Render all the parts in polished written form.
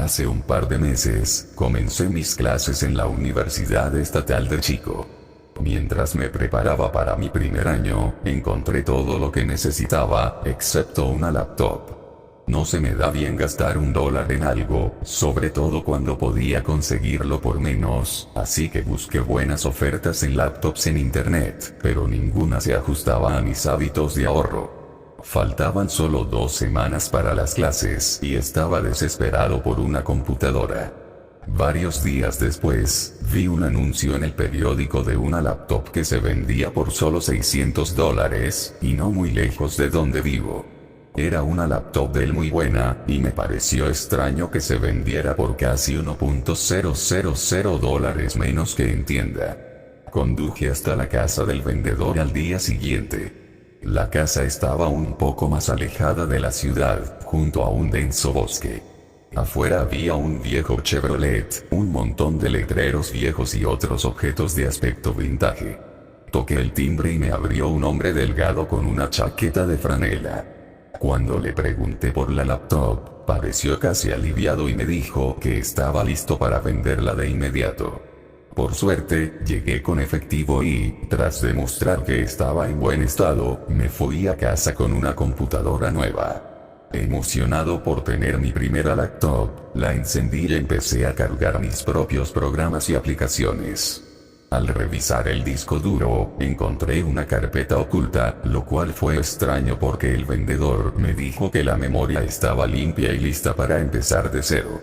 Hace un par de meses, comencé mis clases en la Universidad Estatal de Chico. Mientras me preparaba para mi primer año, encontré todo lo que necesitaba, excepto una laptop. No se me da bien gastar $1 en algo, sobre todo cuando podía conseguirlo por menos, así que busqué buenas ofertas en laptops en internet, pero ninguna se ajustaba a mis hábitos de ahorro. Faltaban solo 2 semanas para las clases y estaba desesperado por una computadora. Varios días después, vi un anuncio en el periódico de una laptop que se vendía por solo $600, y no muy lejos de donde vivo. Era una laptop Dell muy buena, y me pareció extraño que se vendiera por casi $1.000 menos que en tienda. Conduje hasta la casa del vendedor al día siguiente. La casa estaba un poco más alejada de la ciudad, junto a un denso bosque. Afuera había un viejo Chevrolet, un montón de letreros viejos y otros objetos de aspecto vintage. Toqué el timbre y me abrió un hombre delgado con una chaqueta de franela. Cuando le pregunté por la laptop, pareció casi aliviado y me dijo que estaba listo para venderla de inmediato. Por suerte, llegué con efectivo y, tras demostrar que estaba en buen estado, me fui a casa con una computadora nueva. Emocionado por tener mi primera laptop, la encendí y empecé a cargar mis propios programas y aplicaciones. Al revisar el disco duro, encontré una carpeta oculta, lo cual fue extraño porque el vendedor me dijo que la memoria estaba limpia y lista para empezar de cero.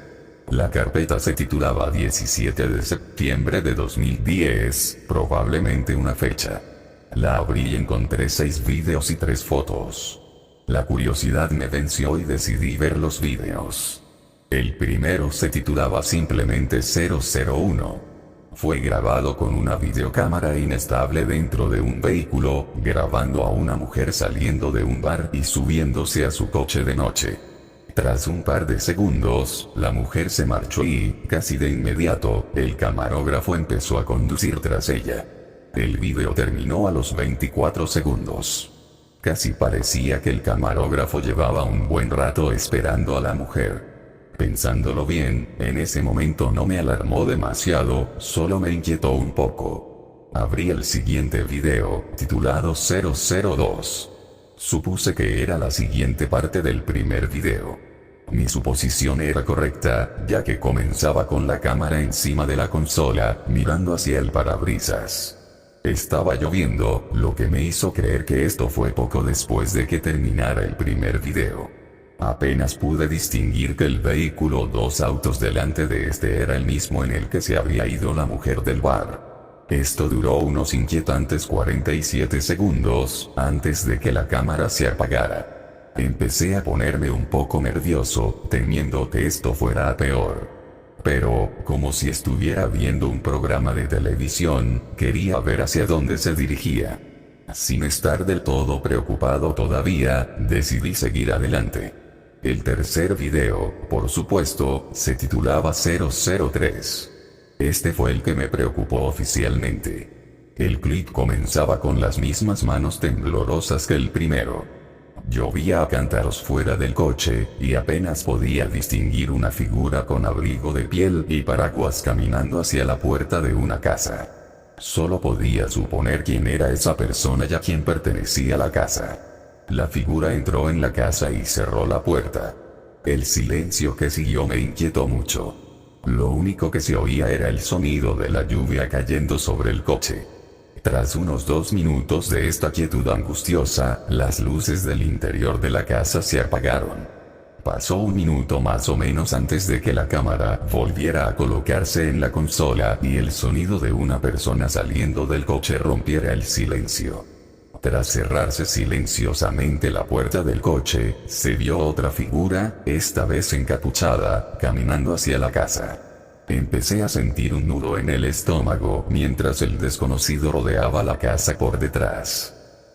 La carpeta se titulaba 17 de septiembre de 2010, probablemente una fecha. La abrí y encontré 6 videos y 3 fotos. La curiosidad me venció y decidí ver los videos. El primero se titulaba simplemente 001. Fue grabado con una videocámara inestable dentro de un vehículo, grabando a una mujer saliendo de un bar y subiéndose a su coche de noche. Tras un par de segundos, la mujer se marchó y, casi de inmediato, el camarógrafo empezó a conducir tras ella. El video terminó a los 24 segundos. Casi parecía que el camarógrafo llevaba un buen rato esperando a la mujer. Pensándolo bien, en ese momento no me alarmó demasiado, solo me inquietó un poco. Abrí el siguiente video, titulado 002. Supuse que era la siguiente parte del primer video. Mi suposición era correcta, ya que comenzaba con la cámara encima de la consola, mirando hacia el parabrisas. Estaba lloviendo, lo que me hizo creer que esto fue poco después de que terminara el primer video. Apenas pude distinguir que el vehículo 2 autos delante de este era el mismo en el que se había ido la mujer del bar. Esto duró unos inquietantes 47 segundos, antes de que la cámara se apagara. Empecé a ponerme un poco nervioso, temiendo que esto fuera a peor. Pero, como si estuviera viendo un programa de televisión, quería ver hacia dónde se dirigía. Sin estar del todo preocupado todavía, decidí seguir adelante. El tercer video, por supuesto, se titulaba 003. Este fue el que me preocupó oficialmente. El clip comenzaba con las mismas manos temblorosas que el primero. Llovía a cántaros fuera del coche, y apenas podía distinguir una figura con abrigo de piel y paraguas caminando hacia la puerta de una casa. Solo podía suponer quién era esa persona y a quién pertenecía la casa. La figura entró en la casa y cerró la puerta. El silencio que siguió me inquietó mucho. Lo único que se oía era el sonido de la lluvia cayendo sobre el coche. Tras unos 2 minutos de esta quietud angustiosa, las luces del interior de la casa se apagaron. Pasó 1 minuto más o menos antes de que la cámara volviera a colocarse en la consola y el sonido de una persona saliendo del coche rompiera el silencio. Tras cerrarse silenciosamente la puerta del coche, se vio otra figura, esta vez encapuchada, caminando hacia la casa. Empecé a sentir un nudo en el estómago mientras el desconocido rodeaba la casa por detrás.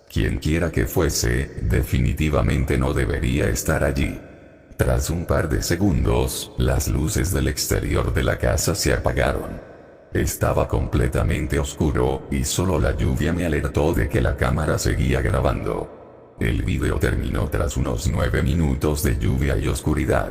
Quienquiera que fuese, definitivamente no debería estar allí. Tras un par de segundos, las luces del exterior de la casa se apagaron. Estaba completamente oscuro, y solo la lluvia me alertó de que la cámara seguía grabando. El video terminó tras unos 9 minutos de lluvia y oscuridad.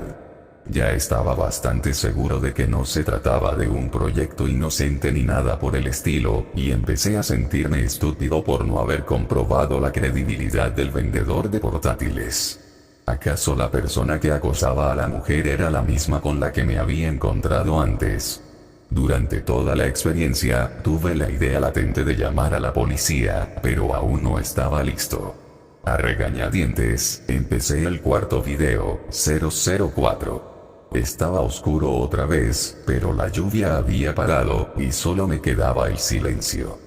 Ya estaba bastante seguro de que no se trataba de un proyecto inocente ni nada por el estilo, y empecé a sentirme estúpido por no haber comprobado la credibilidad del vendedor de portátiles. ¿Acaso la persona que acosaba a la mujer era la misma con la que me había encontrado antes? Durante toda la experiencia, tuve la idea latente de llamar a la policía, pero aún no estaba listo. A regañadientes, empecé el cuarto video, 004. Estaba oscuro otra vez, pero la lluvia había parado, y solo me quedaba el silencio.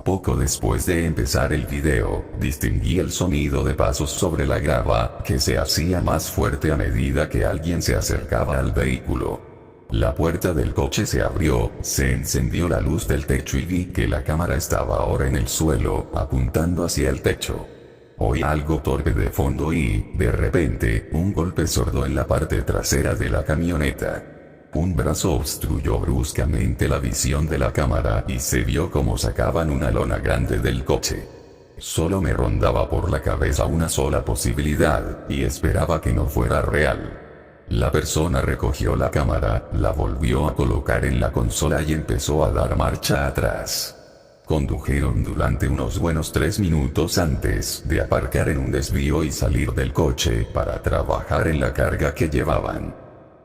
Poco después de empezar el video, distinguí el sonido de pasos sobre la grava, que se hacía más fuerte a medida que alguien se acercaba al vehículo. La puerta del coche se abrió, se encendió la luz del techo y vi que la cámara estaba ahora en el suelo, apuntando hacia el techo. Oí algo torpe de fondo y, de repente, un golpe sordo en la parte trasera de la camioneta. Un brazo obstruyó bruscamente la visión de la cámara y se vio como sacaban una lona grande del coche. Solo me rondaba por la cabeza una sola posibilidad, y esperaba que no fuera real. La persona recogió la cámara, la volvió a colocar en la consola y empezó a dar marcha atrás. Condujeron durante unos buenos 3 minutos antes de aparcar en un desvío y salir del coche para trabajar en la carga que llevaban.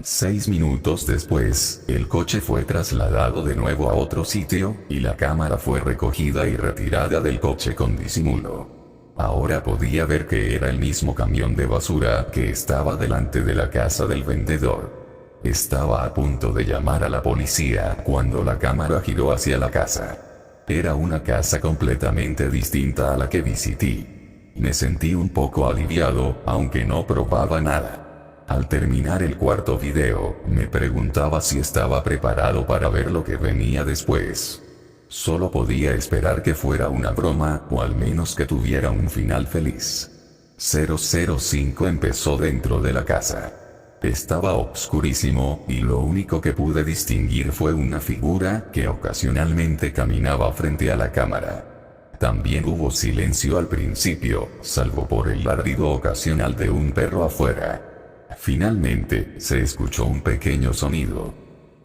6 minutos después, el coche fue trasladado de nuevo a otro sitio, y la cámara fue recogida y retirada del coche con disimulo. Ahora podía ver que era el mismo camión de basura que estaba delante de la casa del vendedor. Estaba a punto de llamar a la policía cuando la cámara giró hacia la casa. Era una casa completamente distinta a la que visité. Me sentí un poco aliviado, aunque no probaba nada. Al terminar el cuarto video, me preguntaba si estaba preparado para ver lo que venía después. Solo podía esperar que fuera una broma, o al menos que tuviera un final feliz. 005 empezó dentro de la casa. Estaba oscurísimo, y lo único que pude distinguir fue una figura que ocasionalmente caminaba frente a la cámara. También hubo silencio al principio, salvo por el ladrido ocasional de un perro afuera. Finalmente, se escuchó un pequeño sonido.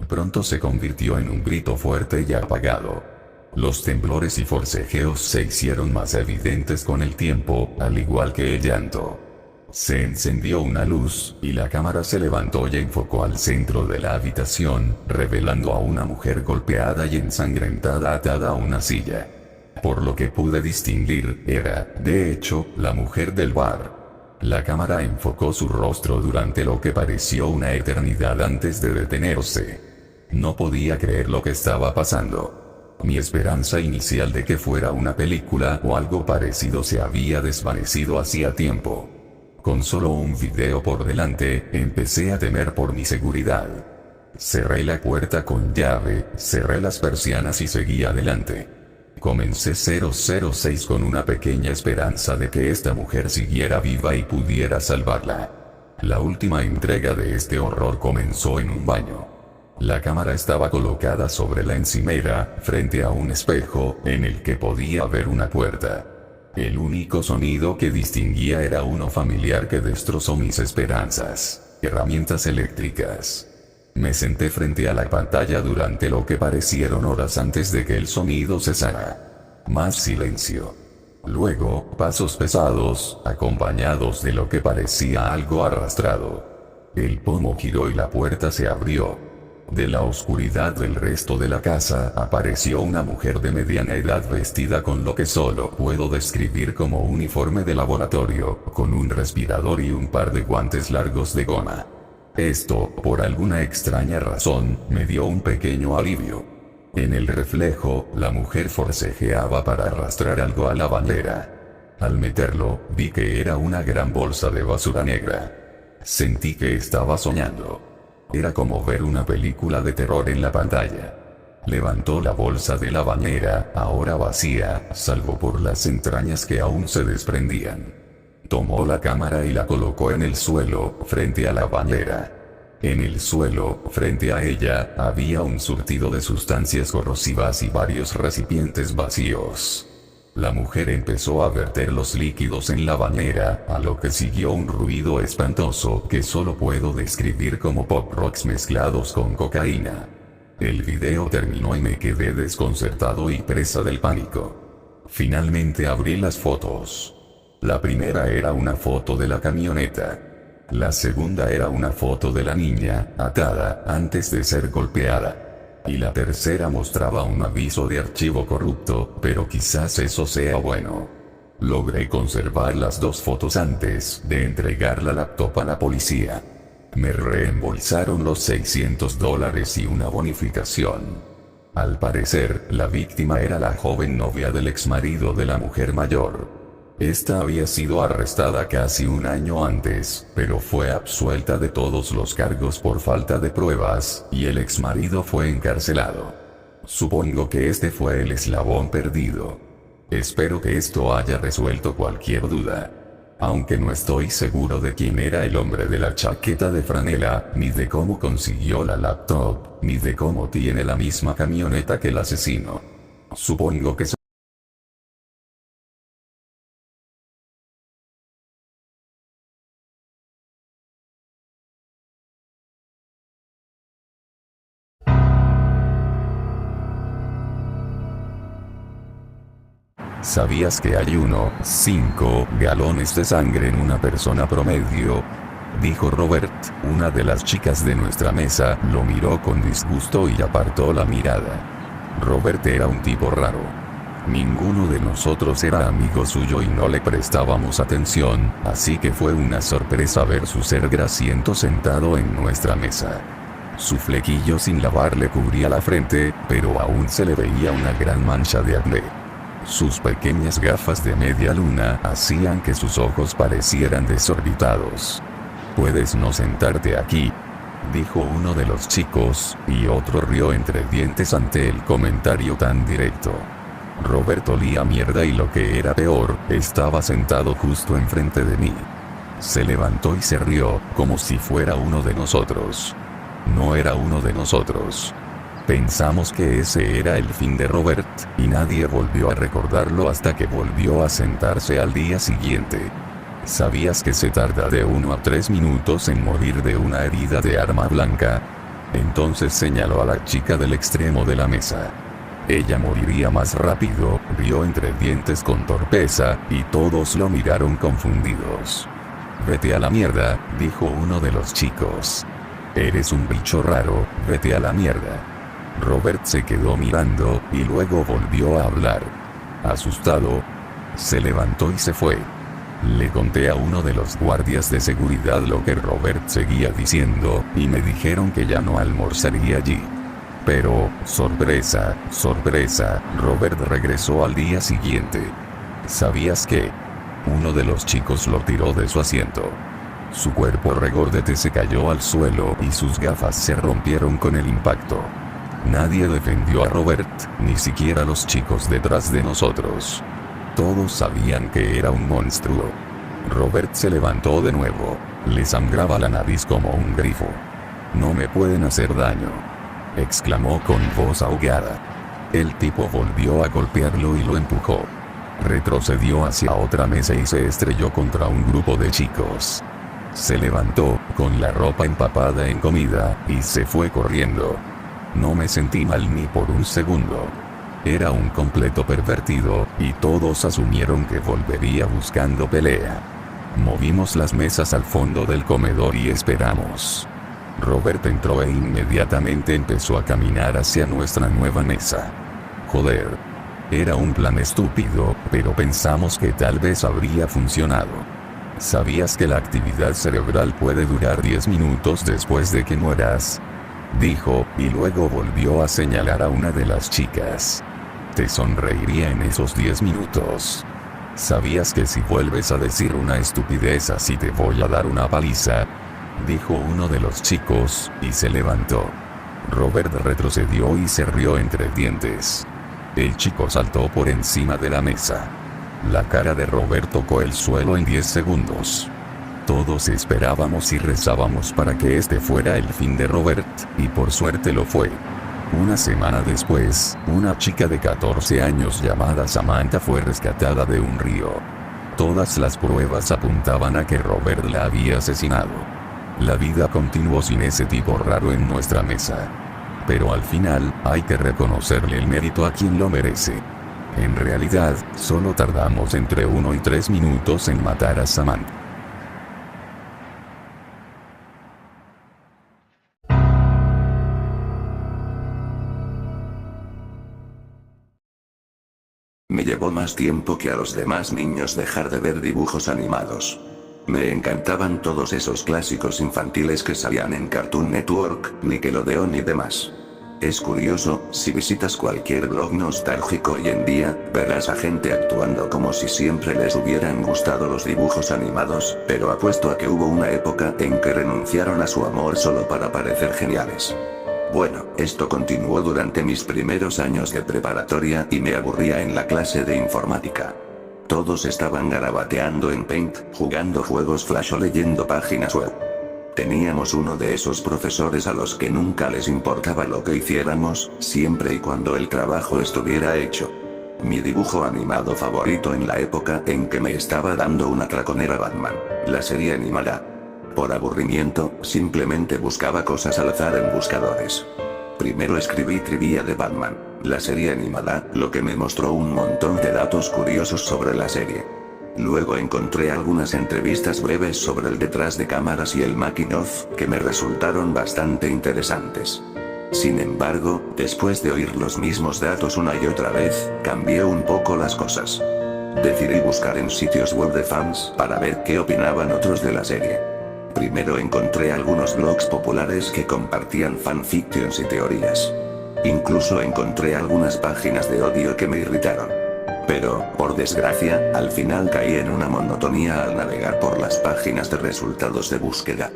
Pronto se convirtió en un grito fuerte y apagado. Los temblores y forcejeos se hicieron más evidentes con el tiempo, al igual que el llanto. Se encendió una luz, y la cámara se levantó y enfocó al centro de la habitación, revelando a una mujer golpeada y ensangrentada atada a una silla. Por lo que pude distinguir, era, de hecho, la mujer del bar. La cámara enfocó su rostro durante lo que pareció una eternidad antes de detenerse. No podía creer lo que estaba pasando. Mi esperanza inicial de que fuera una película o algo parecido se había desvanecido hacía tiempo. Con solo un video por delante, empecé a temer por mi seguridad. Cerré la puerta con llave, cerré las persianas y seguí adelante. Comencé 006 con una pequeña esperanza de que esta mujer siguiera viva y pudiera salvarla. La última entrega de este horror comenzó en un baño. La cámara estaba colocada sobre la encimera, frente a un espejo, en el que podía ver una puerta. El único sonido que distinguía era uno familiar que destrozó mis esperanzas: herramientas eléctricas. Me senté frente a la pantalla durante lo que parecieron horas antes de que el sonido cesara. Más silencio. Luego, pasos pesados, acompañados de lo que parecía algo arrastrado. El pomo giró y la puerta se abrió. De la oscuridad del resto de la casa apareció una mujer de mediana edad vestida con lo que solo puedo describir como uniforme de laboratorio, con un respirador y un par de guantes largos de goma. Esto, por alguna extraña razón, me dio un pequeño alivio. En el reflejo, la mujer forcejeaba para arrastrar algo a la bandera. Al meterlo, vi que era una gran bolsa de basura negra. Sentí que estaba soñando. Era como ver una película de terror en la pantalla. Levantó la bolsa de la bañera, ahora vacía, salvo por las entrañas que aún se desprendían. Tomó la cámara y la colocó en el suelo, frente a la bañera. En el suelo, frente a ella, había un surtido de sustancias corrosivas y varios recipientes vacíos. La mujer empezó a verter los líquidos en la bañera, a lo que siguió un ruido espantoso que solo puedo describir como pop rocks mezclados con cocaína. El video terminó y me quedé desconcertado y presa del pánico. Finalmente abrí las fotos. La primera era una foto de la camioneta. La segunda era una foto de la niña, atada, antes de ser golpeada. Y la tercera mostraba un aviso de archivo corrupto, pero quizás eso sea bueno. Logré conservar las dos fotos antes de entregar la laptop a la policía. Me reembolsaron los $600 y una bonificación. Al parecer, la víctima era la joven novia del exmarido de la mujer mayor. Esta había sido arrestada casi un año antes, pero fue absuelta de todos los cargos por falta de pruebas, y el exmarido fue encarcelado. Supongo que este fue el eslabón perdido. Espero que esto haya resuelto cualquier duda. Aunque no estoy seguro de quién era el hombre de la chaqueta de franela, ni de cómo consiguió la laptop, ni de cómo tiene la misma camioneta que el asesino. Supongo que ¿Sabías que hay 1,5 galones de sangre en una persona promedio? Dijo Robert. Una de las chicas de nuestra mesa lo miró con disgusto y apartó la mirada. Robert era un tipo raro. Ninguno de nosotros era amigo suyo y no le prestábamos atención, así que fue una sorpresa ver su ser grasiento sentado en nuestra mesa. Su flequillo sin lavar le cubría la frente, pero aún se le veía una gran mancha de acné. Sus pequeñas gafas de media luna hacían que sus ojos parecieran desorbitados. «Puedes no sentarte aquí», dijo uno de los chicos, y otro rió entre dientes ante el comentario tan directo. Robert olía a mierda y lo que era peor, estaba sentado justo enfrente de mí. Se levantó y se rió, como si fuera uno de nosotros. No era uno de nosotros. Pensamos que ese era el fin de Robert, y nadie volvió a recordarlo hasta que volvió a sentarse al día siguiente. ¿Sabías que se tarda de 1 a 3 minutos en morir de una herida de arma blanca? Entonces señaló a la chica del extremo de la mesa. Ella moriría más rápido, rió entre dientes con torpeza, y todos lo miraron confundidos. «Vete a la mierda», dijo uno de los chicos. «Eres un bicho raro, vete a la mierda». Robert se quedó mirando, y luego volvió a hablar. Asustado, se levantó y se fue. Le conté a uno de los guardias de seguridad lo que Robert seguía diciendo, y me dijeron que ya no almorzaría allí. Pero, sorpresa, sorpresa, Robert regresó al día siguiente. ¿Sabías qué? Uno de los chicos lo tiró de su asiento. Su cuerpo regordete se cayó al suelo y sus gafas se rompieron con el impacto. Nadie defendió a Robert, ni siquiera los chicos detrás de nosotros. Todos sabían que era un monstruo. Robert se levantó de nuevo. Le sangraba la nariz como un grifo. «No me pueden hacer daño», exclamó con voz ahogada. El tipo volvió a golpearlo y lo empujó. Retrocedió hacia otra mesa y se estrelló contra un grupo de chicos. Se levantó, con la ropa empapada en comida, y se fue corriendo. No me sentí mal ni por un segundo. Era un completo pervertido, y todos asumieron que volvería buscando pelea. Movimos las mesas al fondo del comedor y esperamos. Robert entró e inmediatamente empezó a caminar hacia nuestra nueva mesa. Joder. Era un plan estúpido, pero pensamos que tal vez habría funcionado. ¿Sabías que la actividad cerebral puede durar 10 minutos después de que mueras?, dijo, y luego volvió a señalar a una de las chicas. Te sonreiría en esos 10 minutos. ¿Sabías que si vuelves a decir una estupidez así te voy a dar una paliza?, dijo uno de los chicos, y se levantó. Robert retrocedió y se rió entre dientes. El chico saltó por encima de la mesa. La cara de Robert tocó el suelo en 10 segundos. Todos esperábamos y rezábamos para que este fuera el fin de Robert, y por suerte lo fue. Una semana después, una chica de 14 años llamada Samantha fue rescatada de un río. Todas las pruebas apuntaban a que Robert la había asesinado. La vida continuó sin ese tipo raro en nuestra mesa. Pero al final, hay que reconocerle el mérito a quien lo merece. En realidad, solo tardamos entre 1 y 3 minutos en matar a Samantha. Me llevó más tiempo que a los demás niños dejar de ver dibujos animados. Me encantaban todos esos clásicos infantiles que salían en Cartoon Network, Nickelodeon y demás. Es curioso, si visitas cualquier blog nostálgico hoy en día, verás a gente actuando como si siempre les hubieran gustado los dibujos animados, pero apuesto a que hubo una época en que renunciaron a su amor solo para parecer geniales. Bueno, esto continuó durante mis primeros años de preparatoria y me aburría en la clase de informática. Todos estaban garabateando en Paint, jugando juegos Flash o leyendo páginas web. Teníamos uno de esos profesores a los que nunca les importaba lo que hiciéramos, siempre y cuando el trabajo estuviera hecho. Mi dibujo animado favorito en la época en que me estaba dando un atracón era Batman, la serie animada. Por aburrimiento, simplemente buscaba cosas al azar en buscadores. Primero escribí trivia de Batman, la serie animada, lo que me mostró un montón de datos curiosos sobre la serie. Luego encontré algunas entrevistas breves sobre el detrás de cámaras y el making of, que me resultaron bastante interesantes. Sin embargo, después de oír los mismos datos una y otra vez, cambié un poco las cosas. Decidí buscar en sitios web de fans para ver qué opinaban otros de la serie. Primero encontré algunos blogs populares que compartían fanfictions y teorías. Incluso encontré algunas páginas de odio que me irritaron. Pero, por desgracia, al final caí en una monotonía al navegar por las páginas de resultados de búsqueda.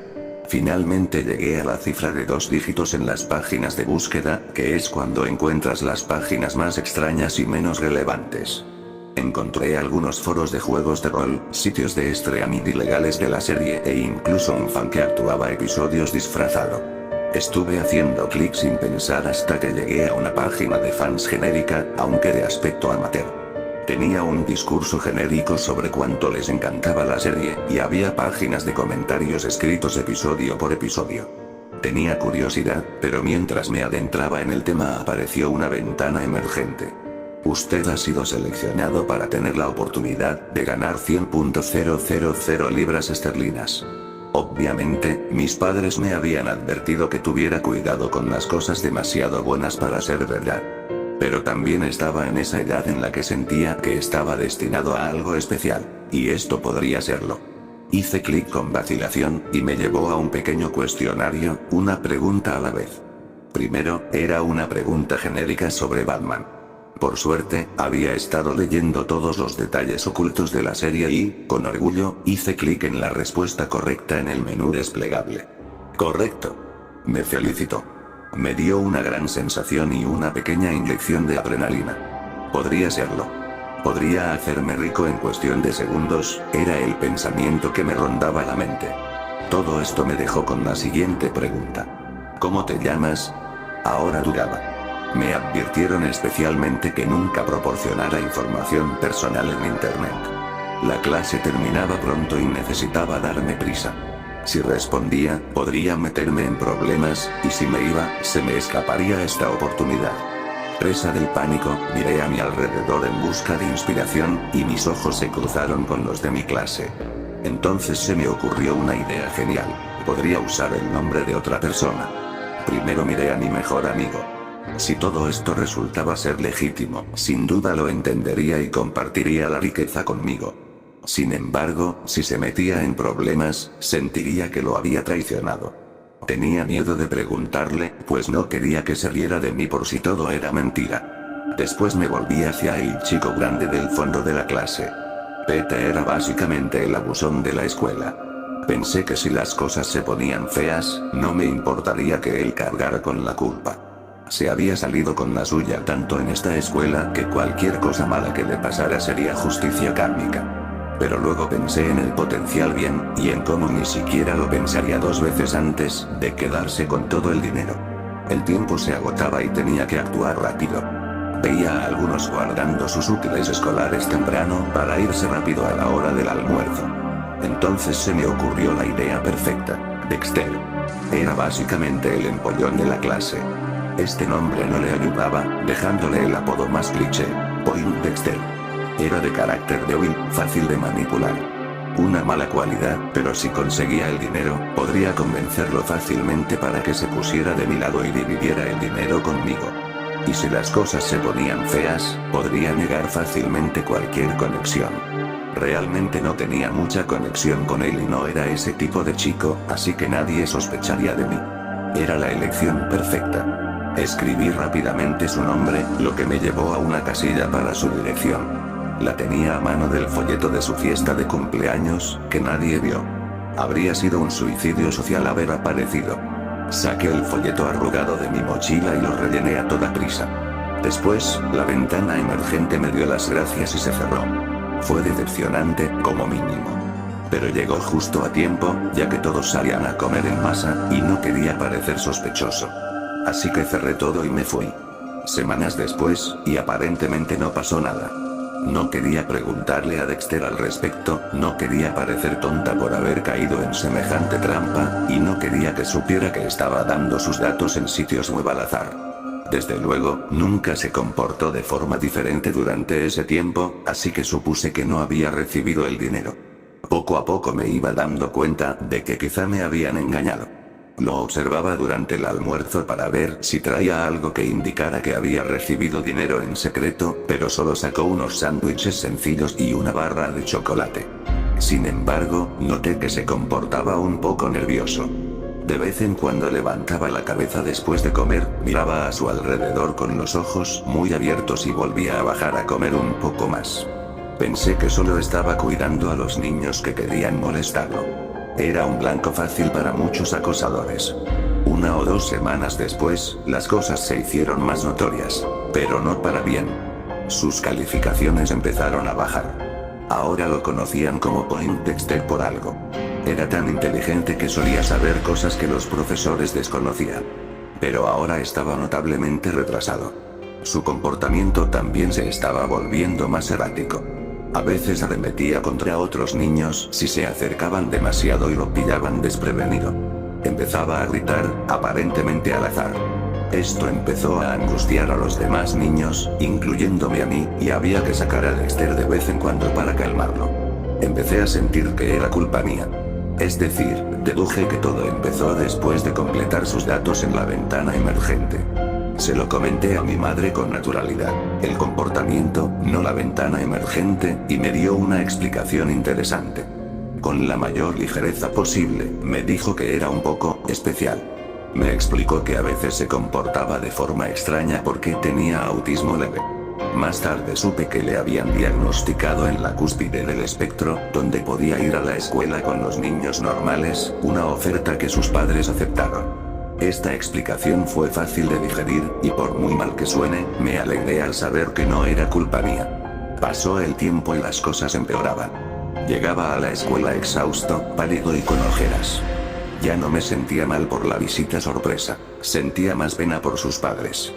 Finalmente llegué a la cifra de 2 dígitos en las páginas de búsqueda, que es cuando encuentras las páginas más extrañas y menos relevantes. Encontré algunos foros de juegos de rol, sitios de streaming ilegales de la serie e incluso un fan que actuaba episodios disfrazado. Estuve haciendo clic sin pensar hasta que llegué a una página de fans genérica, aunque de aspecto amateur. Tenía un discurso genérico sobre cuánto les encantaba la serie, y había páginas de comentarios escritos episodio por episodio. Tenía curiosidad, pero mientras me adentraba en el tema apareció una ventana emergente. Usted ha sido seleccionado para tener la oportunidad de ganar 100.000 libras esterlinas. Obviamente, mis padres me habían advertido que tuviera cuidado con las cosas demasiado buenas para ser verdad. Pero también estaba en esa edad en la que sentía que estaba destinado a algo especial, y esto podría serlo. Hice clic con vacilación, y me llevó a un pequeño cuestionario, una pregunta a la vez. Primero, era una pregunta genérica sobre Batman. Por suerte, había estado leyendo todos los detalles ocultos de la serie y, con orgullo, hice clic en la respuesta correcta en el menú desplegable. Correcto. Me felicitó. Me dio una gran sensación y una pequeña inyección de adrenalina. Podría serlo. Podría hacerme rico en cuestión de segundos, era el pensamiento que me rondaba la mente. Todo esto me dejó con la siguiente pregunta. ¿Cómo te llamas? Ahora dudaba. Me advirtieron especialmente que nunca proporcionara información personal en internet. La clase terminaba pronto y necesitaba darme prisa. Si respondía, podría meterme en problemas, y si me iba, se me escaparía esta oportunidad. Presa del pánico, miré a mi alrededor en busca de inspiración, y mis ojos se cruzaron con los de mi clase. Entonces se me ocurrió una idea genial. Podría usar el nombre de otra persona. Primero miré a mi mejor amigo. Si todo esto resultaba ser legítimo, sin duda lo entendería y compartiría la riqueza conmigo. Sin embargo, si se metía en problemas, sentiría que lo había traicionado. Tenía miedo de preguntarle, pues no quería que se riera de mí por si todo era mentira. Después me volví hacia el chico grande del fondo de la clase. Pete era básicamente el abusón de la escuela. Pensé que si las cosas se ponían feas, no me importaría que él cargara con la culpa. Se había salido con la suya tanto en esta escuela que cualquier cosa mala que le pasara sería justicia kármica. Pero luego pensé en el potencial bien, y en cómo ni siquiera lo pensaría 2 veces antes de quedarse con todo el dinero. El tiempo se agotaba y tenía que actuar rápido. Veía a algunos guardando sus útiles escolares temprano para irse rápido a la hora del almuerzo. Entonces se me ocurrió la idea perfecta: Dexter. Era básicamente el empollón de la clase. Este nombre no le ayudaba, dejándole el apodo más cliché: Poindexter. Era de carácter débil, fácil de manipular. Una mala cualidad, pero si conseguía el dinero, podría convencerlo fácilmente para que se pusiera de mi lado y dividiera el dinero conmigo. Y si las cosas se ponían feas, podría negar fácilmente cualquier conexión. Realmente no tenía mucha conexión con él y no era ese tipo de chico, así que nadie sospecharía de mí. Era la elección perfecta. Escribí rápidamente su nombre, lo que me llevó a una casilla para su dirección. La tenía a mano del folleto de su fiesta de cumpleaños, que nadie vio. Habría sido un suicidio social haber aparecido. Saqué el folleto arrugado de mi mochila y lo rellené a toda prisa. Después, la ventana emergente me dio las gracias y se cerró. Fue decepcionante, como mínimo. Pero llegó justo a tiempo, ya que todos salían a comer en masa, y no quería parecer sospechoso. Así que cerré todo y me fui. Semanas después, y aparentemente no pasó nada. No quería preguntarle a Dexter al respecto, no quería parecer tonta por haber caído en semejante trampa, y no quería que supiera que estaba dando sus datos en sitios web al azar. Desde luego, nunca se comportó de forma diferente durante ese tiempo, así que supuse que no había recibido el dinero. Poco a poco me iba dando cuenta de que quizá me habían engañado. Lo observaba durante el almuerzo para ver si traía algo que indicara que había recibido dinero en secreto, pero solo sacó unos sándwiches sencillos y una barra de chocolate. Sin embargo, noté que se comportaba un poco nervioso. De vez en cuando levantaba la cabeza después de comer, miraba a su alrededor con los ojos muy abiertos y volvía a bajar a comer un poco más. Pensé que solo estaba cuidando a los niños que querían molestarlo. Era un blanco fácil para muchos acosadores. 1 o 2 semanas después, las cosas se hicieron más notorias, pero no para bien. Sus calificaciones empezaron a bajar. Ahora lo conocían como Poindexter por algo. Era tan inteligente que solía saber cosas que los profesores desconocían. Pero ahora estaba notablemente retrasado. Su comportamiento también se estaba volviendo más errático. A veces arremetía contra otros niños si se acercaban demasiado y lo pillaban desprevenido. Empezaba a gritar, aparentemente al azar. Esto empezó a angustiar a los demás niños, incluyéndome a mí, y había que sacar a Dexter de vez en cuando para calmarlo. Empecé a sentir que era culpa mía. Es decir, deduje que todo empezó después de completar sus datos en la ventana emergente. Se lo comenté a mi madre con naturalidad, el comportamiento, no la ventana emergente, y me dio una explicación interesante. Con la mayor ligereza posible, me dijo que era un poco especial. Me explicó que a veces se comportaba de forma extraña porque tenía autismo leve. Más tarde supe que le habían diagnosticado en la cúspide del espectro, donde podía ir a la escuela con los niños normales, una oferta que sus padres aceptaron. Esta explicación fue fácil de digerir, y por muy mal que suene, me alegré al saber que no era culpa mía. Pasó el tiempo y las cosas empeoraban. Llegaba a la escuela exhausto, pálido y con ojeras. Ya no me sentía mal por la visita sorpresa, sentía más pena por sus padres.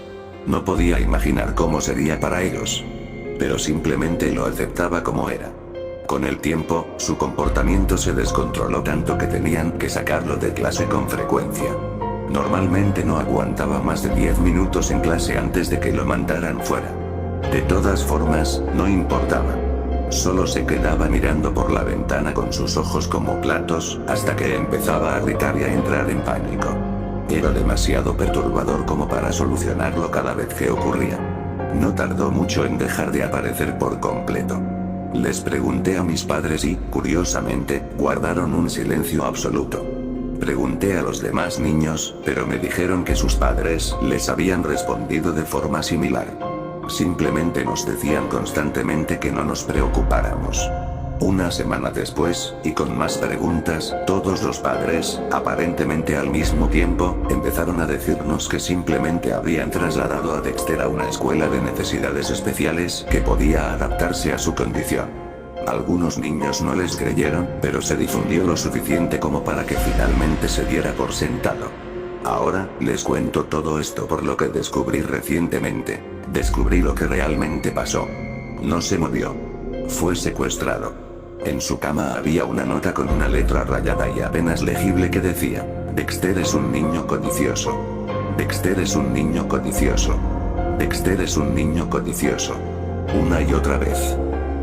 No podía imaginar cómo sería para ellos. Pero simplemente lo aceptaba como era. Con el tiempo, su comportamiento se descontroló tanto que tenían que sacarlo de clase con frecuencia. Normalmente no aguantaba más de 10 minutos en clase antes de que lo mandaran fuera. De todas formas, no importaba. Solo se quedaba mirando por la ventana con sus ojos como platos, hasta que empezaba a gritar y a entrar en pánico. Era demasiado perturbador como para solucionarlo cada vez que ocurría. No tardó mucho en dejar de aparecer por completo. Les pregunté a mis padres y, curiosamente, guardaron un silencio absoluto. Pregunté a los demás niños, pero me dijeron que sus padres les habían respondido de forma similar. Simplemente nos decían constantemente que no nos preocupáramos. Una semana después, y con más preguntas, todos los padres, aparentemente al mismo tiempo, empezaron a decirnos que simplemente habían trasladado a Dexter a una escuela de necesidades especiales que podía adaptarse a su condición. Algunos niños no les creyeron, pero se difundió lo suficiente como para que finalmente se diera por sentado. Ahora, les cuento todo esto por lo que descubrí recientemente. Descubrí lo que realmente pasó. No se murió. Fue secuestrado. En su cama había una nota con una letra rayada y apenas legible que decía: Dexter es un niño codicioso. Dexter es un niño codicioso. Dexter es un niño codicioso. Una y otra vez.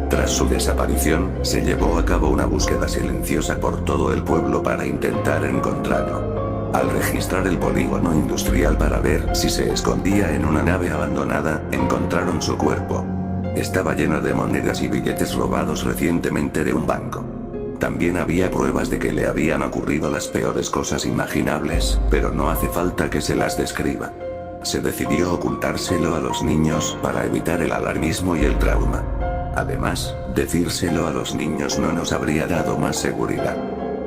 Tras su desaparición, se llevó a cabo una búsqueda silenciosa por todo el pueblo para intentar encontrarlo. Al registrar el polígono industrial para ver si se escondía en una nave abandonada, encontraron su cuerpo. Estaba lleno de monedas y billetes robados recientemente de un banco. También había pruebas de que le habían ocurrido las peores cosas imaginables, pero no hace falta que se las describa. Se decidió ocultárselo a los niños para evitar el alarmismo y el trauma. Además, decírselo a los niños no nos habría dado más seguridad.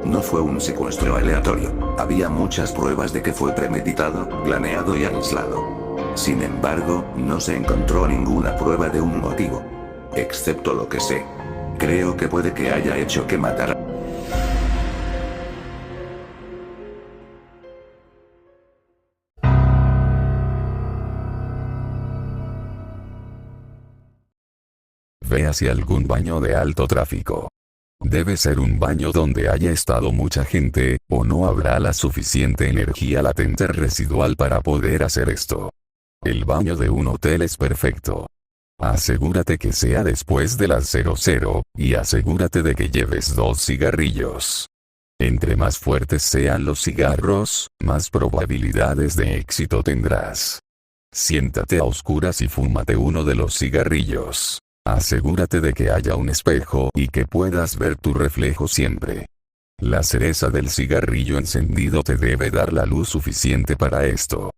No fue un secuestro aleatorio, había muchas pruebas de que fue premeditado, planeado y aislado. Sin embargo, no se encontró ninguna prueba de un motivo. Excepto lo que sé. Creo que puede que haya hecho que matara. Ve hacia algún baño de alto tráfico. Debe ser un baño donde haya estado mucha gente, o no habrá la suficiente energía latente residual para poder hacer esto. El baño de un hotel es perfecto. Asegúrate que sea después de las 00, y asegúrate de que lleves 2 cigarrillos. Entre más fuertes sean los cigarros, más probabilidades de éxito tendrás. Siéntate a oscuras y fúmate uno de los cigarrillos. Asegúrate de que haya un espejo y que puedas ver tu reflejo siempre. La cereza del cigarrillo encendido te debe dar la luz suficiente para esto.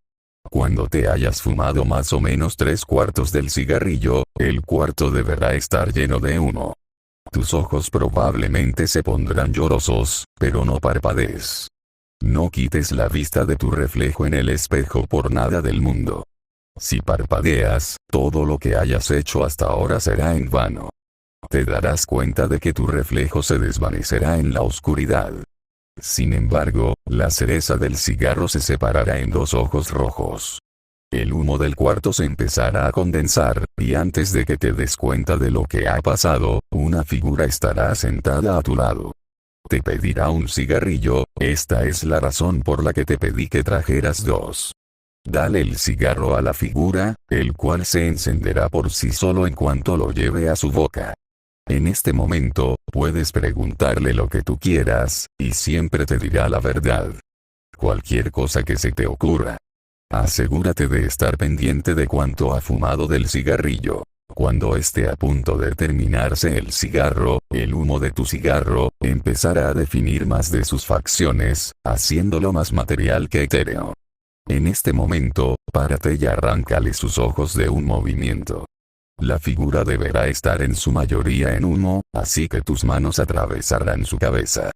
Cuando te hayas fumado más o menos 3/4 del cigarrillo, el cuarto deberá estar lleno de humo. Tus ojos probablemente se pondrán llorosos, pero no parpadees. No quites la vista de tu reflejo en el espejo por nada del mundo. Si parpadeas, todo lo que hayas hecho hasta ahora será en vano. Te darás cuenta de que tu reflejo se desvanecerá en la oscuridad. Sin embargo, la cereza del cigarro se separará en 2 ojos rojos. El humo del cuarto se empezará a condensar, y antes de que te des cuenta de lo que ha pasado, una figura estará sentada a tu lado. Te pedirá un cigarrillo, esta es la razón por la que te pedí que trajeras 2. Dale el cigarro a la figura, el cual se encenderá por sí solo en cuanto lo lleve a su boca. En este momento, puedes preguntarle lo que tú quieras, y siempre te dirá la verdad. Cualquier cosa que se te ocurra. Asegúrate de estar pendiente de cuánto ha fumado del cigarrillo. Cuando esté a punto de terminarse el cigarro, el humo de tu cigarro empezará a definir más de sus facciones, haciéndolo más material que etéreo. En este momento, párate y arráncale sus ojos de un movimiento. La figura deberá estar en su mayoría en humo, así que tus manos atravesarán su cabeza.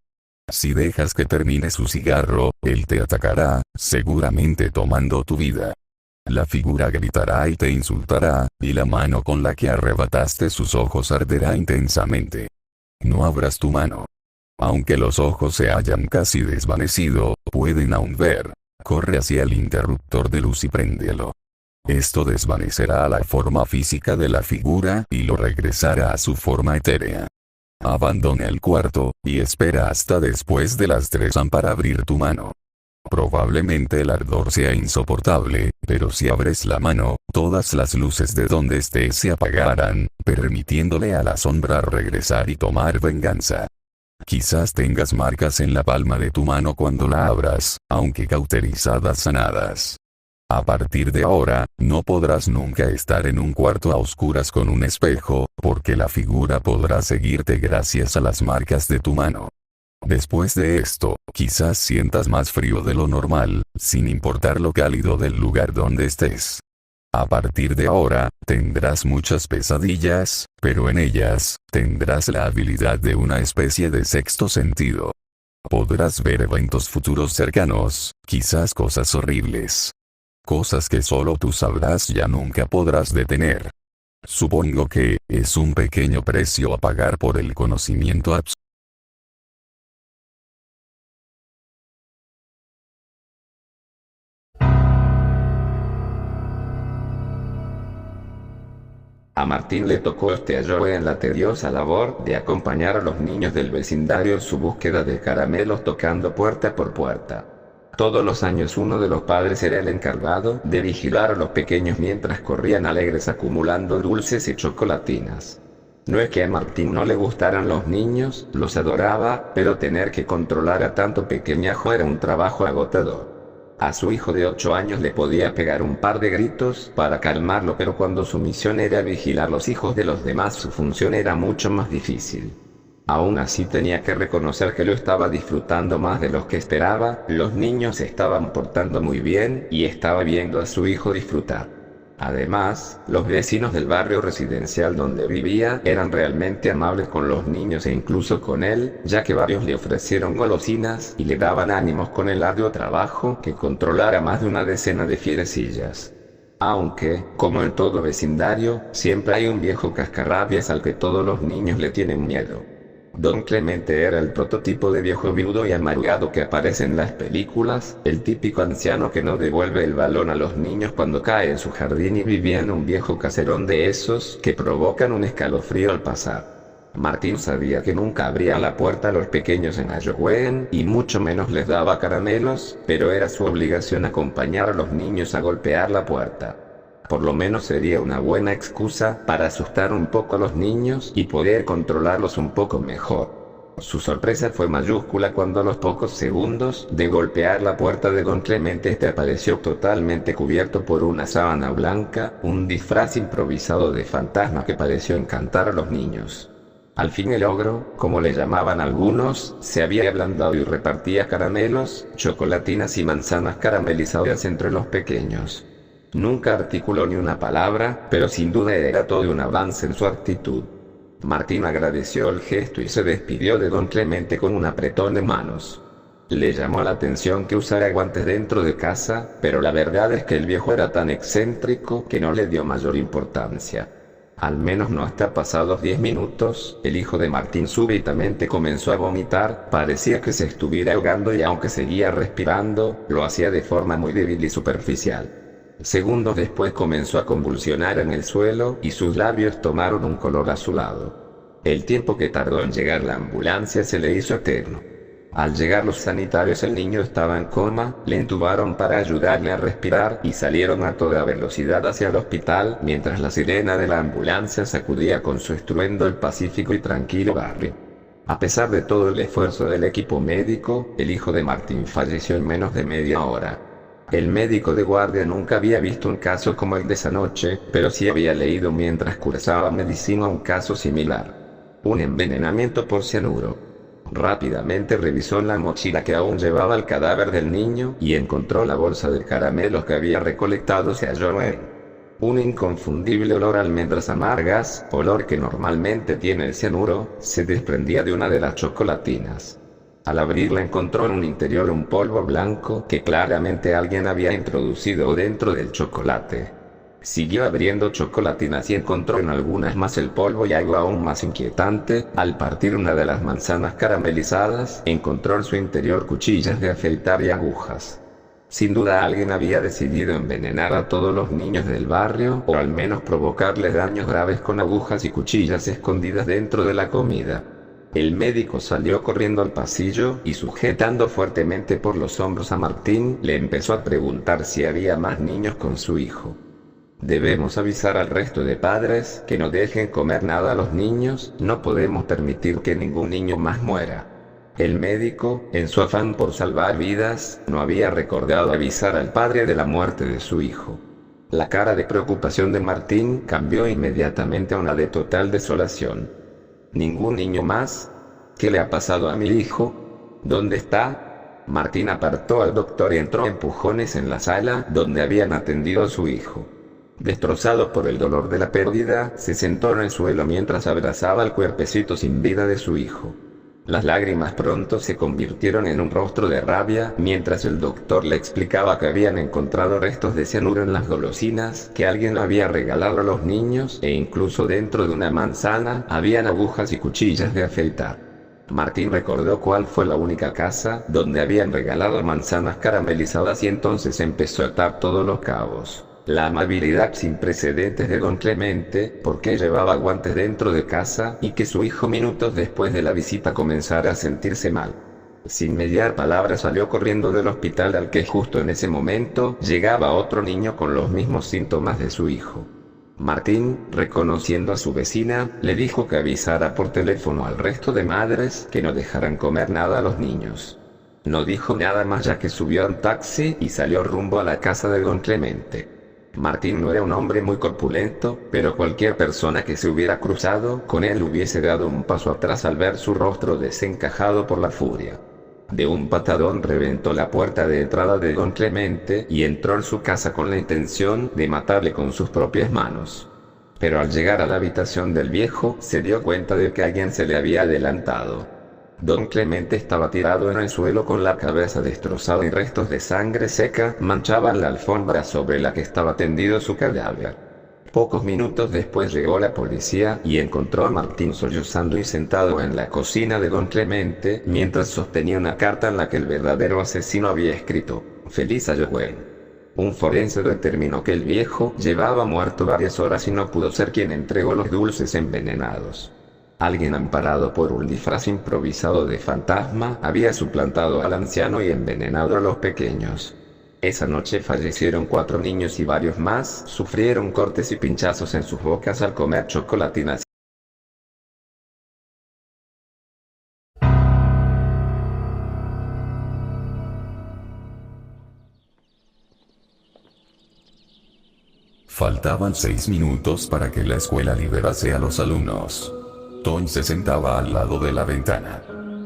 Si dejas que termine su cigarro, él te atacará, seguramente tomando tu vida. La figura gritará y te insultará, y la mano con la que arrebataste sus ojos arderá intensamente. No abras tu mano. Aunque los ojos se hayan casi desvanecido, pueden aún ver. Corre hacia el interruptor de luz y préndelo. Esto desvanecerá la forma física de la figura y lo regresará a su forma etérea. Abandona el cuarto, y espera hasta después de las 3 am para abrir tu mano. Probablemente el ardor sea insoportable, pero si abres la mano, todas las luces de donde estés se apagarán, permitiéndole a la sombra regresar y tomar venganza. Quizás tengas marcas en la palma de tu mano cuando la abras, aunque cauterizadas sanadas. A partir de ahora, no podrás nunca estar en un cuarto a oscuras con un espejo, porque la figura podrá seguirte gracias a las marcas de tu mano. Después de esto, quizás sientas más frío de lo normal, sin importar lo cálido del lugar donde estés. A partir de ahora, tendrás muchas pesadillas, pero en ellas, tendrás la habilidad de una especie de sexto sentido. Podrás ver eventos futuros cercanos, quizás cosas horribles. Cosas que solo tú sabrás, ya nunca podrás detener. Supongo que, es un pequeño precio a pagar por el conocimiento absoluto. A Martín le tocó en la tediosa labor de acompañar a los niños del vecindario en su búsqueda de caramelos tocando puerta por puerta. Todos los años uno de los padres era el encargado de vigilar a los pequeños mientras corrían alegres acumulando dulces y chocolatinas. No es que a Martín no le gustaran los niños, los adoraba, pero tener que controlar a tanto pequeñajo era un trabajo agotador. A su hijo de 8 años le podía pegar un par de gritos para calmarlo, pero cuando su misión era vigilar los hijos de los demás, su función era mucho más difícil. Aún así tenía que reconocer que lo estaba disfrutando más de lo que esperaba. Los niños se estaban portando muy bien y estaba viendo a su hijo disfrutar. Además, los vecinos del barrio residencial donde vivía eran realmente amables con los niños e incluso con él, ya que varios le ofrecieron golosinas y le daban ánimos con el arduo trabajo que controlar a más de una decena de fierecillas. Aunque, como en todo vecindario, siempre hay un viejo cascarrabias al que todos los niños le tienen miedo. Don Clemente era el prototipo de viejo viudo y amargado que aparece en las películas, el típico anciano que no devuelve el balón a los niños cuando cae en su jardín, y vivía en un viejo caserón de esos que provocan un escalofrío al pasar. Martín sabía que nunca abría la puerta a los pequeños en Halloween, y mucho menos les daba caramelos, pero era su obligación acompañar a los niños a golpear la puerta. Por lo menos sería una buena excusa para asustar un poco a los niños y poder controlarlos un poco mejor. Su sorpresa fue mayúscula cuando a los pocos segundos de golpear la puerta de Don Clemente apareció totalmente cubierto por una sábana blanca, un disfraz improvisado de fantasma que pareció encantar a los niños. Al fin el ogro, como le llamaban algunos, se había ablandado y repartía caramelos, chocolatinas y manzanas caramelizadas entre los pequeños. Nunca articuló ni una palabra, pero sin duda era todo un avance en su actitud. Martín agradeció el gesto y se despidió de Don Clemente con un apretón de manos. Le llamó la atención que usara guantes dentro de casa, pero la verdad es que el viejo era tan excéntrico que no le dio mayor importancia. Al menos no hasta pasados 10 minutos, el hijo de Martín súbitamente comenzó a vomitar, parecía que se estuviera ahogando y aunque seguía respirando, lo hacía de forma muy débil y superficial. Segundos después comenzó a convulsionar en el suelo y sus labios tomaron un color azulado. El tiempo que tardó en llegar la ambulancia se le hizo eterno. Al llegar los sanitarios el niño estaba en coma, le entubaron para ayudarle a respirar y salieron a toda velocidad hacia el hospital mientras la sirena de la ambulancia sacudía con su estruendo el pacífico y tranquilo barrio. A pesar de todo el esfuerzo del equipo médico, el hijo de Martín falleció en menos de media hora. El médico de guardia nunca había visto un caso como el de esa noche, pero sí había leído mientras cursaba medicina un caso similar. Un envenenamiento por cianuro. Rápidamente revisó la mochila que aún llevaba el cadáver del niño y encontró la bolsa de caramelos que había recolectado Halloween. Un inconfundible olor a almendras amargas, olor que normalmente tiene el cianuro, se desprendía de una de las chocolatinas. Al abrirla encontró en un interior un polvo blanco que claramente alguien había introducido dentro del chocolate. Siguió abriendo chocolatinas y encontró en algunas más el polvo, y algo aún más inquietante, al partir una de las manzanas caramelizadas, encontró en su interior cuchillas de afeitar y agujas. Sin duda alguien había decidido envenenar a todos los niños del barrio, o al menos provocarles daños graves con agujas y cuchillas escondidas dentro de la comida. El médico salió corriendo al pasillo y sujetando fuertemente por los hombros a Martín, le empezó a preguntar si había más niños con su hijo. Debemos avisar al resto de padres que no dejen comer nada a los niños, no podemos permitir que ningún niño más muera. El médico, en su afán por salvar vidas, no había recordado avisar al padre de la muerte de su hijo. La cara de preocupación de Martín cambió inmediatamente a una de total desolación. ¿Ningún niño más? ¿Qué le ha pasado a mi hijo? ¿Dónde está? Martín apartó al doctor y entró a empujones en la sala donde habían atendido a su hijo. Destrozado por el dolor de la pérdida, se sentó en el suelo mientras abrazaba el cuerpecito sin vida de su hijo. Las lágrimas pronto se convirtieron en un rostro de rabia, mientras el doctor le explicaba que habían encontrado restos de cianuro en las golosinas que alguien había regalado a los niños, e incluso dentro de una manzana habían agujas y cuchillas de afeitar. Martín recordó cuál fue la única casa donde habían regalado manzanas caramelizadas y entonces empezó a atar todos los cabos. La amabilidad sin precedentes de don Clemente, porque llevaba guantes dentro de casa, y que su hijo minutos después de la visita comenzara a sentirse mal. Sin mediar palabra salió corriendo del hospital, al que justo en ese momento llegaba otro niño con los mismos síntomas de su hijo. Martín, reconociendo a su vecina, le dijo que avisara por teléfono al resto de madres que no dejaran comer nada a los niños. No dijo nada más, ya que subió a un taxi y salió rumbo a la casa de don Clemente. Martín no era un hombre muy corpulento, pero cualquier persona que se hubiera cruzado con él hubiese dado un paso atrás al ver su rostro desencajado por la furia. De un patadón reventó la puerta de entrada de don Clemente y entró en su casa con la intención de matarle con sus propias manos. Pero al llegar a la habitación del viejo, se dio cuenta de que alguien se le había adelantado. Don Clemente estaba tirado en el suelo con la cabeza destrozada y restos de sangre seca manchaban la alfombra sobre la que estaba tendido su cadáver. Pocos minutos después llegó la policía y encontró a Martín sollozando y sentado en la cocina de don Clemente mientras sostenía una carta en la que el verdadero asesino había escrito: Feliz Halloween. Un forense determinó que el viejo llevaba muerto varias horas y no pudo ser quien entregó los dulces envenenados. Alguien, amparado por un disfraz improvisado de fantasma, había suplantado al anciano y envenenado a los pequeños. Esa noche fallecieron 4 niños y varios más sufrieron cortes y pinchazos en sus bocas al comer chocolatinas. Faltaban 6 minutos para que la escuela liberase a los alumnos. Tom se sentaba al lado de la ventana.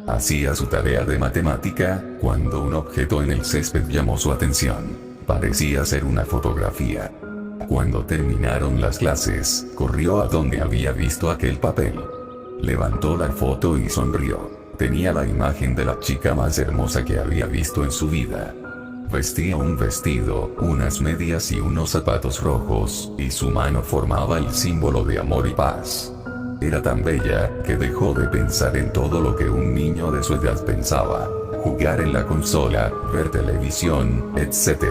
Hacía su tarea de matemática, cuando un objeto en el césped llamó su atención. Parecía ser una fotografía. Cuando terminaron las clases, corrió a donde había visto aquel papel. Levantó la foto y sonrió. Tenía la imagen de la chica más hermosa que había visto en su vida. Vestía un vestido, unas medias y unos zapatos rojos, y su mano formaba el símbolo de amor y paz. Era tan bella, que dejó de pensar en todo lo que un niño de su edad pensaba: jugar en la consola, ver televisión, etc.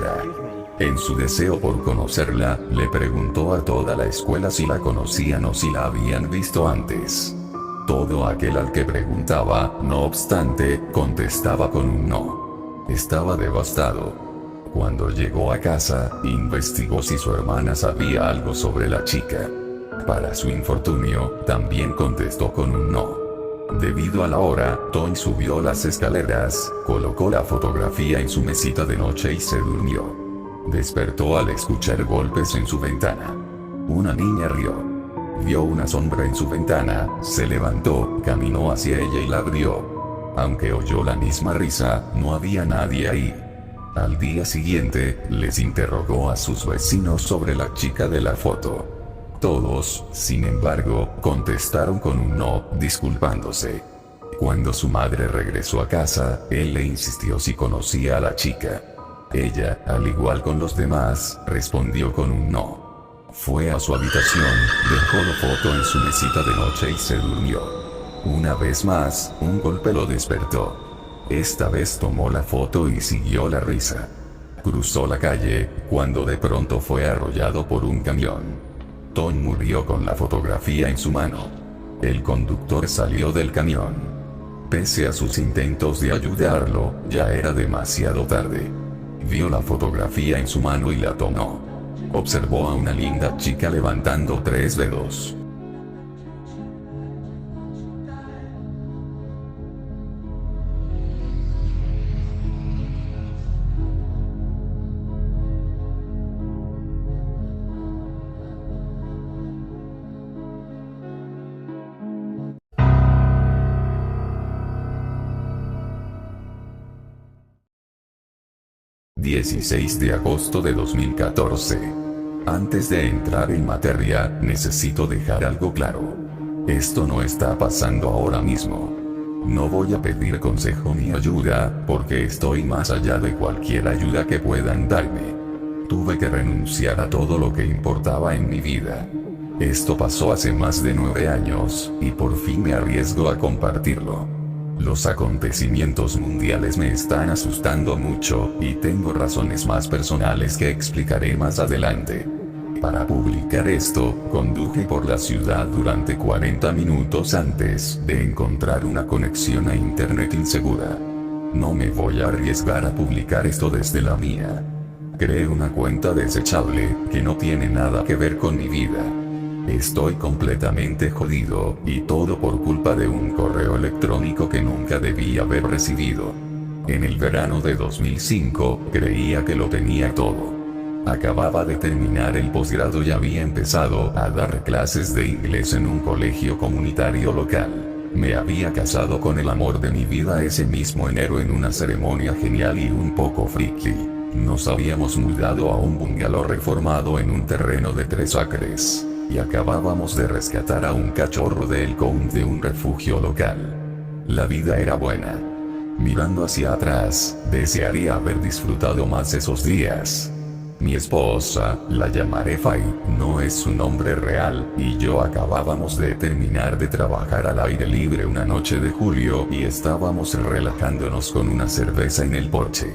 En su deseo por conocerla, le preguntó a toda la escuela si la conocían o si la habían visto antes. Todo aquel al que preguntaba, no obstante, contestaba con un no. Estaba devastado. Cuando llegó a casa, investigó si su hermana sabía algo sobre la chica. Para su infortunio, también contestó con un no. Debido a la hora, Tom subió las escaleras, colocó la fotografía en su mesita de noche y se durmió. Despertó al escuchar golpes en su ventana. Una niña rió. Vio una sombra en su ventana, se levantó, caminó hacia ella y la abrió. Aunque oyó la misma risa, no había nadie ahí. Al día siguiente, les interrogó a sus vecinos sobre la chica de la foto. Todos, sin embargo, contestaron con un no, disculpándose. Cuando su madre regresó a casa, él le insistió si conocía a la chica. Ella, al igual con los demás, respondió con un no. Fue a su habitación, dejó la foto en su mesita de noche y se durmió. Una vez más, un golpe lo despertó. Esta vez tomó la foto y siguió la risa. Cruzó la calle, cuando de pronto fue arrollado por un camión. Tom murió con la fotografía en su mano. El conductor salió del camión. Pese a sus intentos de ayudarlo, ya era demasiado tarde. Vio la fotografía en su mano y la tomó. Observó a una linda chica levantando 3 dedos. ...16 de agosto de 2014... Antes de entrar en materia, necesito dejar algo claro. Esto no está pasando ahora mismo. No voy a pedir consejo ni ayuda, porque estoy más allá de cualquier ayuda que puedan darme. Tuve que renunciar a todo lo que importaba en mi vida. Esto pasó hace más de 9 años, y por fin me arriesgo a compartirlo. Los acontecimientos mundiales me están asustando mucho, y tengo razones más personales que explicaré más adelante. Para publicar esto, conduje por la ciudad durante 40 minutos antes de encontrar una conexión a internet insegura. No me voy a arriesgar a publicar esto desde la mía. Creé una cuenta desechable, que no tiene nada que ver con mi vida. Estoy completamente jodido, y todo por culpa de un correo electrónico que nunca debí haber recibido. En el verano de 2005, creía que lo tenía todo. Acababa de terminar el posgrado y había empezado a dar clases de inglés en un colegio comunitario local. Me había casado con el amor de mi vida ese mismo enero en una ceremonia genial y un poco friki. Nos habíamos mudado a un bungalow reformado en un terreno de 3 acres. Y acabábamos de rescatar a un cachorro del Elkhorn de un refugio local. La vida era buena. Mirando hacia atrás, desearía haber disfrutado más esos días. Mi esposa, la llamaré Fay, no es su nombre real, y yo acabábamos de terminar de trabajar al aire libre una noche de julio y estábamos relajándonos con una cerveza en el porche.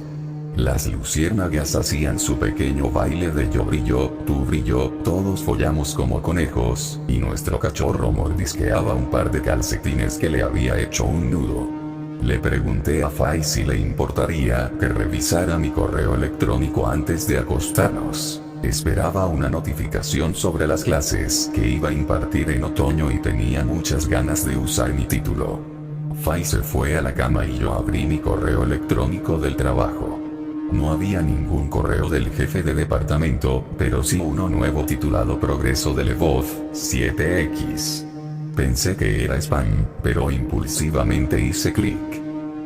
Las luciérnagas hacían su pequeño baile de yo brillo, tú brillo, todos follamos como conejos, y nuestro cachorro mordisqueaba un par de calcetines que le había hecho un nudo. Le pregunté a Fay si le importaría que revisara mi correo electrónico antes de acostarnos. Esperaba una notificación sobre las clases que iba a impartir en otoño y tenía muchas ganas de usar mi título. Fay se fue a la cama y yo abrí mi correo electrónico del trabajo. No había ningún correo del jefe de departamento, pero sí uno nuevo titulado Progreso de Lvov, 7X. Pensé que era spam, pero impulsivamente hice clic.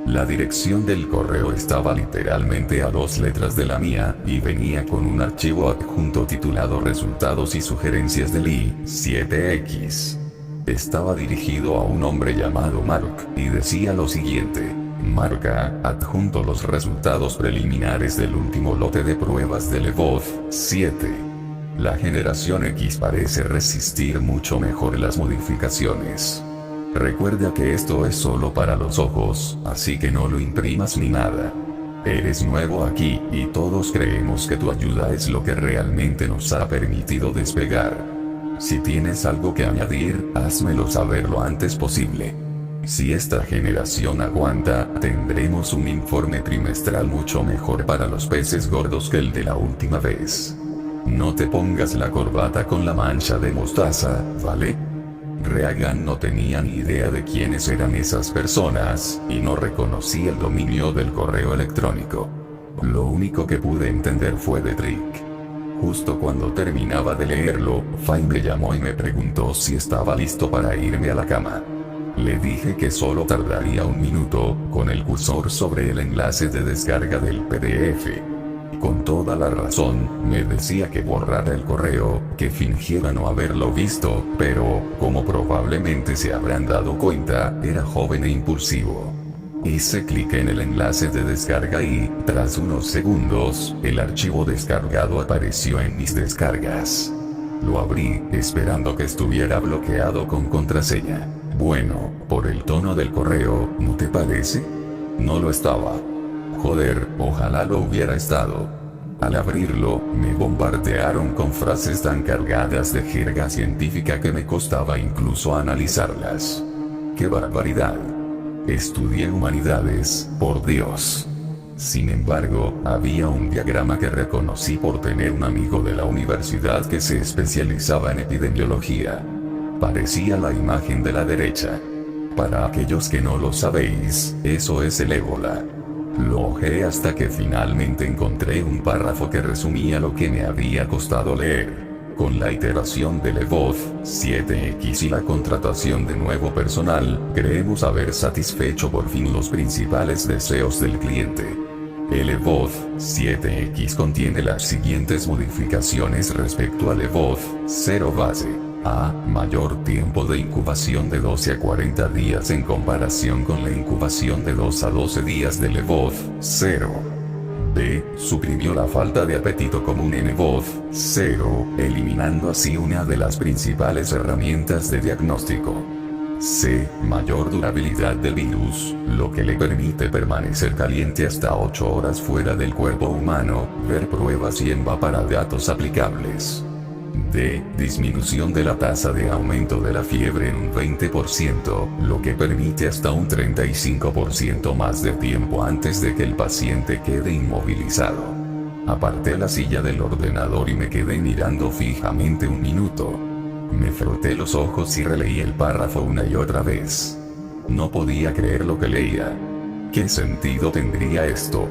La dirección del correo estaba literalmente a 2 letras de la mía, y venía con un archivo adjunto titulado Resultados y Sugerencias del I-7X. Estaba dirigido a un hombre llamado Mark, y decía lo siguiente: Marca, adjunto los resultados preliminares del último lote de pruebas de Lvov, 7. La generación X parece resistir mucho mejor las modificaciones. Recuerda que esto es solo para los ojos, así que no lo imprimas ni nada. Eres nuevo aquí, y todos creemos que tu ayuda es lo que realmente nos ha permitido despegar. Si tienes algo que añadir, házmelo saber lo antes posible. Si esta generación aguanta, tendremos un informe trimestral mucho mejor para los peces gordos que el de la última vez. No te pongas la corbata con la mancha de mostaza, ¿vale? Reagan no tenía ni idea de quiénes eran esas personas, y no reconocí el dominio del correo electrónico. Lo único que pude entender fue de Trick. Justo cuando terminaba de leerlo, Fay me llamó y me preguntó si estaba listo para irme a la cama. Le dije que solo tardaría 1 minuto, con el cursor sobre el enlace de descarga del PDF. Con toda la razón, me decía que borrara el correo, que fingiera no haberlo visto, pero, como probablemente se habrán dado cuenta, era joven e impulsivo. Hice clic en el enlace de descarga y, tras unos segundos, el archivo descargado apareció en mis descargas. Lo abrí, esperando que estuviera bloqueado con contraseña. Bueno, por el tono del correo, ¿no te parece? No lo estaba. Joder, ojalá lo hubiera estado. Al abrirlo, me bombardearon con frases tan cargadas de jerga científica que me costaba incluso analizarlas. ¡Qué barbaridad! Estudié humanidades, por Dios. Sin embargo, había un diagrama que reconocí por tener un amigo de la universidad que se especializaba en epidemiología. Parecía la imagen de la derecha. Para aquellos que no lo sabéis, eso es el ébola. Lo hojeé hasta que finalmente encontré un párrafo que resumía lo que me había costado leer. Con la iteración de Lvov, 7X y la contratación de nuevo personal, creemos haber satisfecho por fin los principales deseos del cliente. El Lvov, 7X contiene las siguientes modificaciones respecto al Lvov, 0 base. A. Mayor tiempo de incubación de 12 a 40 días en comparación con la incubación de 2 a 12 días de Lvov, 0. B. Suprimió la falta de apetito común en Lvov, 0, eliminando así una de las principales herramientas de diagnóstico. C. Mayor durabilidad del virus, lo que le permite permanecer caliente hasta 8 horas fuera del cuerpo humano. Ver pruebas y ENVA para datos aplicables. D. Disminución de la tasa de aumento de la fiebre en un 20%, lo que permite hasta un 35% más de tiempo antes de que el paciente quede inmovilizado. Aparté la silla del ordenador y me quedé mirando fijamente un minuto. Me froté los ojos y releí el párrafo una y otra vez. No podía creer lo que leía. ¿Qué sentido tendría esto?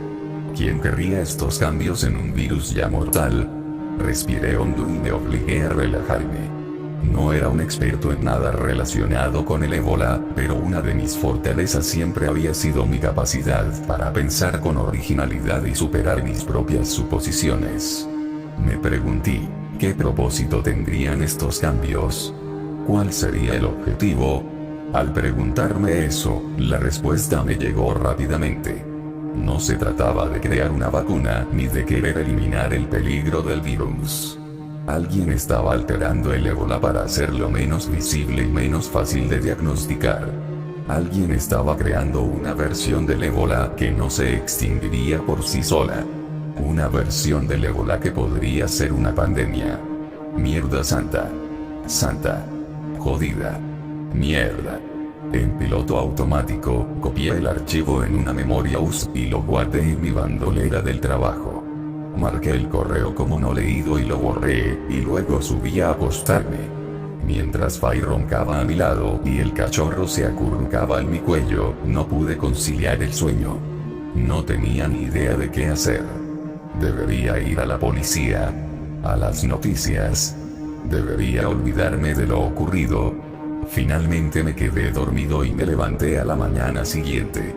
¿Quién querría estos cambios en un virus ya mortal? Respiré hondo y me obligué a relajarme. No era un experto en nada relacionado con el ébola, pero una de mis fortalezas siempre había sido mi capacidad para pensar con originalidad y superar mis propias suposiciones. Me pregunté, ¿qué propósito tendrían estos cambios? ¿Cuál sería el objetivo? Al preguntarme eso, la respuesta me llegó rápidamente. No se trataba de crear una vacuna ni de querer eliminar el peligro del virus. Alguien estaba alterando el ébola para hacerlo menos visible y menos fácil de diagnosticar. Alguien estaba creando una versión del ébola que no se extinguiría por sí sola. Una versión del ébola que podría ser una pandemia. Mierda santa. Santa. Jodida. Mierda. En piloto automático, copié el archivo en una memoria USB y lo guardé en mi bandolera del trabajo. Marqué el correo como no leído y lo borré, y luego subí a acostarme. Mientras Fay roncaba a mi lado y el cachorro se acurrucaba en mi cuello, no pude conciliar el sueño. No tenía ni idea de qué hacer. Debería ir a la policía, a las noticias. Debería olvidarme de lo ocurrido. Finalmente me quedé dormido y me levanté a la mañana siguiente.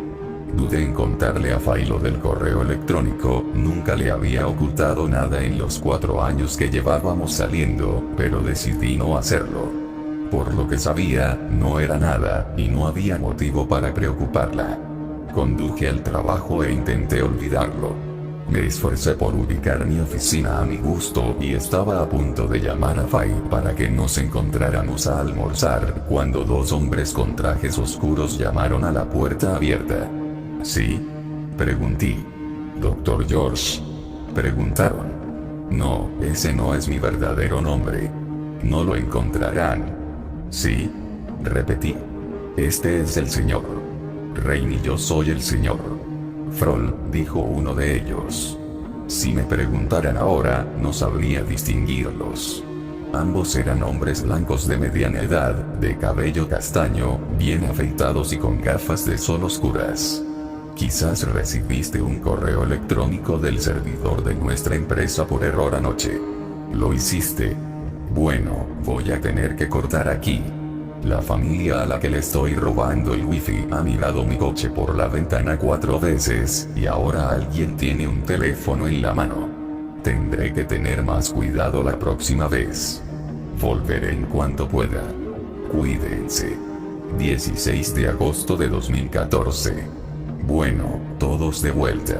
Dudé en contarle a Fay lo del correo electrónico, nunca le había ocultado nada en los 4 años que llevábamos saliendo, pero decidí no hacerlo. Por lo que sabía, no era nada, y no había motivo para preocuparla. Conduje al trabajo e intenté olvidarlo. Me esforcé por ubicar mi oficina a mi gusto y estaba a punto de llamar a Fay para que nos encontráramos a almorzar cuando 2 hombres con trajes oscuros llamaron a la puerta abierta. ¿Sí? Pregunté. ¿Dr. George? Preguntaron. No, ese no es mi verdadero nombre. No lo encontrarán. ¿Sí? Repetí. Este es el señor Rain y yo soy el señor Froll, dijo uno de ellos. Si me preguntaran ahora, no sabría distinguirlos. Ambos eran hombres blancos de mediana edad, de cabello castaño, bien afeitados y con gafas de sol oscuras. Quizás recibiste un correo electrónico del servidor de nuestra empresa por error anoche. ¿Lo hiciste? Bueno, voy a tener que cortar aquí. La familia a la que le estoy robando el wifi ha mirado mi coche por la ventana 4 veces, y ahora alguien tiene un teléfono en la mano. Tendré que tener más cuidado la próxima vez. Volveré en cuanto pueda. Cuídense. 16 de agosto de 2014. Bueno, todos de vuelta.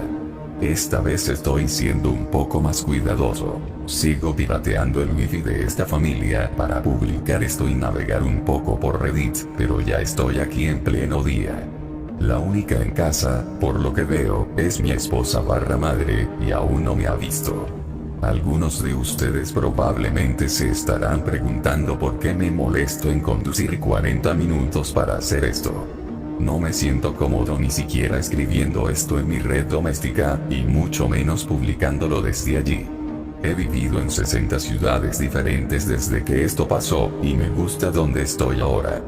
Esta vez estoy siendo un poco más cuidadoso. Sigo pirateando el wifi de esta familia para publicar esto y navegar un poco por Reddit, pero ya estoy aquí en pleno día. La única en casa, por lo que veo, es mi esposa / madre, y aún no me ha visto. Algunos de ustedes probablemente se estarán preguntando por qué me molesto en conducir 40 minutos para hacer esto. No me siento cómodo ni siquiera escribiendo esto en mi red doméstica, y mucho menos publicándolo desde allí. He vivido en 60 ciudades diferentes desde que esto pasó, y me gusta donde estoy ahora.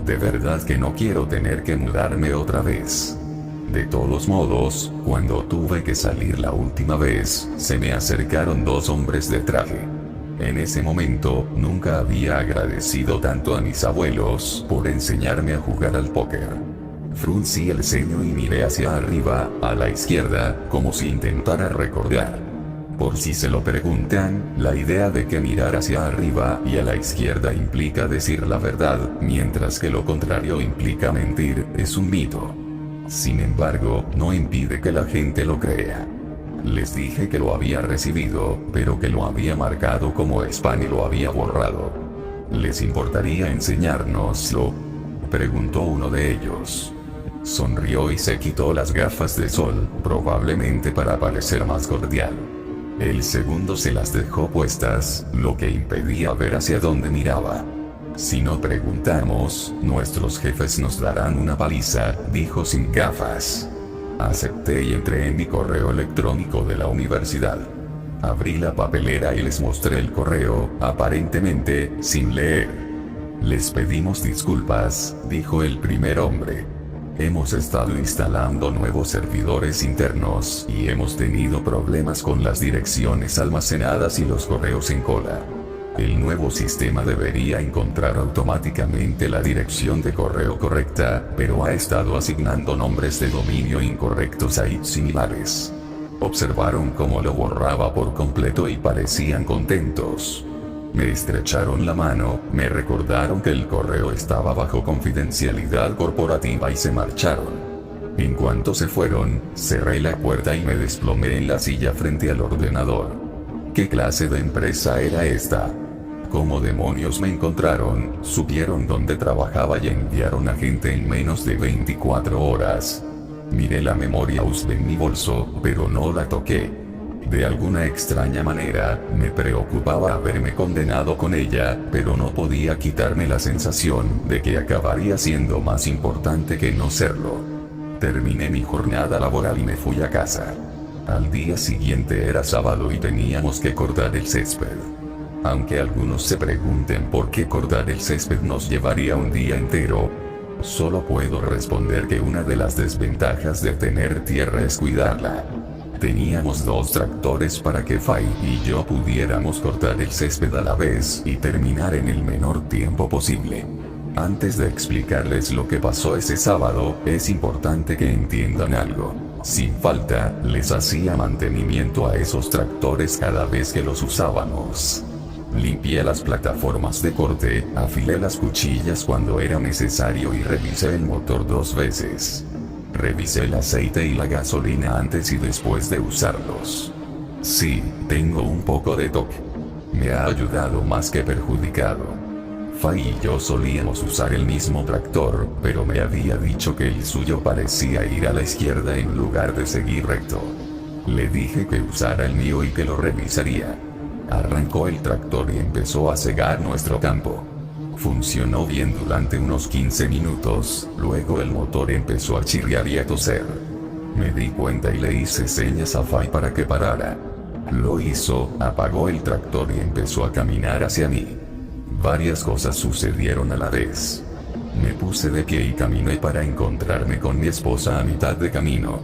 De verdad que no quiero tener que mudarme otra vez. De todos modos, cuando tuve que salir la última vez, se me acercaron 2 hombres de traje. En ese momento, nunca había agradecido tanto a mis abuelos por enseñarme a jugar al póker. Fruncí el ceño y miré hacia arriba, a la izquierda, como si intentara recordar. Por si se lo preguntan, la idea de que mirar hacia arriba y a la izquierda implica decir la verdad, mientras que lo contrario implica mentir, es un mito. Sin embargo, no impide que la gente lo crea. Les dije que lo había recibido, pero que lo había marcado como spam y lo había borrado. ¿Les importaría enseñárnoslo? Preguntó uno de ellos. Sonrió y se quitó las gafas de sol, probablemente para parecer más cordial. El segundo se las dejó puestas, lo que impedía ver hacia dónde miraba. Si no preguntamos, nuestros jefes nos darán una paliza, dijo sin gafas. Acepté y entré en mi correo electrónico de la universidad. Abrí la papelera y les mostré el correo, aparentemente, sin leer. Les pedimos disculpas, dijo el primer hombre. Hemos estado instalando nuevos servidores internos y hemos tenido problemas con las direcciones almacenadas y los correos en cola. El nuevo sistema debería encontrar automáticamente la dirección de correo correcta, pero ha estado asignando nombres de dominio incorrectos a IPs similares. Observaron cómo lo borraba por completo y parecían contentos. Me estrecharon la mano, me recordaron que el correo estaba bajo confidencialidad corporativa y se marcharon. En cuanto se fueron, cerré la puerta y me desplomé en la silla frente al ordenador. ¿Qué clase de empresa era esta? ¿Cómo demonios me encontraron? Supieron dónde trabajaba y enviaron a gente en menos de 24 horas. Miré la memoria USB en mi bolso, pero no la toqué. De alguna extraña manera, me preocupaba haberme condenado con ella, pero no podía quitarme la sensación de que acabaría siendo más importante que no serlo. Terminé mi jornada laboral y me fui a casa. Al día siguiente era sábado y teníamos que cortar el césped. Aunque algunos se pregunten por qué cortar el césped nos llevaría un día entero, solo puedo responder que una de las desventajas de tener tierra es cuidarla. Teníamos 2 tractores para que Fay y yo pudiéramos cortar el césped a la vez y terminar en el menor tiempo posible. Antes de explicarles lo que pasó ese sábado, es importante que entiendan algo. Sin falta, les hacía mantenimiento a esos tractores cada vez que los usábamos. Limpié las plataformas de corte, afilé las cuchillas cuando era necesario y revisé el motor 2 veces. Revisé el aceite y la gasolina antes y después de usarlos. Sí, tengo un poco de TOC. Me ha ayudado más que perjudicado. Fay y yo solíamos usar el mismo tractor, pero me había dicho que el suyo parecía ir a la izquierda en lugar de seguir recto. Le dije que usara el mío y que lo revisaría. Arrancó el tractor y empezó a cegar nuestro campo. Funcionó bien durante unos 15 minutos, luego el motor empezó a chirriar y a toser. Me di cuenta y le hice señas a Fay para que parara. Lo hizo, apagó el tractor y empezó a caminar hacia mí. Varias cosas sucedieron a la vez. Me puse de pie y caminé para encontrarme con mi esposa a mitad de camino.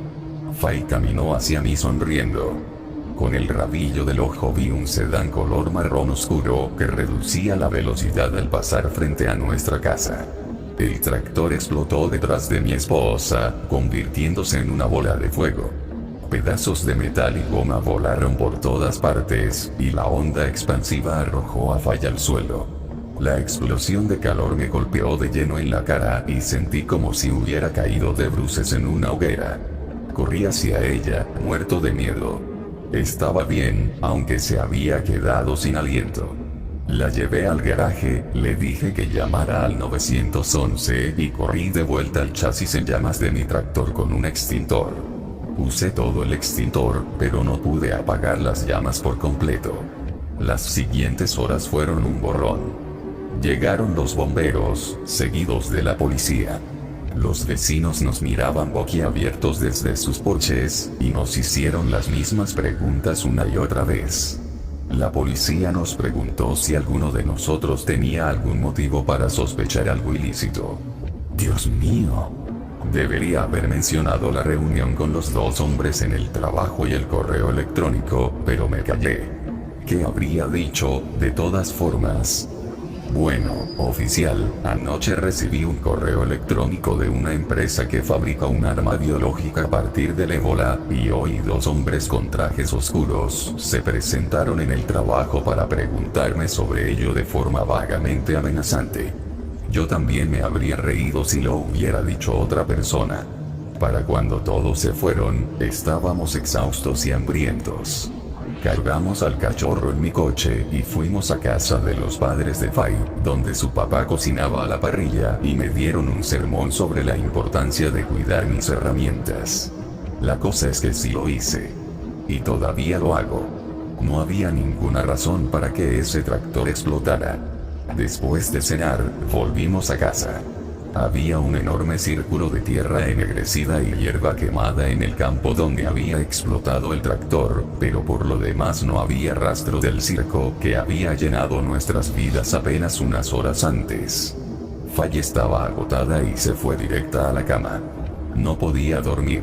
Fay caminó hacia mí sonriendo. Con el rabillo del ojo vi un sedán color marrón oscuro que reducía la velocidad al pasar frente a nuestra casa. El tractor explotó detrás de mi esposa, convirtiéndose en una bola de fuego. Pedazos de metal y goma volaron por todas partes, y la onda expansiva arrojó a Fay al suelo. La explosión de calor me golpeó de lleno en la cara y sentí como si hubiera caído de bruces en una hoguera. Corrí hacia ella, muerto de miedo. Estaba bien, aunque se había quedado sin aliento. La llevé al garaje, le dije que llamara al 911 y corrí de vuelta al chasis en llamas de mi tractor con un extintor. Usé todo el extintor, pero no pude apagar las llamas por completo. Las siguientes horas fueron un borrón. Llegaron los bomberos, seguidos de la policía. Los vecinos nos miraban boquiabiertos desde sus porches, y nos hicieron las mismas preguntas una y otra vez. La policía nos preguntó si alguno de nosotros tenía algún motivo para sospechar algo ilícito. Dios mío. Debería haber mencionado la reunión con los 2 hombres en el trabajo y el correo electrónico, pero me callé. ¿Qué habría dicho, de todas formas? Bueno, oficial, anoche recibí un correo electrónico de una empresa que fabrica un arma biológica a partir del ébola, y hoy 2 hombres con trajes oscuros se presentaron en el trabajo para preguntarme sobre ello de forma vagamente amenazante. Yo también me habría reído si lo hubiera dicho otra persona. Para cuando todos se fueron, estábamos exhaustos y hambrientos. Cargamos al cachorro en mi coche y fuimos a casa de los padres de Fay, donde su papá cocinaba a la parrilla y me dieron un sermón sobre la importancia de cuidar mis herramientas. La cosa es que sí lo hice. Y todavía lo hago. No había ninguna razón para que ese tractor explotara. Después de cenar, volvimos a casa. Había un enorme círculo de tierra ennegrecida y hierba quemada en el campo donde había explotado el tractor, pero por lo demás no había rastro del circo que había llenado nuestras vidas apenas unas horas antes. Fay estaba agotada y se fue directa a la cama. No podía dormir.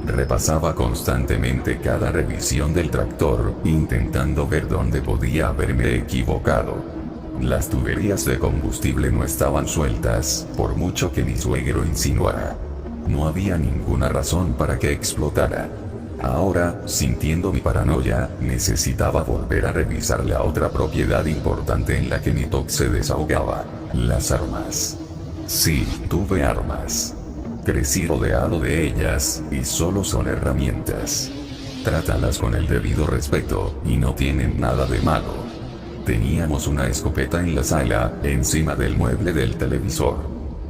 Repasaba constantemente cada revisión del tractor, intentando ver dónde podía haberme equivocado. Las tuberías de combustible no estaban sueltas, por mucho que mi suegro insinuara. No había ninguna razón para que explotara. Ahora, sintiendo mi paranoia, necesitaba volver a revisar la otra propiedad importante en la que mi TOC se desahogaba: las armas. Sí, tuve armas. Crecí rodeado de ellas, y solo son herramientas. Trátalas con el debido respeto, y no tienen nada de malo. Teníamos una escopeta en la sala, encima del mueble del televisor.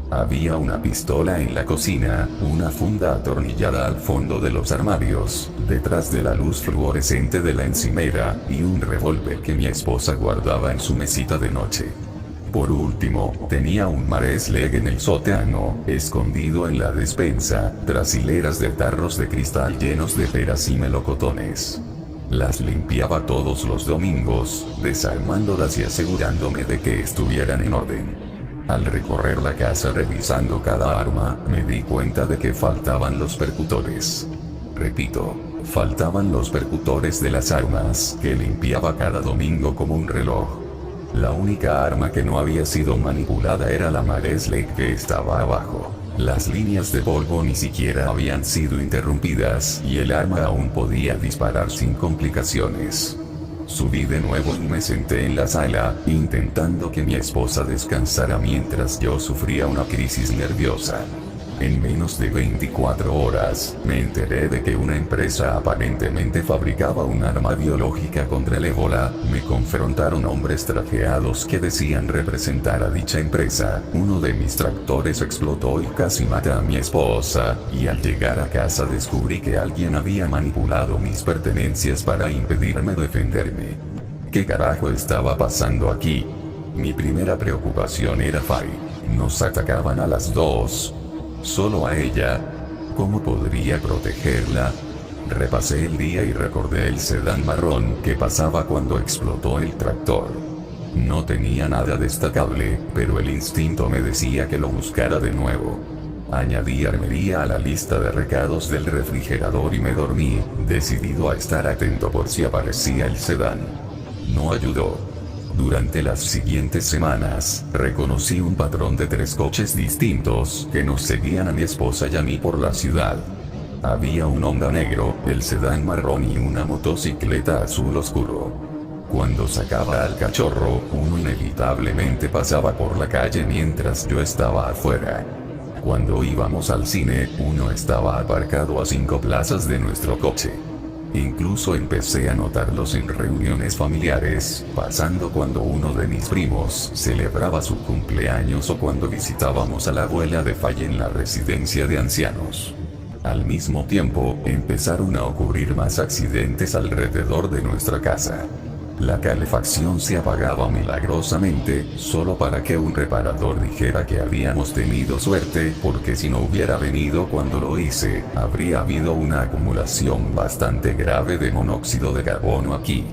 Había una pistola en la cocina, una funda atornillada al fondo de los armarios, detrás de la luz fluorescente de la encimera, y un revólver que mi esposa guardaba en su mesita de noche. Por último, tenía un Maresleg en el sótano, escondido en la despensa, tras hileras de tarros de cristal llenos de peras y melocotones. Las limpiaba todos los domingos, desarmándolas y asegurándome de que estuvieran en orden. Al recorrer la casa revisando cada arma, me di cuenta de que faltaban los percutores. Repito, faltaban los percutores de las armas que limpiaba cada domingo como un reloj. La única arma que no había sido manipulada era la Maresleg que estaba abajo. Las líneas de polvo ni siquiera habían sido interrumpidas y el arma aún podía disparar sin complicaciones. Subí de nuevo y me senté en la sala, intentando que mi esposa descansara mientras yo sufría una crisis nerviosa. En menos de 24 horas, me enteré de que una empresa aparentemente fabricaba un arma biológica contra el ébola. Me confrontaron hombres trajeados que decían representar a dicha empresa. Uno de mis tractores explotó y casi mata a mi esposa, y al llegar a casa descubrí que alguien había manipulado mis pertenencias para impedirme defenderme. ¿Qué carajo estaba pasando aquí? Mi primera preocupación era Fay. Nos atacaban a las dos. Solo a ella. ¿Cómo podría protegerla? Repasé el día y recordé el sedán marrón que pasaba cuando explotó el tractor. No tenía nada destacable, pero el instinto me decía que lo buscara de nuevo. Añadí armería a la lista de recados del refrigerador y me dormí, decidido a estar atento por si aparecía el sedán. No ayudó. Durante las siguientes semanas, reconocí un patrón de 3 coches distintos que nos seguían a mi esposa y a mí por la ciudad. Había un Honda negro, el sedán marrón y una motocicleta azul oscuro. Cuando sacaba al cachorro, uno inevitablemente pasaba por la calle mientras yo estaba afuera. Cuando íbamos al cine, uno estaba aparcado a 5 plazas de nuestro coche. Incluso empecé a notarlos en reuniones familiares, pasando cuando uno de mis primos celebraba su cumpleaños o cuando visitábamos a la abuela de Fay en la residencia de ancianos. Al mismo tiempo, empezaron a ocurrir más accidentes alrededor de nuestra casa. La calefacción se apagaba milagrosamente, solo para que un reparador dijera que habíamos tenido suerte, porque si no hubiera venido cuando lo hice, habría habido una acumulación bastante grave de monóxido de carbono aquí.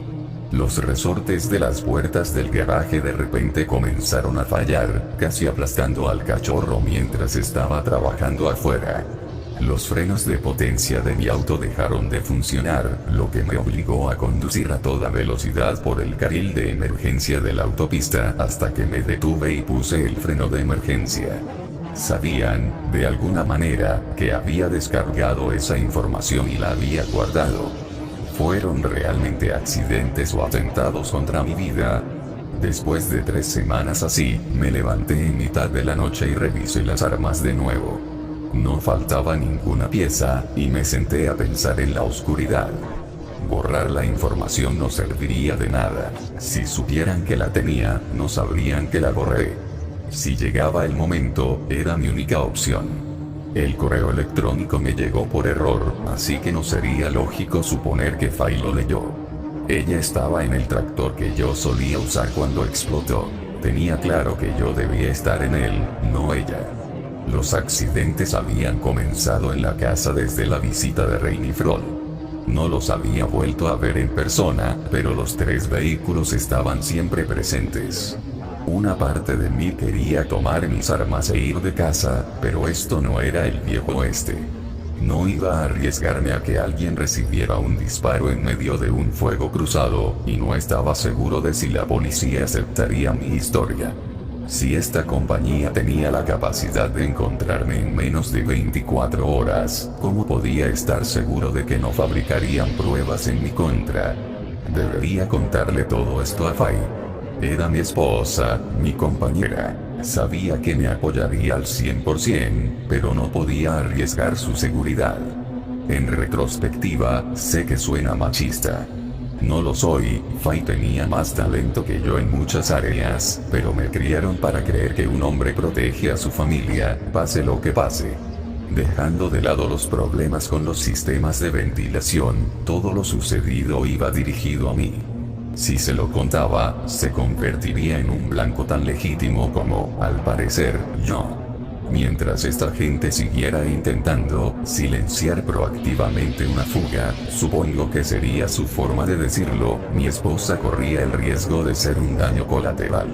Los resortes de las puertas del garaje de repente comenzaron a fallar, casi aplastando al cachorro mientras estaba trabajando afuera. Los frenos de potencia de mi auto dejaron de funcionar, lo que me obligó a conducir a toda velocidad por el carril de emergencia de la autopista hasta que me detuve y puse el freno de emergencia. Sabían, de alguna manera, que había descargado esa información y la había guardado. ¿Fueron realmente accidentes o atentados contra mi vida? Después de 3 semanas así, me levanté en mitad de la noche y revisé las armas de nuevo. No faltaba ninguna pieza, y me senté a pensar en la oscuridad. Borrar la información no serviría de nada. Si supieran que la tenía, no sabrían que la borré. Si llegaba el momento, era mi única opción. El correo electrónico me llegó por error, así que no sería lógico suponer que Fay lo leyó. Ella estaba en el tractor que yo solía usar cuando explotó. Tenía claro que yo debía estar en él, no ella. Los accidentes habían comenzado en la casa desde la visita de Rainy Frog. No los había vuelto a ver en persona, pero los 3 vehículos estaban siempre presentes. Una parte de mí quería tomar mis armas e ir de casa, pero esto no era el viejo oeste. No iba a arriesgarme a que alguien recibiera un disparo en medio de un fuego cruzado, y no estaba seguro de si la policía aceptaría mi historia. Si esta compañía tenía la capacidad de encontrarme en menos de 24 horas, ¿cómo podía estar seguro de que no fabricarían pruebas en mi contra? Debería contarle todo esto a Fay. Era mi esposa, mi compañera. Sabía que me apoyaría al 100%, pero no podía arriesgar su seguridad. En retrospectiva, sé que suena machista. No lo soy, Fay tenía más talento que yo en muchas áreas, pero me criaron para creer que un hombre protege a su familia, pase lo que pase. Dejando de lado los problemas con los sistemas de ventilación, todo lo sucedido iba dirigido a mí. Si se lo contaba, se convertiría en un blanco tan legítimo como, al parecer, yo. Mientras esta gente siguiera intentando silenciar proactivamente una fuga, supongo que sería su forma de decirlo, mi esposa corría el riesgo de ser un daño colateral.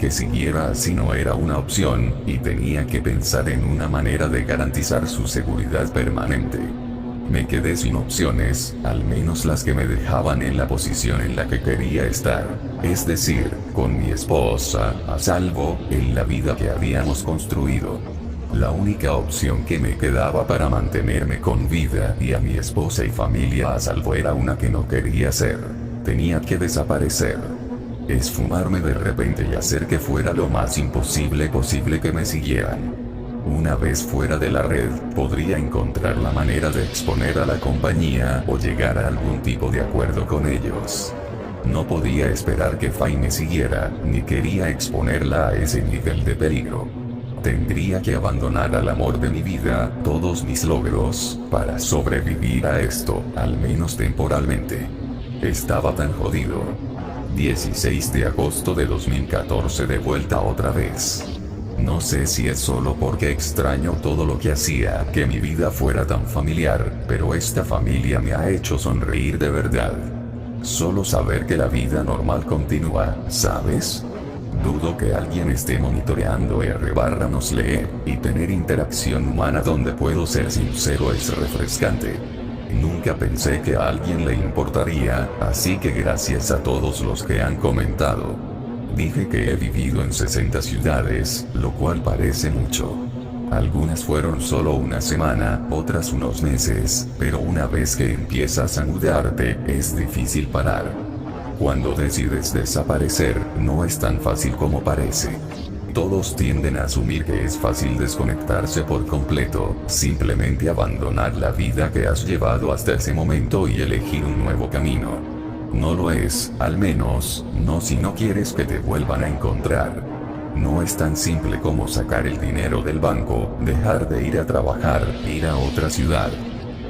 Que siguiera así no era una opción, y tenía que pensar en una manera de garantizar su seguridad permanente. Me quedé sin opciones, al menos las que me dejaban en la posición en la que quería estar, es decir, con mi esposa, a salvo, en la vida que habíamos construido. La única opción que me quedaba para mantenerme con vida y a mi esposa y familia a salvo era una que no quería hacer. Tenía que desaparecer. Esfumarme de repente y hacer que fuera lo más imposible posible que me siguieran. Una vez fuera de la red, podría encontrar la manera de exponer a la compañía o llegar a algún tipo de acuerdo con ellos. No podía esperar que Fay me siguiera, ni quería exponerla a ese nivel de peligro. Tendría que abandonar al amor de mi vida, todos mis logros, para sobrevivir a esto, al menos temporalmente. Estaba tan jodido. 16 de agosto de 2014 de vuelta otra vez. No sé si es solo porque extraño todo lo que hacía que mi vida fuera tan familiar, pero esta familia me ha hecho sonreír de verdad. Solo saber que la vida normal continúa, ¿sabes? Dudo que alguien esté monitoreando R/ nos lee, y tener interacción humana donde puedo ser sincero es refrescante. Nunca pensé que a alguien le importaría, así que gracias a todos los que han comentado. Dije que he vivido en 60 ciudades, lo cual parece mucho. Algunas fueron solo una semana, otras unos meses, pero una vez que empiezas a mudarte, es difícil parar. Cuando decides desaparecer, no es tan fácil como parece. Todos tienden a asumir que es fácil desconectarse por completo, simplemente abandonar la vida que has llevado hasta ese momento y elegir un nuevo camino. No lo es, al menos, no si no quieres que te vuelvan a encontrar. No es tan simple como sacar el dinero del banco, dejar de ir a trabajar, ir a otra ciudad.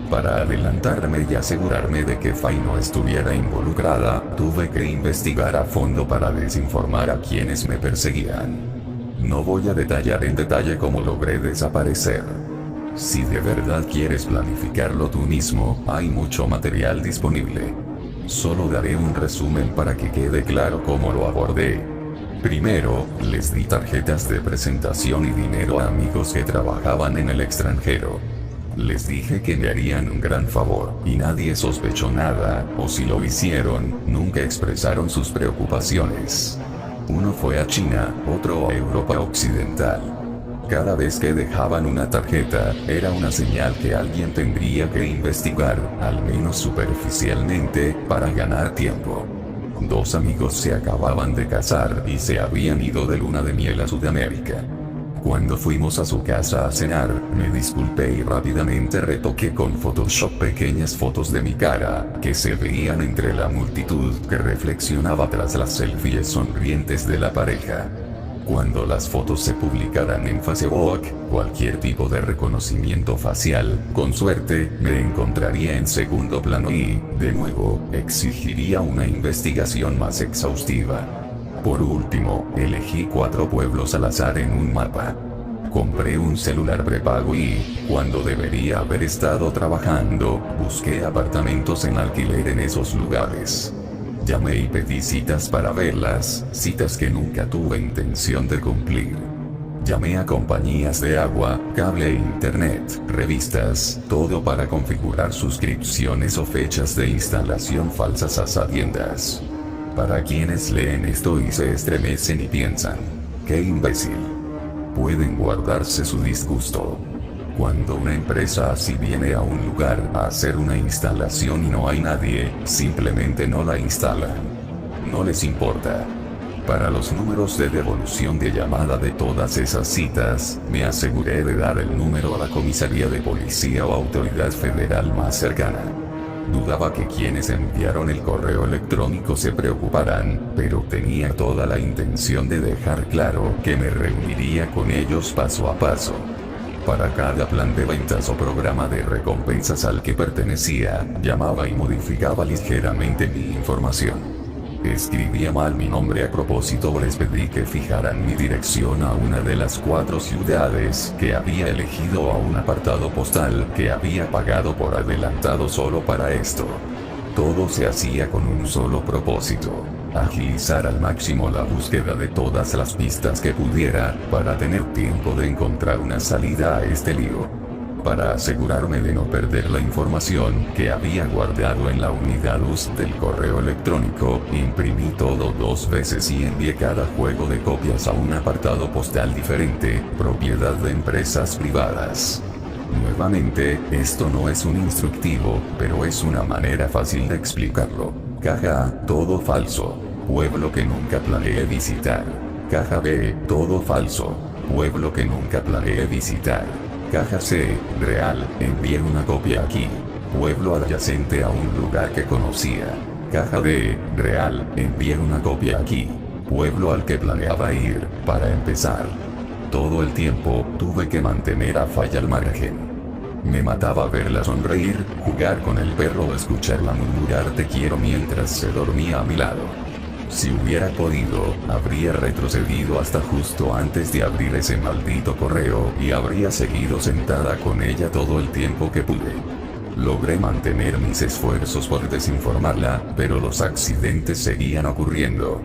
Para adelantarme y asegurarme de que Fay no estuviera involucrada, tuve que investigar a fondo para desinformar a quienes me perseguían. No voy a detallar en detalle cómo logré desaparecer. Si de verdad quieres planificarlo tú mismo, hay mucho material disponible. Solo daré un resumen para que quede claro cómo lo abordé. Primero, les di tarjetas de presentación y dinero a amigos que trabajaban en el extranjero. Les dije que me harían un gran favor, y nadie sospechó nada, o si lo hicieron, nunca expresaron sus preocupaciones. Uno fue a China, otro a Europa Occidental. Cada vez que dejaban una tarjeta, era una señal que alguien tendría que investigar, al menos superficialmente, para ganar tiempo. 2 amigos se acababan de casar y se habían ido de luna de miel a Sudamérica. Cuando fuimos a su casa a cenar, me disculpé y rápidamente retoqué con Photoshop pequeñas fotos de mi cara, que se veían entre la multitud que reflexionaba tras las selfies sonrientes de la pareja. Cuando las fotos se publicaran en Facebook, cualquier tipo de reconocimiento facial, con suerte, me encontraría en segundo plano y, de nuevo, exigiría una investigación más exhaustiva. Por último, elegí 4 pueblos al azar en un mapa. Compré un celular prepago y, cuando debería haber estado trabajando, busqué apartamentos en alquiler en esos lugares. Llamé y pedí citas para verlas, citas que nunca tuve intención de cumplir. Llamé a compañías de agua, cable e internet, revistas, todo para configurar suscripciones o fechas de instalación falsas a sabiendas. Para quienes leen esto y se estremecen y piensan, ¡qué imbécil! Pueden guardarse su disgusto. Cuando una empresa así viene a un lugar a hacer una instalación y no hay nadie, simplemente no la instalan. No les importa. Para los números de devolución de llamada de todas esas citas, me aseguré de dar el número a la comisaría de policía o autoridad federal más cercana. Dudaba que quienes enviaron el correo electrónico se preocuparan, pero tenía toda la intención de dejar claro que me reuniría con ellos paso a paso. Para cada plan de ventas o programa de recompensas al que pertenecía, llamaba y modificaba ligeramente mi información. Escribía mal mi nombre a propósito, les pedí que fijaran mi dirección a una de las 4 ciudades que había elegido o a un apartado postal que había pagado por adelantado solo para esto. Todo se hacía con un solo propósito: agilizar al máximo la búsqueda de todas las pistas que pudiera, para tener tiempo de encontrar una salida a este lío. Para asegurarme de no perder la información que había guardado en la unidad luz del correo electrónico, imprimí todo 2 veces y envié cada juego de copias a un apartado postal diferente, propiedad de empresas privadas. Nuevamente, esto no es un instructivo, pero es una manera fácil de explicarlo. Caja A, todo falso. Pueblo que nunca planeé visitar. Caja B, todo falso. Pueblo que nunca planeé visitar. Caja C, real, envié una copia aquí. Pueblo adyacente a un lugar que conocía. Caja D, real, envié una copia aquí. Pueblo al que planeaba ir, para empezar. Todo el tiempo, tuve que mantener a Falla al margen. Me mataba verla sonreír, jugar con el perro o escucharla murmurar te quiero mientras se dormía a mi lado. Si hubiera podido, habría retrocedido hasta justo antes de abrir ese maldito correo y habría seguido sentada con ella todo el tiempo que pude. Logré mantener mis esfuerzos por desinformarla, pero los accidentes seguían ocurriendo.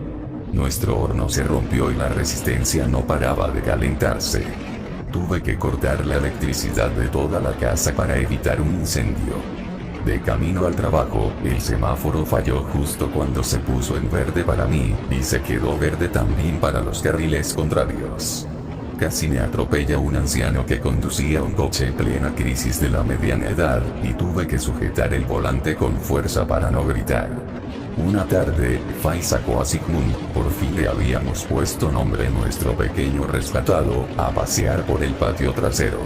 Nuestro horno se rompió y la resistencia no paraba de calentarse. Tuve que cortar la electricidad de toda la casa para evitar un incendio. De camino al trabajo, el semáforo falló justo cuando se puso en verde para mí, y se quedó verde también para los carriles contrarios. Casi me atropella un anciano que conducía un coche en plena crisis de la mediana edad, y tuve que sujetar el volante con fuerza para no gritar. Una tarde, Fay sacó a Sigmund, por fin le habíamos puesto nombre a nuestro pequeño rescatado, a pasear por el patio trasero.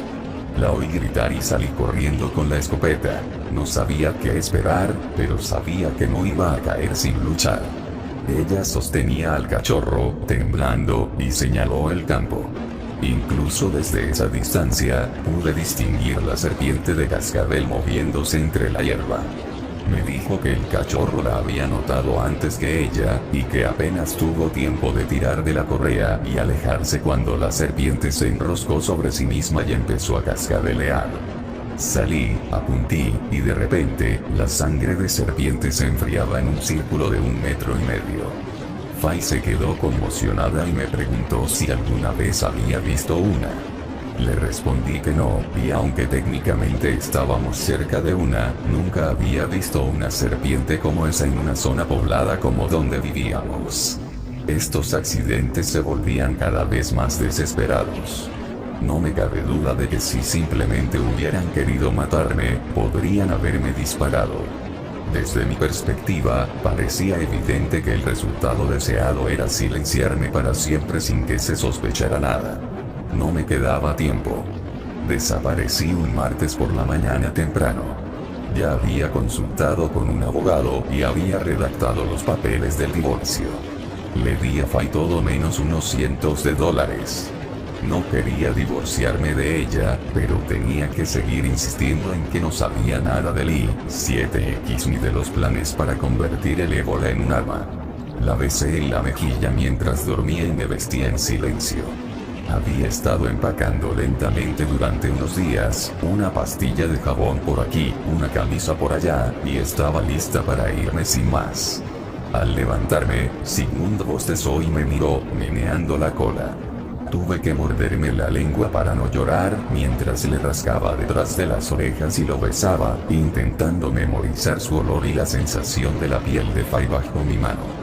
La oí gritar y salí corriendo con la escopeta. No sabía qué esperar, pero sabía que no iba a caer sin luchar. Ella sostenía al cachorro, temblando, y señaló el campo. Incluso desde esa distancia, pude distinguir la serpiente de cascabel moviéndose entre la hierba. Me dijo que el cachorro la había notado antes que ella, y que apenas tuvo tiempo de tirar de la correa y alejarse cuando la serpiente se enroscó sobre sí misma y empezó a cascabelear. Salí, apunté, y de repente, la sangre de serpiente se enfriaba en un círculo de 1,5 metros. Fay se quedó conmocionada y me preguntó si alguna vez había visto una. Le respondí que no, y aunque técnicamente estábamos cerca de una, nunca había visto una serpiente como esa en una zona poblada como donde vivíamos. Estos accidentes se volvían cada vez más desesperados. No me cabe duda de que si simplemente hubieran querido matarme, podrían haberme disparado. Desde mi perspectiva, parecía evidente que el resultado deseado era silenciarme para siempre sin que se sospechara nada. No me quedaba tiempo. Desaparecí un martes por la mañana temprano. Ya había consultado con un abogado y había redactado los papeles del divorcio. Le di a Fay todo menos unos cientos de dólares. No quería divorciarme de ella, pero tenía que seguir insistiendo en que no sabía nada del I-7X ni de los planes para convertir el ébola en un arma. La besé en la mejilla mientras dormía y me vestía en silencio. Había estado empacando lentamente durante unos días, una pastilla de jabón por aquí, una camisa por allá, y estaba lista para irme sin más. Al levantarme, Sigmund bostezó y me miró, meneando la cola. Tuve que morderme la lengua para no llorar, mientras le rascaba detrás de las orejas y lo besaba, intentando memorizar su olor y la sensación de la piel de Fay bajo mi mano.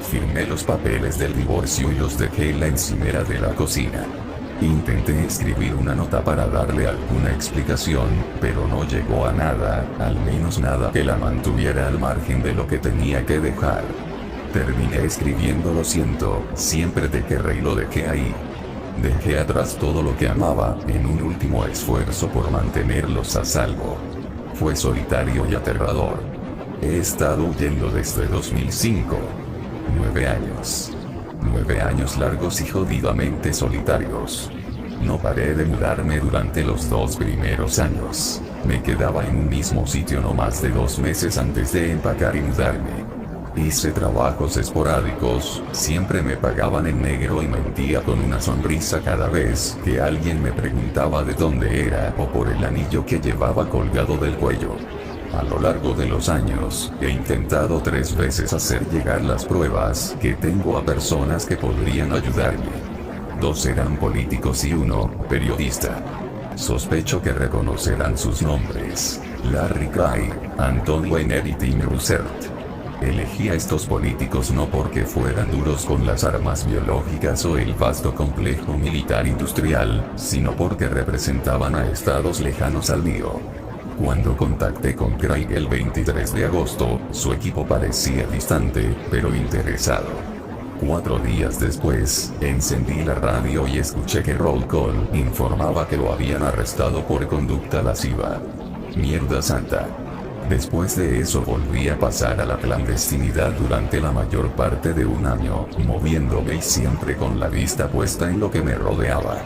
Firmé los papeles del divorcio y los dejé en la encimera de la cocina. Intenté escribir una nota para darle alguna explicación, pero no llegó a nada, al menos nada que la mantuviera al margen de lo que tenía que dejar. Terminé escribiendo "lo siento, siempre te querré" y lo dejé ahí. Dejé atrás todo lo que amaba, en un último esfuerzo por mantenerlos a salvo. Fue solitario y aterrador. He estado huyendo desde 2005. 9 años. 9 años largos y jodidamente solitarios. No paré de mudarme durante los 2 primeros años. Me quedaba en un mismo sitio no más de 2 meses antes de empacar y mudarme. Hice trabajos esporádicos, siempre me pagaban en negro y mentía con una sonrisa cada vez que alguien me preguntaba de dónde era o por el anillo que llevaba colgado del cuello. A lo largo de los años, he intentado 3 veces hacer llegar las pruebas que tengo a personas que podrían ayudarme. 2 eran políticos y 1, periodista. Sospecho que reconocerán sus nombres: Larry Craig, Anton Weiner y Tim Russert. Elegí a estos políticos no porque fueran duros con las armas biológicas o el vasto complejo militar industrial, sino porque representaban a estados lejanos al mío. Cuando contacté con Craig el 23 de agosto, su equipo parecía distante, pero interesado. 4 días después, encendí la radio y escuché que Roll Call informaba que lo habían arrestado por conducta lasciva. Mierda santa. Después de eso volví a pasar a la clandestinidad durante la mayor parte de un año, moviéndome y siempre con la vista puesta en lo que me rodeaba.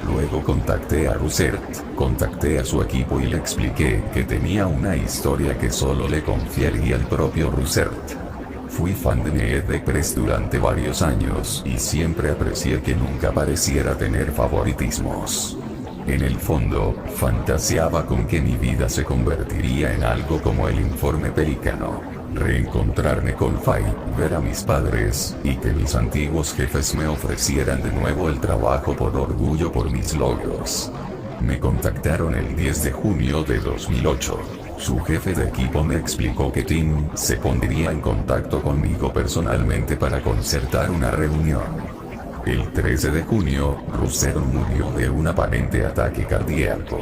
Luego contacté a Russert, contacté a su equipo y le expliqué que tenía una historia que solo le confiaría el propio Russert. Fui fan de Need Press durante varios años y siempre aprecié que nunca pareciera tener favoritismos. En el fondo, fantaseaba con que mi vida se convertiría en algo como el Informe Pelícano. Reencontrarme con Fay, ver a mis padres, y que mis antiguos jefes me ofrecieran de nuevo el trabajo por orgullo por mis logros. Me contactaron el 10 de junio de 2008. Su jefe de equipo me explicó que Tim se pondría en contacto conmigo personalmente para concertar una reunión. El 13 de junio, Russert murió de un aparente ataque cardíaco.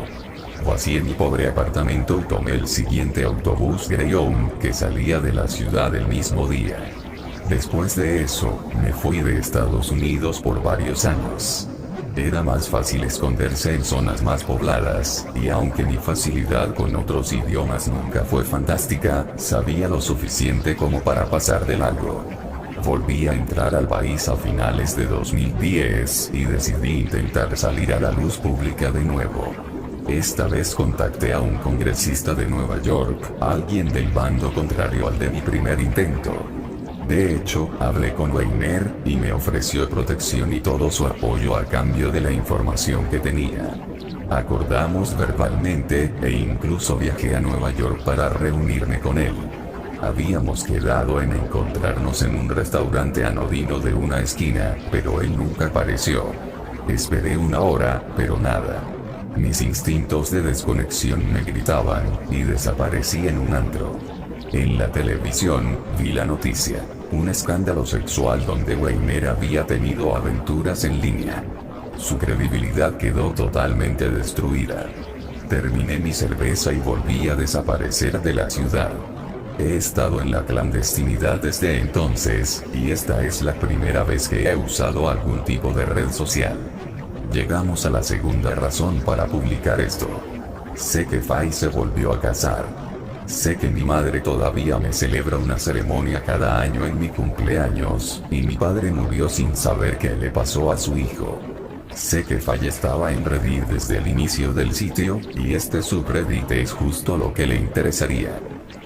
Vacié mi pobre apartamento y tomé el siguiente autobús Greyhound que salía de la ciudad el mismo día. Después de eso, me fui de Estados Unidos por varios años. Era más fácil esconderse en zonas más pobladas, y aunque mi facilidad con otros idiomas nunca fue fantástica, sabía lo suficiente como para pasar de largo. Volví a entrar al país a finales de 2010 y decidí intentar salir a la luz pública de nuevo. Esta vez contacté a un congresista de Nueva York, alguien del bando contrario al de mi primer intento. De hecho, hablé con Weiner y me ofreció protección y todo su apoyo a cambio de la información que tenía. Acordamos verbalmente e incluso viajé a Nueva York para reunirme con él. Habíamos quedado en encontrarnos en un restaurante anodino de una esquina, pero él nunca apareció. Esperé 1 hora, pero nada. Mis instintos de desconexión me gritaban, y desaparecí en un antro. En la televisión, vi la noticia: un escándalo sexual donde Weiner había tenido aventuras en línea. Su credibilidad quedó totalmente destruida. Terminé mi cerveza y volví a desaparecer de la ciudad. He estado en la clandestinidad desde entonces, y esta es la primera vez que he usado algún tipo de red social. Llegamos a la segunda razón para publicar esto. Sé que Fai se volvió a casar. Sé que mi madre todavía me celebra una ceremonia cada año en mi cumpleaños, y mi padre murió sin saber qué le pasó a su hijo. Sé que Fai estaba en Reddit desde el inicio del sitio, y este subreddit es justo lo que le interesaría.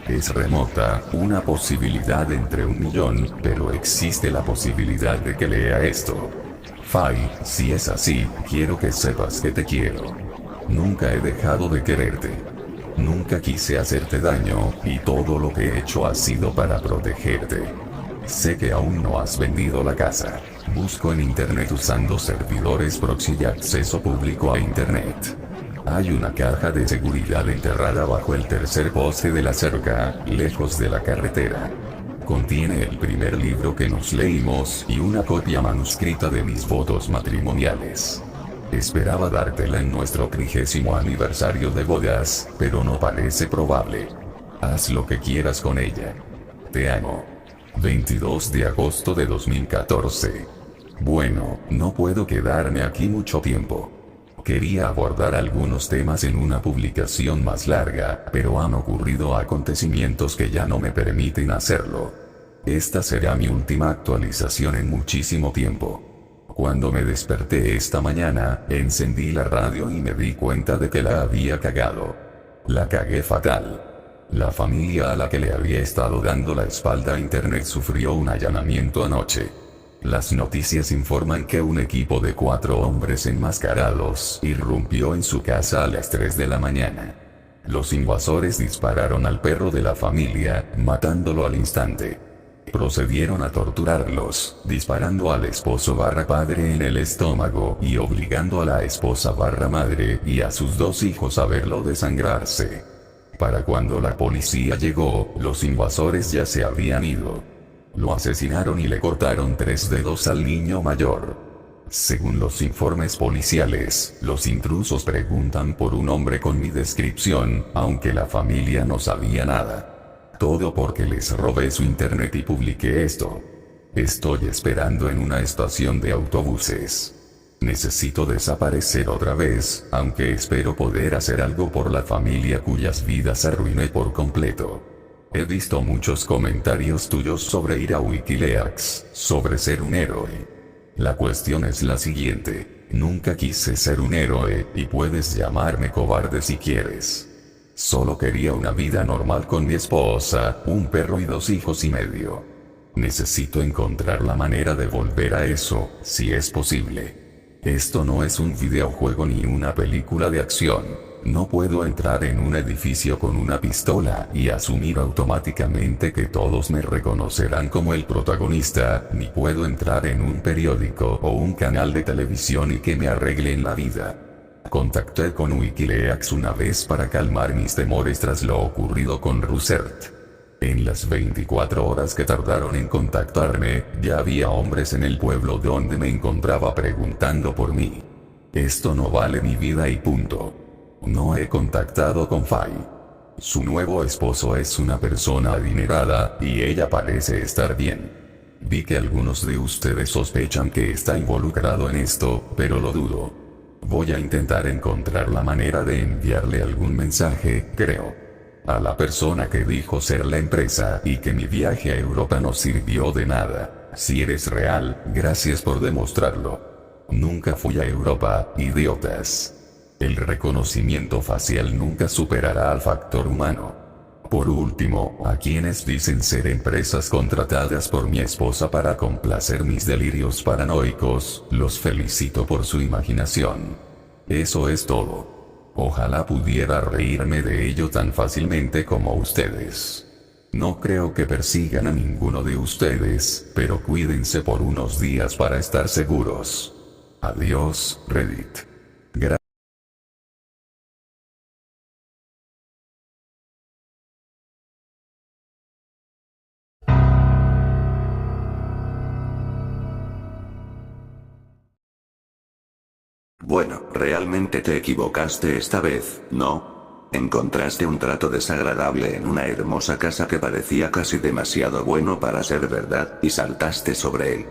Es remota, una posibilidad entre 1.000.000, pero existe la posibilidad de que lea esto. Fai, si es así, quiero que sepas que te quiero. Nunca he dejado de quererte. Nunca quise hacerte daño, y todo lo que he hecho ha sido para protegerte. Sé que aún no has vendido la casa. Busco en internet usando servidores proxy y acceso público a internet. Hay una caja de seguridad enterrada bajo el tercer poste de la cerca, lejos de la carretera. Contiene el primer libro que nos leímos y una copia manuscrita de mis votos matrimoniales. Esperaba dártela en nuestro 30º aniversario de bodas, pero no parece probable. Haz lo que quieras con ella. Te amo. 22 de agosto de 2014. Bueno, no puedo quedarme aquí mucho tiempo. Quería abordar algunos temas en una publicación más larga, pero han ocurrido acontecimientos que ya no me permiten hacerlo. Esta será mi última actualización en muchísimo tiempo. Cuando me desperté esta mañana, encendí la radio y me di cuenta de que la había cagado. La cagué fatal. La familia a la que le había estado dando la espalda a internet sufrió un allanamiento anoche. Las noticias informan que un equipo de 4 hombres enmascarados irrumpió en su casa a las 3 de la mañana. Los invasores dispararon al perro de la familia, matándolo al instante. Procedieron a torturarlos, disparando al esposo / padre en el estómago y obligando a la esposa / madre y a sus 2 hijos a verlo desangrarse. Para cuando la policía llegó, los invasores ya se habían ido. Lo asesinaron y le cortaron 3 dedos al niño mayor. Según los informes policiales, los intrusos preguntan por un hombre con mi descripción, aunque la familia no sabía nada. Todo porque les robé su internet y publiqué esto. Estoy esperando en una estación de autobuses. Necesito desaparecer otra vez, aunque espero poder hacer algo por la familia cuyas vidas arruiné por completo. He visto muchos comentarios tuyos sobre ir a Wikileaks, sobre ser un héroe. La cuestión es la siguiente: nunca quise ser un héroe, y puedes llamarme cobarde si quieres. Solo quería una vida normal con mi esposa, un perro y 2 hijos y medio. Necesito encontrar la manera de volver a eso, si es posible. Esto no es un videojuego ni una película de acción. No puedo entrar en un edificio con una pistola y asumir automáticamente que todos me reconocerán como el protagonista, ni puedo entrar en un periódico o un canal de televisión y que me arreglen la vida. Contacté con Wikileaks una vez para calmar mis temores tras lo ocurrido con Russert. En las 24 horas que tardaron en contactarme, ya había hombres en el pueblo donde me encontraba preguntando por mí. Esto no vale mi vida y punto. No he contactado con Fai. Su nuevo esposo es una persona adinerada, y ella parece estar bien. Vi que algunos de ustedes sospechan que está involucrado en esto, pero lo dudo. Voy a intentar encontrar la manera de enviarle algún mensaje, creo. A la persona que dijo ser la empresa y que mi viaje a Europa no sirvió de nada. Si eres real, gracias por demostrarlo. Nunca fui a Europa, idiotas. El reconocimiento facial nunca superará al factor humano. Por último, a quienes dicen ser empresas contratadas por mi esposa para complacer mis delirios paranoicos, los felicito por su imaginación. Eso es todo. Ojalá pudiera reírme de ello tan fácilmente como ustedes. No creo que persigan a ninguno de ustedes, pero cuídense por unos días para estar seguros. Adiós, Reddit. Bueno, realmente te equivocaste esta vez, ¿no? Encontraste un trato desagradable en una hermosa casa que parecía casi demasiado bueno para ser verdad, y saltaste sobre él.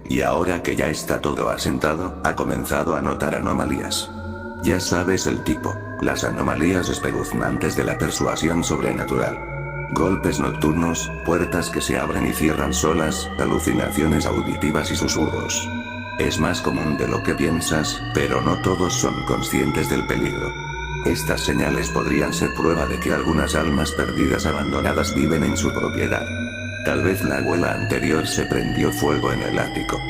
Y ahora que ya está todo asentado, ha comenzado a notar anomalías. Ya sabes el tipo, las anomalías espeluznantes de la persuasión sobrenatural. Golpes nocturnos, puertas que se abren y cierran solas, alucinaciones auditivas y susurros. Es más común de lo que piensas, pero no todos son conscientes del peligro. Estas señales podrían ser prueba de que algunas almas perdidas abandonadas viven en su propiedad. Tal vez la abuela anterior se prendió fuego en el ático.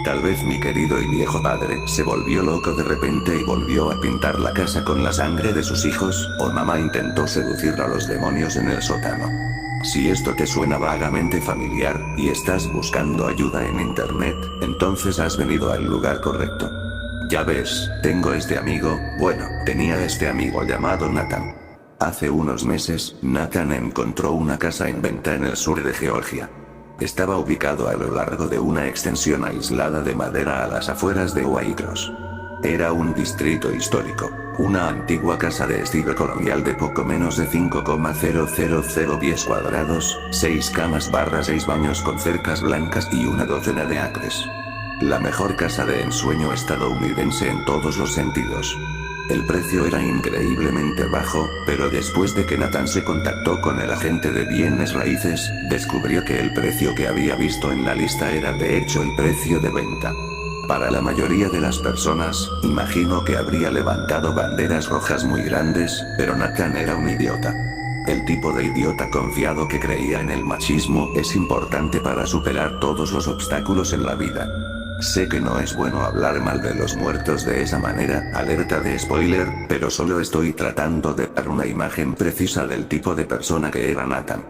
Tal vez mi querido y viejo padre se volvió loco de repente y volvió a pintar la casa con la sangre de sus hijos, o mamá intentó seducir a los demonios en el sótano. Si esto te suena vagamente familiar, y estás buscando ayuda en internet, entonces has venido al lugar correcto. Ya ves, tengo este amigo, tenía este amigo llamado Nathan. Hace unos meses, Nathan encontró una casa en venta en el sur de Georgia. Estaba ubicado a lo largo de una extensión aislada de madera a las afueras de Waitrose. Era un distrito histórico, una antigua casa de estilo colonial de poco menos de 5,000 pies cuadrados, 6 camas / 6 baños con cercas blancas y una docena de acres. La mejor casa de ensueño estadounidense en todos los sentidos. El precio era increíblemente bajo, pero después de que Nathan se contactó con el agente de bienes raíces, descubrió que el precio que había visto en la lista era de hecho el precio de venta. Para la mayoría de las personas, imagino que habría levantado banderas rojas muy grandes, pero Nathan era un idiota. El tipo de idiota confiado que creía en el machismo es importante para superar todos los obstáculos en la vida. Sé que no es bueno hablar mal de los muertos de esa manera, alerta de spoiler, pero solo estoy tratando de dar una imagen precisa del tipo de persona que era Nathan.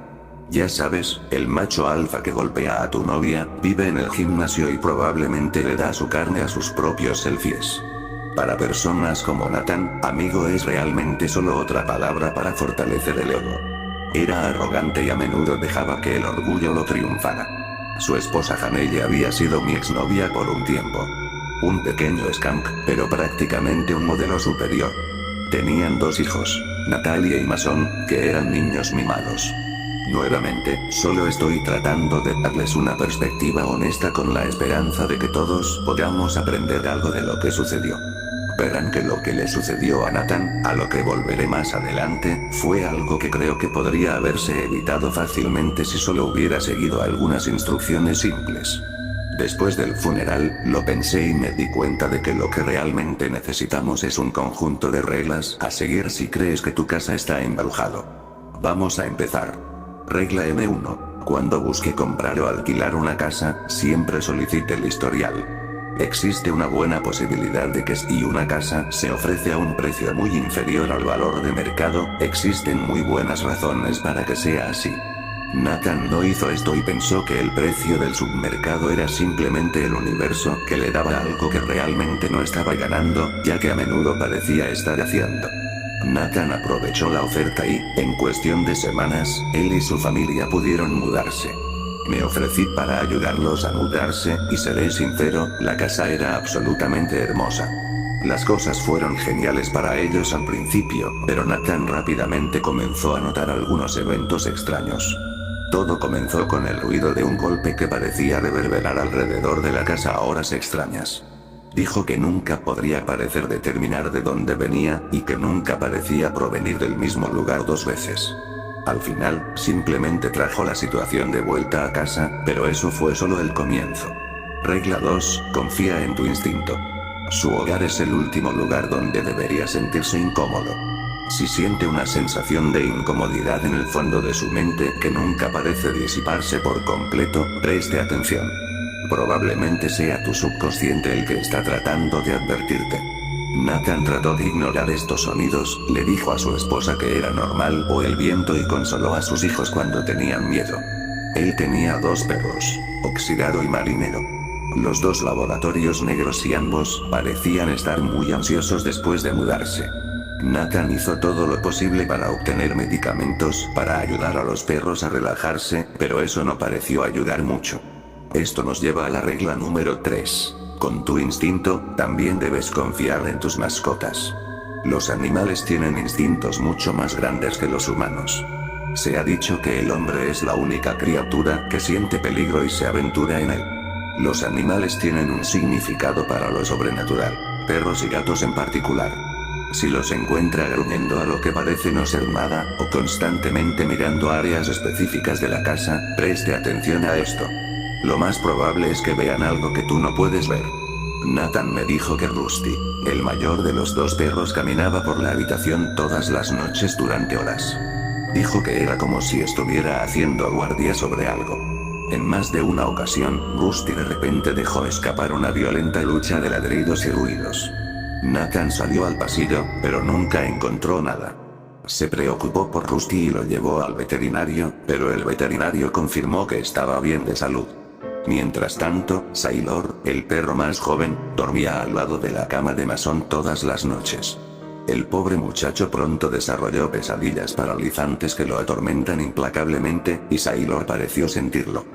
Ya sabes, el macho alfa que golpea a tu novia, vive en el gimnasio y probablemente le da su carne a sus propios selfies. Para personas como Nathan, amigo es realmente solo otra palabra para fortalecer el ego. Era arrogante y a menudo dejaba que el orgullo lo triunfara. Su esposa Janelle había sido mi exnovia por un tiempo. Un pequeño skunk, pero prácticamente un modelo superior. Tenían 2 hijos, Natalia y Mason, que eran niños mimados. Nuevamente, solo estoy tratando de darles una perspectiva honesta con la esperanza de que todos podamos aprender algo de lo que sucedió. Verán que lo que le sucedió a Nathan, a lo que volveré más adelante, fue algo que creo que podría haberse evitado fácilmente si solo hubiera seguido algunas instrucciones simples. Después del funeral, lo pensé y me di cuenta de que lo que realmente necesitamos es un conjunto de reglas a seguir si crees que tu casa está embrujado. Vamos a empezar. Regla M1. Cuando busque comprar o alquilar una casa, siempre solicite el historial. Existe una buena posibilidad de que si una casa se ofrece a un precio muy inferior al valor de mercado, existen muy buenas razones para que sea así. Nathan no hizo esto y pensó que el precio del submercado era simplemente el universo que le daba algo que realmente no estaba ganando, ya que a menudo parecía estar haciendo. Nathan aprovechó la oferta y, en cuestión de semanas, él y su familia pudieron mudarse. Me ofrecí para ayudarlos a mudarse, y seré sincero, la casa era absolutamente hermosa. Las cosas fueron geniales para ellos al principio, pero Nathan rápidamente comenzó a notar algunos eventos extraños. Todo comenzó con el ruido de un golpe que parecía reverberar alrededor de la casa a horas extrañas. Dijo que nunca podría parecer determinar de dónde venía, y que nunca parecía provenir del mismo lugar 2 veces. Al final, simplemente trajo la situación de vuelta a casa, pero eso fue solo el comienzo. Regla 2. Confía en tu instinto. Su hogar es el último lugar donde debería sentirse incómodo. Si siente una sensación de incomodidad en el fondo de su mente que nunca parece disiparse por completo, preste atención. Probablemente sea tu subconsciente el que está tratando de advertirte. Nathan trató de ignorar estos sonidos, le dijo a su esposa que era normal o el viento y consoló a sus hijos cuando tenían miedo. Él tenía 2 perros, Oxidado y Marinero. Los 2 laboratorios negros y ambos parecían estar muy ansiosos después de mudarse. Nathan hizo todo lo posible para obtener medicamentos para ayudar a los perros a relajarse, pero eso no pareció ayudar mucho. Esto nos lleva a la regla número 3. Con tu instinto, también debes confiar en tus mascotas. Los animales tienen instintos mucho más grandes que los humanos. Se ha dicho que el hombre es la única criatura que siente peligro y se aventura en él. Los animales tienen un significado para lo sobrenatural, perros y gatos en particular. Si los encuentra gruñendo a lo que parece no ser nada, o constantemente mirando áreas específicas de la casa, preste atención a esto. Lo más probable es que vean algo que tú no puedes ver. Nathan me dijo que Rusty, el mayor de los dos perros, caminaba por la habitación todas las noches durante horas. Dijo que era como si estuviera haciendo guardia sobre algo. En más de una ocasión, Rusty de repente dejó escapar una violenta lucha de ladridos y ruidos. Nathan salió al pasillo, pero nunca encontró nada. Se preocupó por Rusty y lo llevó al veterinario, pero el veterinario confirmó que estaba bien de salud. Mientras tanto, Sailor, el perro más joven, dormía al lado de la cama de Mason todas las noches. El pobre muchacho pronto desarrolló pesadillas paralizantes que lo atormentan implacablemente, y Sailor pareció sentirlo.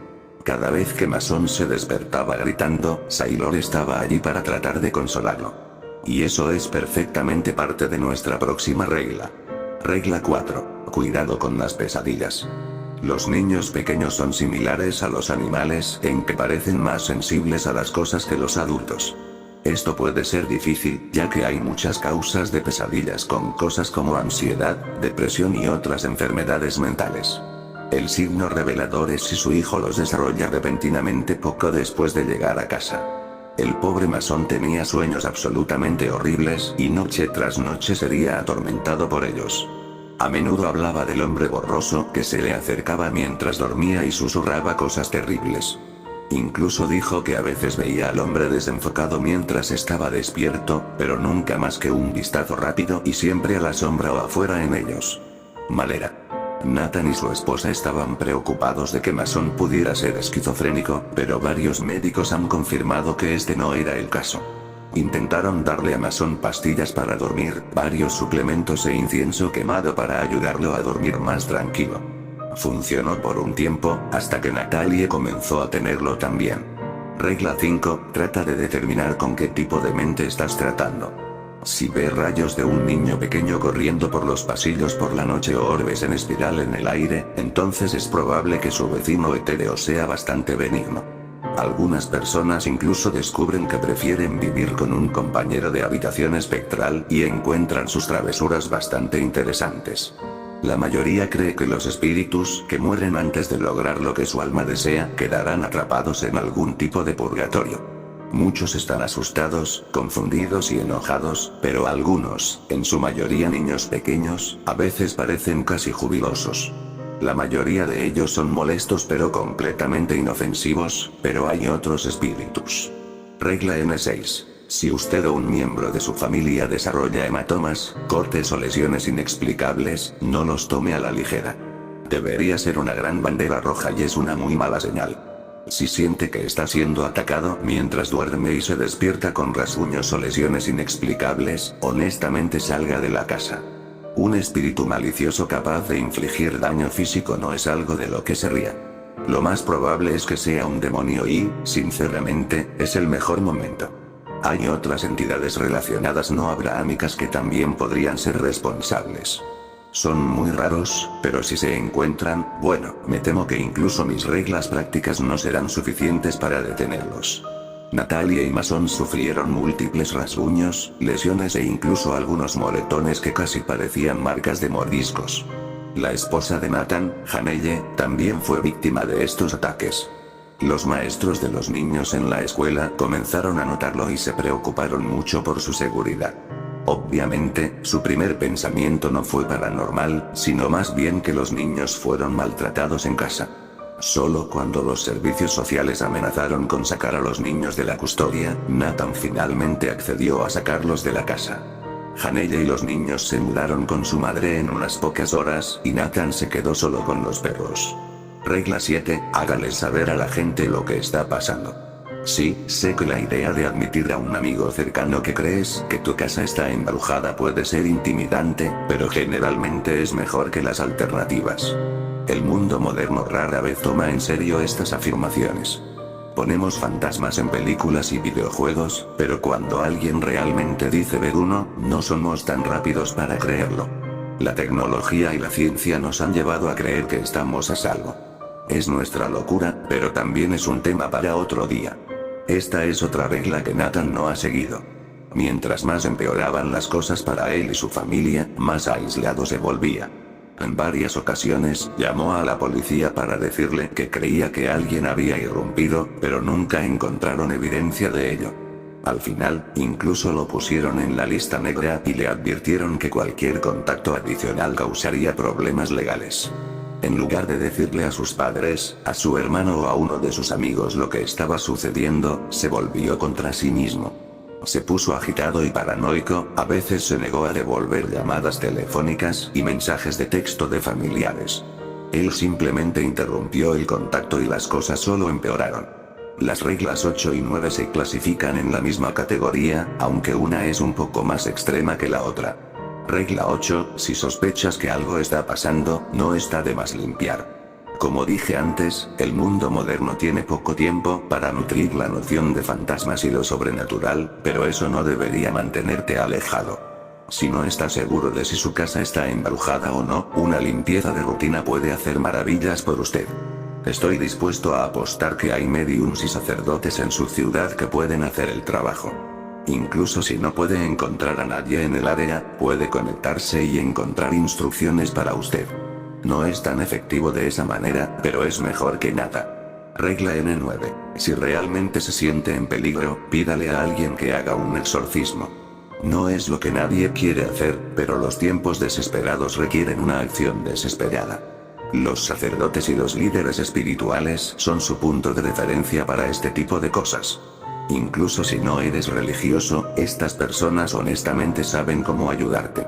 Cada vez que Mason se despertaba gritando, Sailor estaba allí para tratar de consolarlo. Y eso es perfectamente parte de nuestra próxima regla. Regla 4. Cuidado con las pesadillas. Los niños pequeños son similares a los animales en que parecen más sensibles a las cosas que los adultos. Esto puede ser difícil, ya que hay muchas causas de pesadillas con cosas como ansiedad, depresión y otras enfermedades mentales. El signo revelador es si su hijo los desarrolla repentinamente poco después de llegar a casa. El pobre Mason tenía sueños absolutamente horribles y noche tras noche sería atormentado por ellos. A menudo hablaba del hombre borroso que se le acercaba mientras dormía y susurraba cosas terribles. Incluso dijo que a veces veía al hombre desenfocado mientras estaba despierto, pero nunca más que un vistazo rápido y siempre a la sombra o afuera en ellos. Mal era. Nathan y su esposa estaban preocupados de que Mason pudiera ser esquizofrénico, pero varios médicos han confirmado que este no era el caso. Intentaron darle a Mason pastillas para dormir, varios suplementos e incienso quemado para ayudarlo a dormir más tranquilo. Funcionó por un tiempo, hasta que Natalie comenzó a tenerlo también. Regla 5. Trata de determinar con qué tipo de mente estás tratando. Si ves rayos de un niño pequeño corriendo por los pasillos por la noche o orbes en espiral en el aire, entonces es probable que su vecino etéreo sea bastante benigno. Algunas personas incluso descubren que prefieren vivir con un compañero de habitación espectral y encuentran sus travesuras bastante interesantes. La mayoría cree que los espíritus que mueren antes de lograr lo que su alma desea quedarán atrapados en algún tipo de purgatorio. Muchos están asustados, confundidos y enojados, pero algunos, en su mayoría niños pequeños, a veces parecen casi jubilosos. La mayoría de ellos son molestos pero completamente inofensivos, pero hay otros espíritus. Regla N6. Si usted o un miembro de su familia desarrolla hematomas, cortes o lesiones inexplicables, no los tome a la ligera. Debería ser una gran bandera roja y es una muy mala señal. Si siente que está siendo atacado mientras duerme y se despierta con rasguños o lesiones inexplicables, honestamente salga de la casa. Un espíritu malicioso capaz de infligir daño físico no es algo de lo que se ría. Lo más probable es que sea un demonio y, sinceramente, es el mejor momento. Hay otras entidades relacionadas no abrahámicas que también podrían ser responsables. Son muy raros, pero si se encuentran, bueno, me temo que incluso mis reglas prácticas no serán suficientes para detenerlos. Natalie y Mason sufrieron múltiples rasguños, lesiones e incluso algunos moretones que casi parecían marcas de mordiscos. La esposa de Nathan, Janelle, también fue víctima de estos ataques. Los maestros de los niños en la escuela comenzaron a notarlo y se preocuparon mucho por su seguridad. Obviamente, su primer pensamiento no fue paranormal, sino más bien que los niños fueron maltratados en casa. Solo cuando los servicios sociales amenazaron con sacar a los niños de la custodia, Nathan finalmente accedió a sacarlos de la casa. Janelle y los niños se mudaron con su madre en unas pocas horas, y Nathan se quedó solo con los perros. Regla 7. Hágales saber a la gente lo que está pasando. Sí, sé que la idea de admitir a un amigo cercano que crees que tu casa está embrujada puede ser intimidante, pero generalmente es mejor que las alternativas. El mundo moderno rara vez toma en serio estas afirmaciones. Ponemos fantasmas en películas y videojuegos, pero cuando alguien realmente dice ver uno, no somos tan rápidos para creerlo. La tecnología y la ciencia nos han llevado a creer que estamos a salvo. es nuestra locura, pero también es un tema para otro día. Esta es otra regla que Nathan no ha seguido. Mientras más empeoraban las cosas para él y su familia, más aislado se volvía. En varias ocasiones, llamó a la policía para decirle que creía que alguien había irrumpido, pero nunca encontraron evidencia de ello. Al final, incluso lo pusieron en la lista negra y le advirtieron que cualquier contacto adicional causaría problemas legales. En lugar de decirle a sus padres, a su hermano o a uno de sus amigos lo que estaba sucediendo, se volvió contra sí mismo. Se puso agitado y paranoico, a veces se negó a devolver llamadas telefónicas y mensajes de texto de familiares. Él simplemente interrumpió el contacto y las cosas solo empeoraron. Las reglas 8 y 9 se clasifican en la misma categoría, aunque una es un poco más extrema que la otra. Regla 8, si sospechas que algo está pasando, no está de más limpiar. Como dije antes, el mundo moderno tiene poco tiempo para nutrir la noción de fantasmas y lo sobrenatural, pero eso no debería mantenerte alejado. Si no está seguro de si su casa está embrujada o no, una limpieza de rutina puede hacer maravillas por usted. Estoy dispuesto a apostar que hay médiums y sacerdotes en su ciudad que pueden hacer el trabajo. Incluso si no puede encontrar a nadie en el área, puede conectarse y encontrar instrucciones para usted. No es tan efectivo de esa manera, pero es mejor que nada. Regla N9. Si realmente se siente en peligro, pídale a alguien que haga un exorcismo. No es lo que nadie quiere hacer, pero los tiempos desesperados requieren una acción desesperada. Los sacerdotes y los líderes espirituales son su punto de referencia para este tipo de cosas. Incluso si no eres religioso, estas personas honestamente saben cómo ayudarte.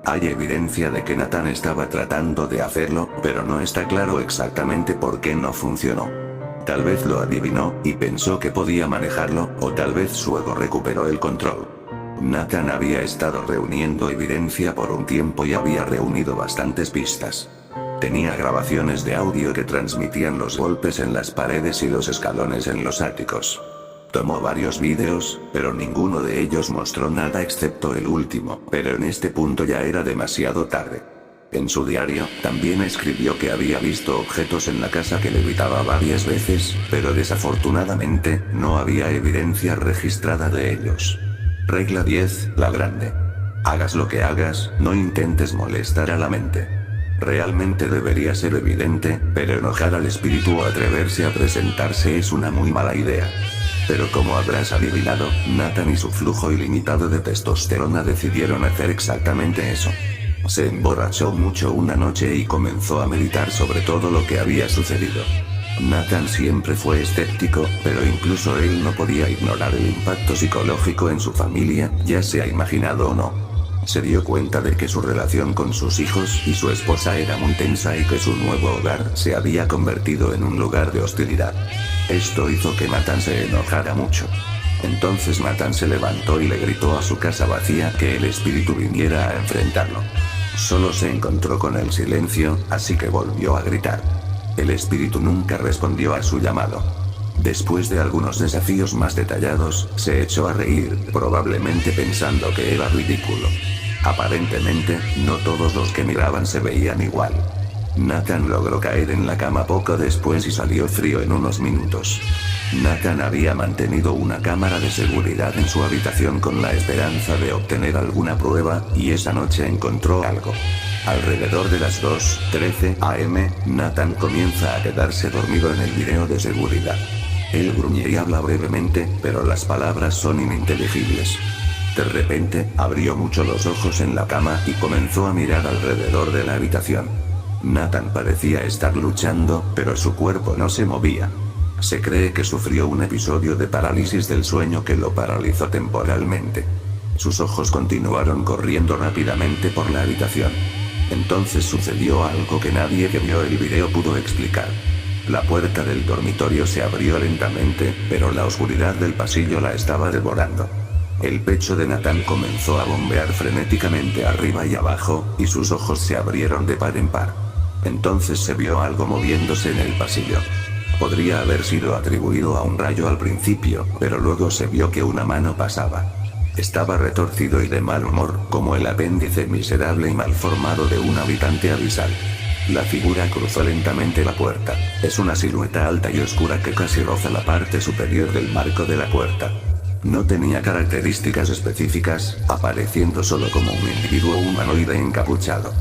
Hay evidencia de que Nathan estaba tratando de hacerlo, pero no está claro exactamente por qué no funcionó. Tal vez lo adivinó, y pensó que podía manejarlo, o tal vez su ego recuperó el control. Nathan había estado reuniendo evidencia por un tiempo y había reunido bastantes pistas. Tenía grabaciones de audio que transmitían los golpes en las paredes y los escalones en los áticos. Tomó varios vídeos, pero ninguno de ellos mostró nada excepto el último, pero en este punto ya era demasiado tarde. En su diario, también escribió que había visto objetos en la casa que levitaba varias veces, pero desafortunadamente, no había evidencia registrada de ellos. Regla 10, la grande. Hagas lo que hagas, no intentes molestar a la mente. Realmente debería ser evidente, pero enojar al espíritu o atreverse a presentarse es una muy mala idea. Pero como habrás adivinado, Nathan y su flujo ilimitado de testosterona decidieron hacer exactamente eso. Se emborrachó mucho una noche y comenzó a meditar sobre todo lo que había sucedido. Nathan siempre fue escéptico, pero incluso él no podía ignorar el impacto psicológico en su familia, ya sea imaginado o no. Se dio cuenta de que su relación con sus hijos y su esposa era muy tensa y que su nuevo hogar se había convertido en un lugar de hostilidad. Esto hizo que Nathan se enojara mucho. Entonces Nathan se levantó y le gritó a su casa vacía que el espíritu viniera a enfrentarlo. Solo se encontró con el silencio, así que volvió a gritar. El espíritu nunca respondió a su llamado. Después de algunos desafíos más detallados, se echó a reír, probablemente pensando que era ridículo. Aparentemente, no todos los que miraban se veían igual. Nathan logró caer en la cama poco después y salió frío en unos minutos. Nathan había mantenido una cámara de seguridad en su habitación con la esperanza de obtener alguna prueba, y esa noche encontró algo. Alrededor de las 2:13 am, Nathan comienza a quedarse dormido en el video de seguridad. Él gruñe y habla brevemente, pero las palabras son ininteligibles. De repente, abrió mucho los ojos en la cama y comenzó a mirar alrededor de la habitación. Nathan parecía estar luchando, pero su cuerpo no se movía. Se cree que sufrió un episodio de parálisis del sueño que lo paralizó temporalmente. Sus ojos continuaron corriendo rápidamente por la habitación. Entonces sucedió algo que nadie que vio el video pudo explicar. La puerta del dormitorio se abrió lentamente, pero la oscuridad del pasillo la estaba devorando. El pecho de Nathan comenzó a bombear frenéticamente arriba y abajo, y sus ojos se abrieron de par en par. Entonces se vio algo moviéndose en el pasillo. Podría haber sido atribuido a un rayo al principio, pero luego se vio que una mano pasaba. Estaba retorcido y de mal humor, como el apéndice miserable y mal formado de un habitante abisal. La figura cruzó lentamente la puerta. Es una silueta alta y oscura que casi roza la parte superior del marco de la puerta. No tenía características específicas, apareciendo solo como un individuo humanoide encapuchado.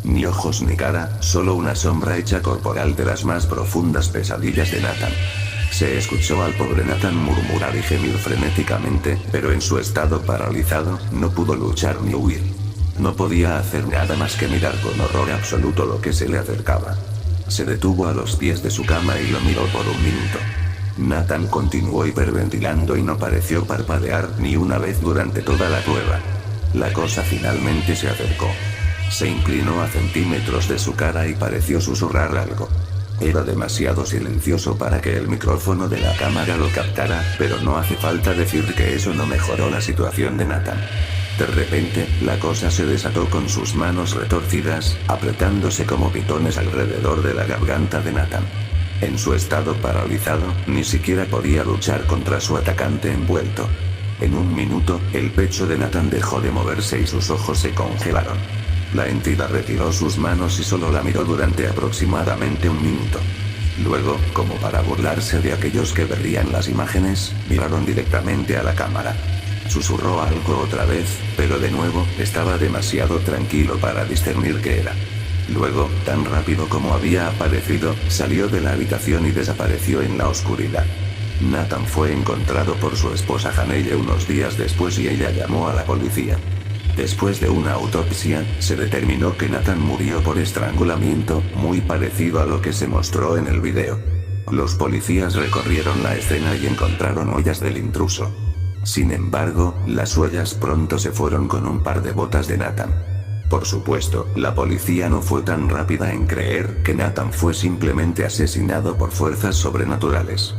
Ni ojos ni cara, solo una sombra hecha corporal de las más profundas pesadillas de Nathan. Se escuchó al pobre Nathan murmurar y gemir frenéticamente, pero en su estado paralizado, no pudo luchar ni huir. No podía hacer nada más que mirar con horror absoluto lo que se le acercaba. Se detuvo a los pies de su cama y lo miró por un minuto. Nathan continuó hiperventilando y no pareció parpadear ni una vez durante toda la prueba. La cosa finalmente se acercó. Se inclinó a centímetros de su cara y pareció susurrar algo. Era demasiado silencioso para que el micrófono de la cámara lo captara, pero no hace falta decir que eso no mejoró la situación de Nathan. De repente, la cosa se desató con sus manos retorcidas, apretándose como pitones alrededor de la garganta de Nathan. En su estado paralizado, ni siquiera podía luchar contra su atacante envuelto. En un minuto, el pecho de Nathan dejó de moverse y sus ojos se congelaron. La entidad retiró sus manos y solo la miró durante aproximadamente un minuto. Luego, como para burlarse de aquellos que verían las imágenes, miraron directamente a la cámara. Susurró algo otra vez, pero de nuevo, estaba demasiado tranquilo para discernir qué era. Luego, tan rápido como había aparecido, salió de la habitación y desapareció en la oscuridad. Nathan fue encontrado por su esposa Janelle unos días después y ella llamó a la policía. Después de una autopsia, se determinó que Nathan murió por estrangulamiento, muy parecido a lo que se mostró en el video. Los policías recorrieron la escena y encontraron huellas del intruso. Sin embargo, las huellas pronto se fueron con un par de botas de Nathan. Por supuesto, la policía no fue tan rápida en creer que Nathan fue simplemente asesinado por fuerzas sobrenaturales.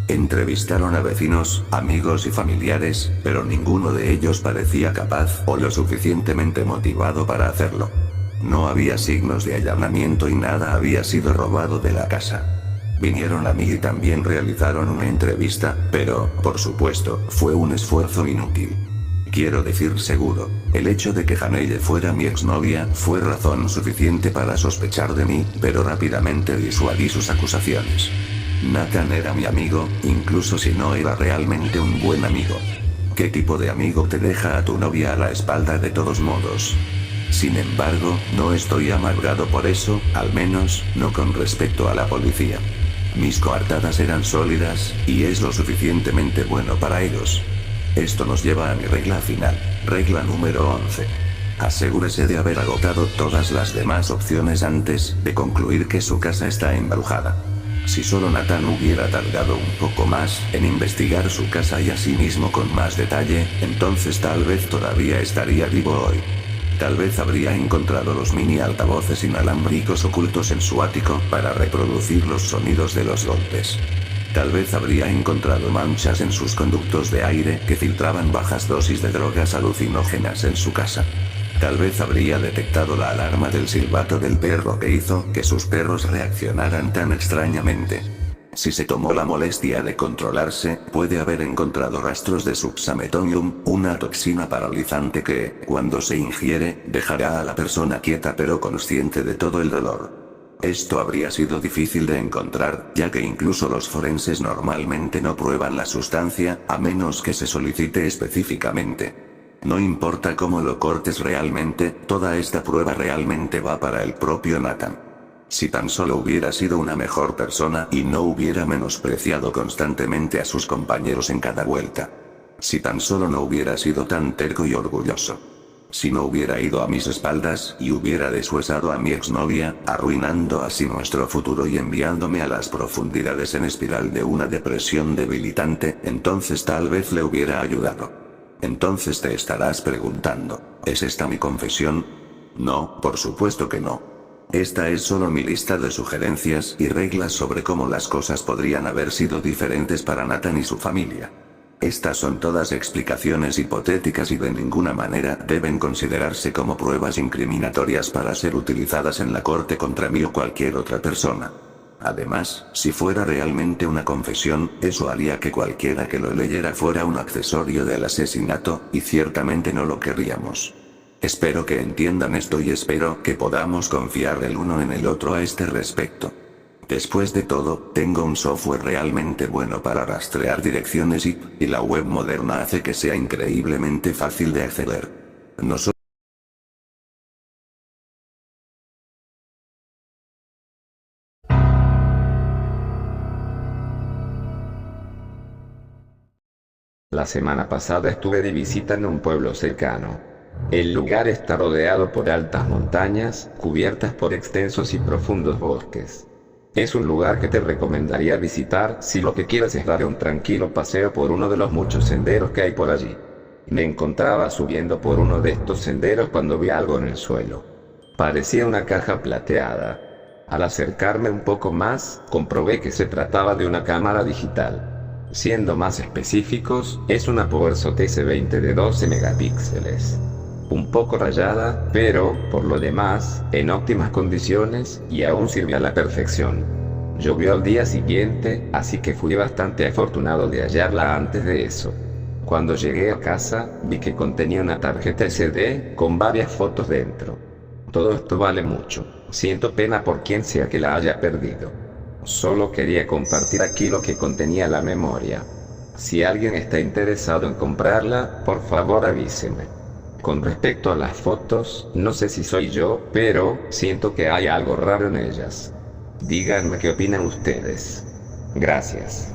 Entrevistaron a vecinos, amigos y familiares, pero ninguno de ellos parecía capaz o lo suficientemente motivado para hacerlo. No había signos de allanamiento y nada había sido robado de la casa. Vinieron a mí y también realizaron una entrevista, pero, por supuesto, fue un esfuerzo inútil. Quiero decir seguro, el hecho de que Janelle fuera mi exnovia fue razón suficiente para sospechar de mí, pero rápidamente disuadí sus acusaciones. Nathan era mi amigo, incluso si no era realmente un buen amigo. ¿Qué tipo de amigo te deja a tu novia a la espalda de todos modos? Sin embargo, no estoy amargado por eso, al menos, no con respecto a la policía. Mis coartadas eran sólidas, y es lo suficientemente bueno para ellos. Esto nos lleva a mi regla final, regla número 11. Asegúrese de haber agotado todas las demás opciones antes de concluir que su casa está embrujada. Si solo Nathan hubiera tardado un poco más en investigar su casa y asimismo con más detalle, entonces tal vez todavía estaría vivo hoy. Tal vez habría encontrado los mini altavoces inalámbricos ocultos en su ático para reproducir los sonidos de los golpes. Tal vez habría encontrado manchas en sus conductos de aire que filtraban bajas dosis de drogas alucinógenas en su casa. Tal vez habría detectado la alarma del silbato del perro que hizo que sus perros reaccionaran tan extrañamente. Si se tomó la molestia de controlarse, puede haber encontrado rastros de suxametonium, una toxina paralizante que, cuando se ingiere, dejará a la persona quieta pero consciente de todo el dolor. Esto habría sido difícil de encontrar, ya que incluso los forenses normalmente no prueban la sustancia, a menos que se solicite específicamente. No importa cómo lo cortes realmente, toda esta prueba realmente va para el propio Nathan. Si tan solo hubiera sido una mejor persona y no hubiera menospreciado constantemente a sus compañeros en cada vuelta. Si tan solo no hubiera sido tan terco y orgulloso. Si no hubiera ido a mis espaldas y hubiera deshuesado a mi exnovia, arruinando así nuestro futuro y enviándome a las profundidades en espiral de una depresión debilitante, entonces tal vez le hubiera ayudado. Entonces te estarás preguntando, ¿es esta mi confesión? No, por supuesto que no. Esta es solo mi lista de sugerencias y reglas sobre cómo las cosas podrían haber sido diferentes para Nathan y su familia. Estas son todas explicaciones hipotéticas y de ninguna manera deben considerarse como pruebas incriminatorias para ser utilizadas en la corte contra mí o cualquier otra persona. Además, si fuera realmente una confesión, eso haría que cualquiera que lo leyera fuera un accesorio del asesinato, y ciertamente no lo querríamos. Espero que entiendan esto y espero que podamos confiar el uno en el otro a este respecto. Después de todo, tengo un software realmente bueno para rastrear direcciones IP, y la web moderna hace que sea increíblemente fácil de acceder. Nosotros La semana pasada estuve de visita en un pueblo cercano. El lugar está rodeado por altas montañas, cubiertas por extensos y profundos bosques. Es un lugar que te recomendaría visitar si lo que quieres es dar un tranquilo paseo por uno de los muchos senderos que hay por allí. Me encontraba subiendo por uno de estos senderos cuando vi algo en el suelo. Parecía una caja plateada. Al acercarme un poco más, comprobé que se trataba de una cámara digital. Siendo más específicos, es una PowerShot S20 de 12 megapíxeles. Un poco rayada, pero, por lo demás, en óptimas condiciones, y aún sirve a la perfección. Llovió al día siguiente, así que fui bastante afortunado de hallarla antes de eso. Cuando llegué a casa, vi que contenía una tarjeta SD, con varias fotos dentro. Todo esto vale mucho. Siento pena por quien sea que la haya perdido. Solo quería compartir aquí lo que contenía la memoria. Si alguien está interesado en comprarla, por favor avíseme. Con respecto a las fotos, no sé si soy yo, pero siento que hay algo raro en ellas. Díganme qué opinan ustedes. Gracias.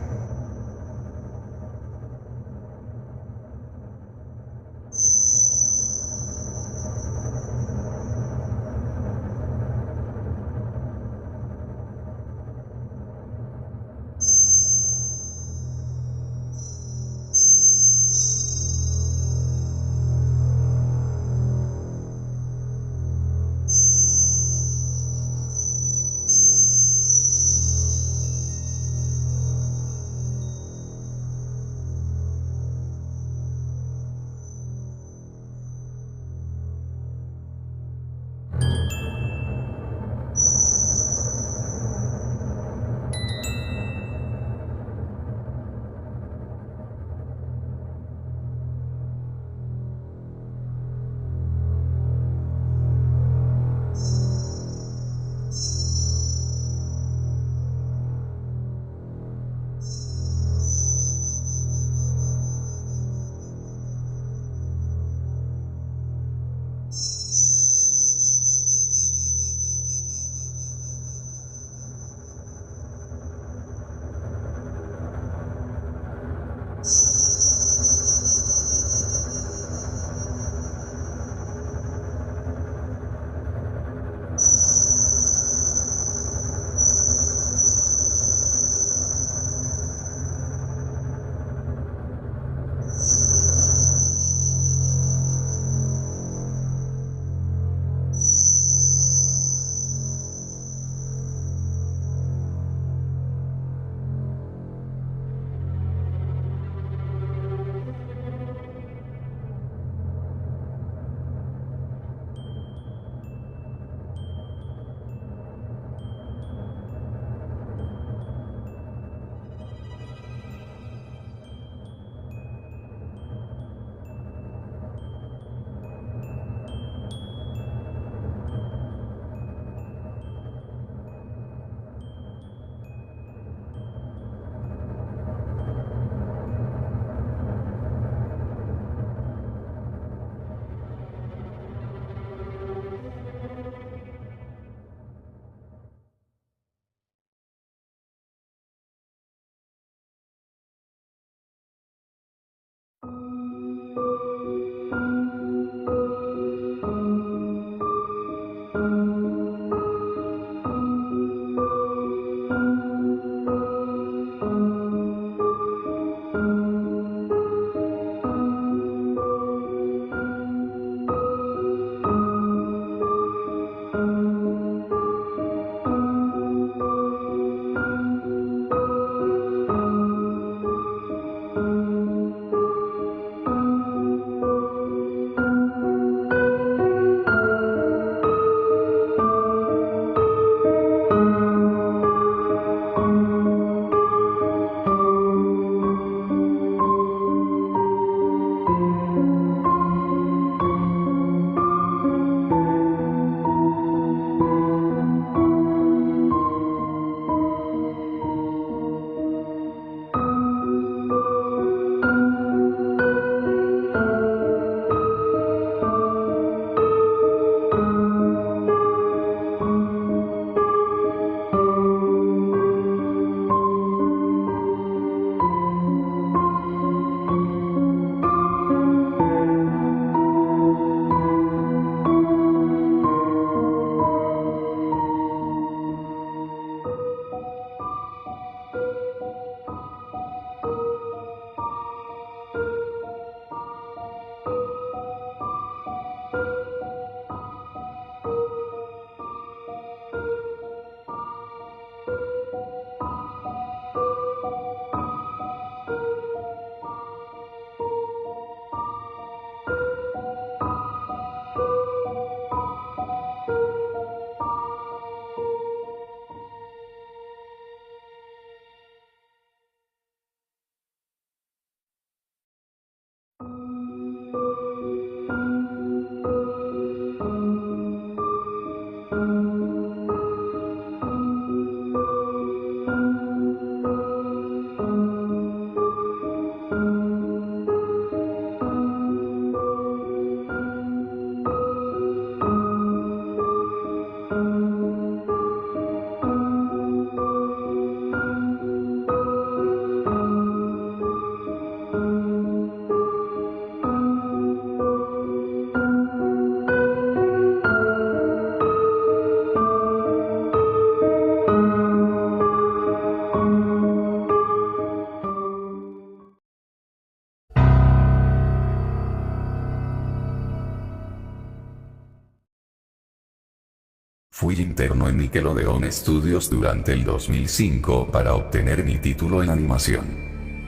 Fui interno en Nickelodeon Studios durante el 2005 para obtener mi título en animación.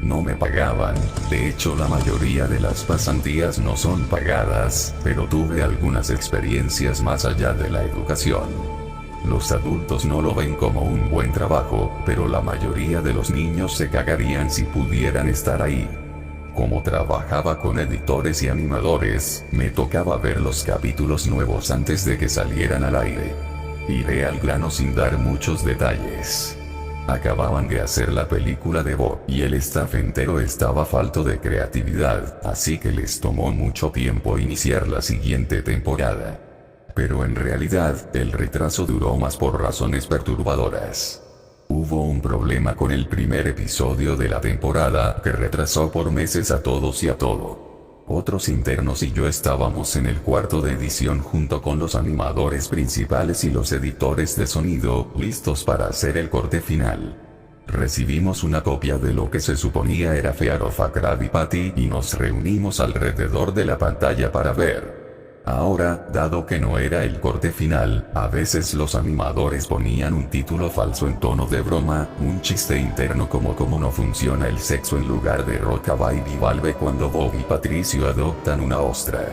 No me pagaban, de hecho la mayoría de las pasantías no son pagadas, pero tuve algunas experiencias más allá de la educación. Los adultos no lo ven como un buen trabajo, pero la mayoría de los niños se cagarían si pudieran estar ahí. Como trabajaba con editores y animadores, me tocaba ver los capítulos nuevos antes de que salieran al aire. Iré al grano sin dar muchos detalles. Acababan de hacer la película de Bob y el staff entero estaba falto de creatividad, así que les tomó mucho tiempo iniciar la siguiente temporada. Pero en realidad, el retraso duró más por razones perturbadoras. Hubo un problema con el primer episodio de la temporada que retrasó por meses a todos y a todo. Otros internos y yo estábamos en el cuarto de edición junto con los animadores principales y los editores de sonido, listos para hacer el corte final. Recibimos una copia de lo que se suponía era Fear of a Krabby Patty y nos reunimos alrededor de la pantalla para ver. Ahora, dado que no era el corte final, a veces los animadores ponían un título falso en tono de broma, un chiste interno como cómo no funciona el sexo en lugar de Rockabye Vivalve cuando Bob y Patricio adoptan una ostra.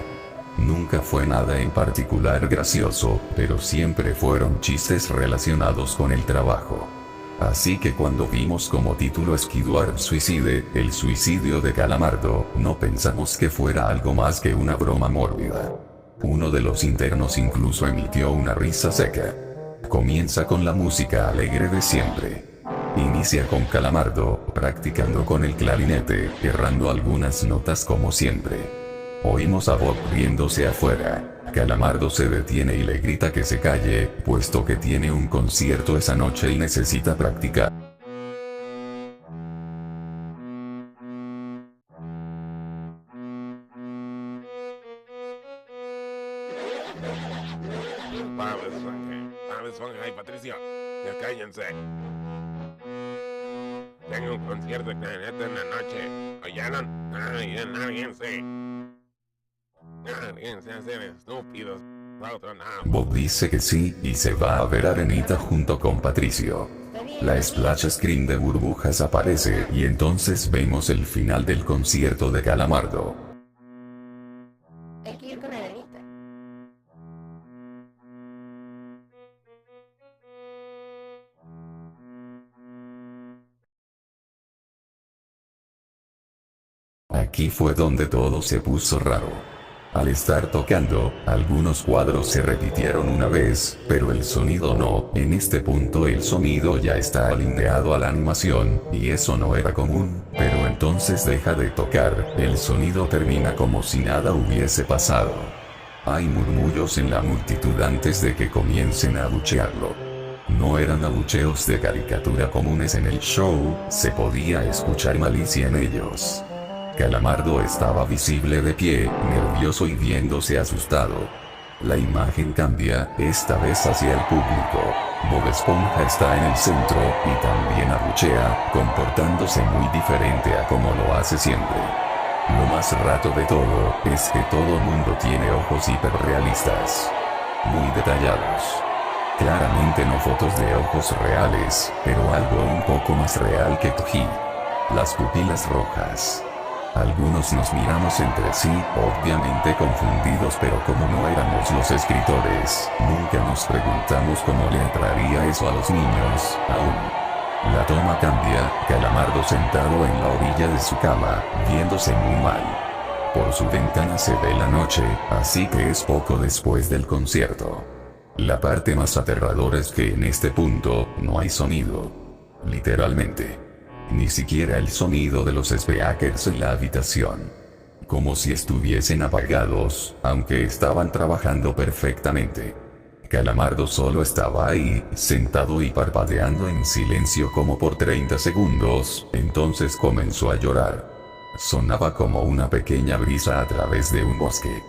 Nunca fue nada en particular gracioso, pero siempre fueron chistes relacionados con el trabajo. Así que cuando vimos como título Squidward Suicide, el suicidio de Calamardo, no pensamos que fuera algo más que una broma mórbida. Uno de los internos incluso emitió una risa seca. Comienza con la música alegre de siempre. Inicia con Calamardo, practicando con el clarinete, errando algunas notas como siempre. Oímos a Bob riéndose afuera. Calamardo se detiene y le grita que se calle, puesto que tiene un concierto esa noche y necesita practicar. Ay, Patricio, ya cállense. Tengo un concierto de clarinete en la noche. ¿Oyeron? Ay, lárguense. Lárguense a ser estúpidos. Bob dice que sí, y se va a ver a Arenita junto con Patricio. La splash screen de burbujas aparece, y entonces vemos el final del concierto de Calamardo. Hay que ir con Arenita. Aquí fue donde todo se puso raro. Al estar tocando, algunos cuadros se repitieron una vez, pero el sonido no. En este punto el sonido ya está alineado a la animación, y eso no era común, pero entonces deja de tocar, el sonido termina como si nada hubiese pasado. Hay murmullos en la multitud antes de que comiencen a abuchearlo. No eran abucheos de caricatura comunes en el show, se podía escuchar malicia en ellos. Calamardo estaba visible de pie, nervioso y viéndose asustado. La imagen cambia, esta vez hacia el público. Bob Esponja está en el centro, y también abuchea, comportándose muy diferente a como lo hace siempre. Lo más rato de todo, es que todo el mundo tiene ojos hiperrealistas. Muy detallados. Claramente no fotos de ojos reales, pero algo un poco más real que Toji. Las pupilas rojas. Algunos nos miramos entre sí, obviamente confundidos, pero como no éramos los escritores, nunca nos preguntamos cómo le atraería eso a los niños, aún. La toma cambia, Calamardo sentado en la orilla de su cama, viéndose muy mal. Por su ventana se ve la noche, así que es poco después del concierto. La parte más aterradora es que en este punto, no hay sonido. Literalmente. Ni siquiera el sonido de los speakers en la habitación. Como si estuviesen apagados, aunque estaban trabajando perfectamente. Calamardo solo estaba ahí, sentado y parpadeando en silencio como por 30 segundos, entonces comenzó a llorar. Sonaba como una pequeña brisa a través de un bosque.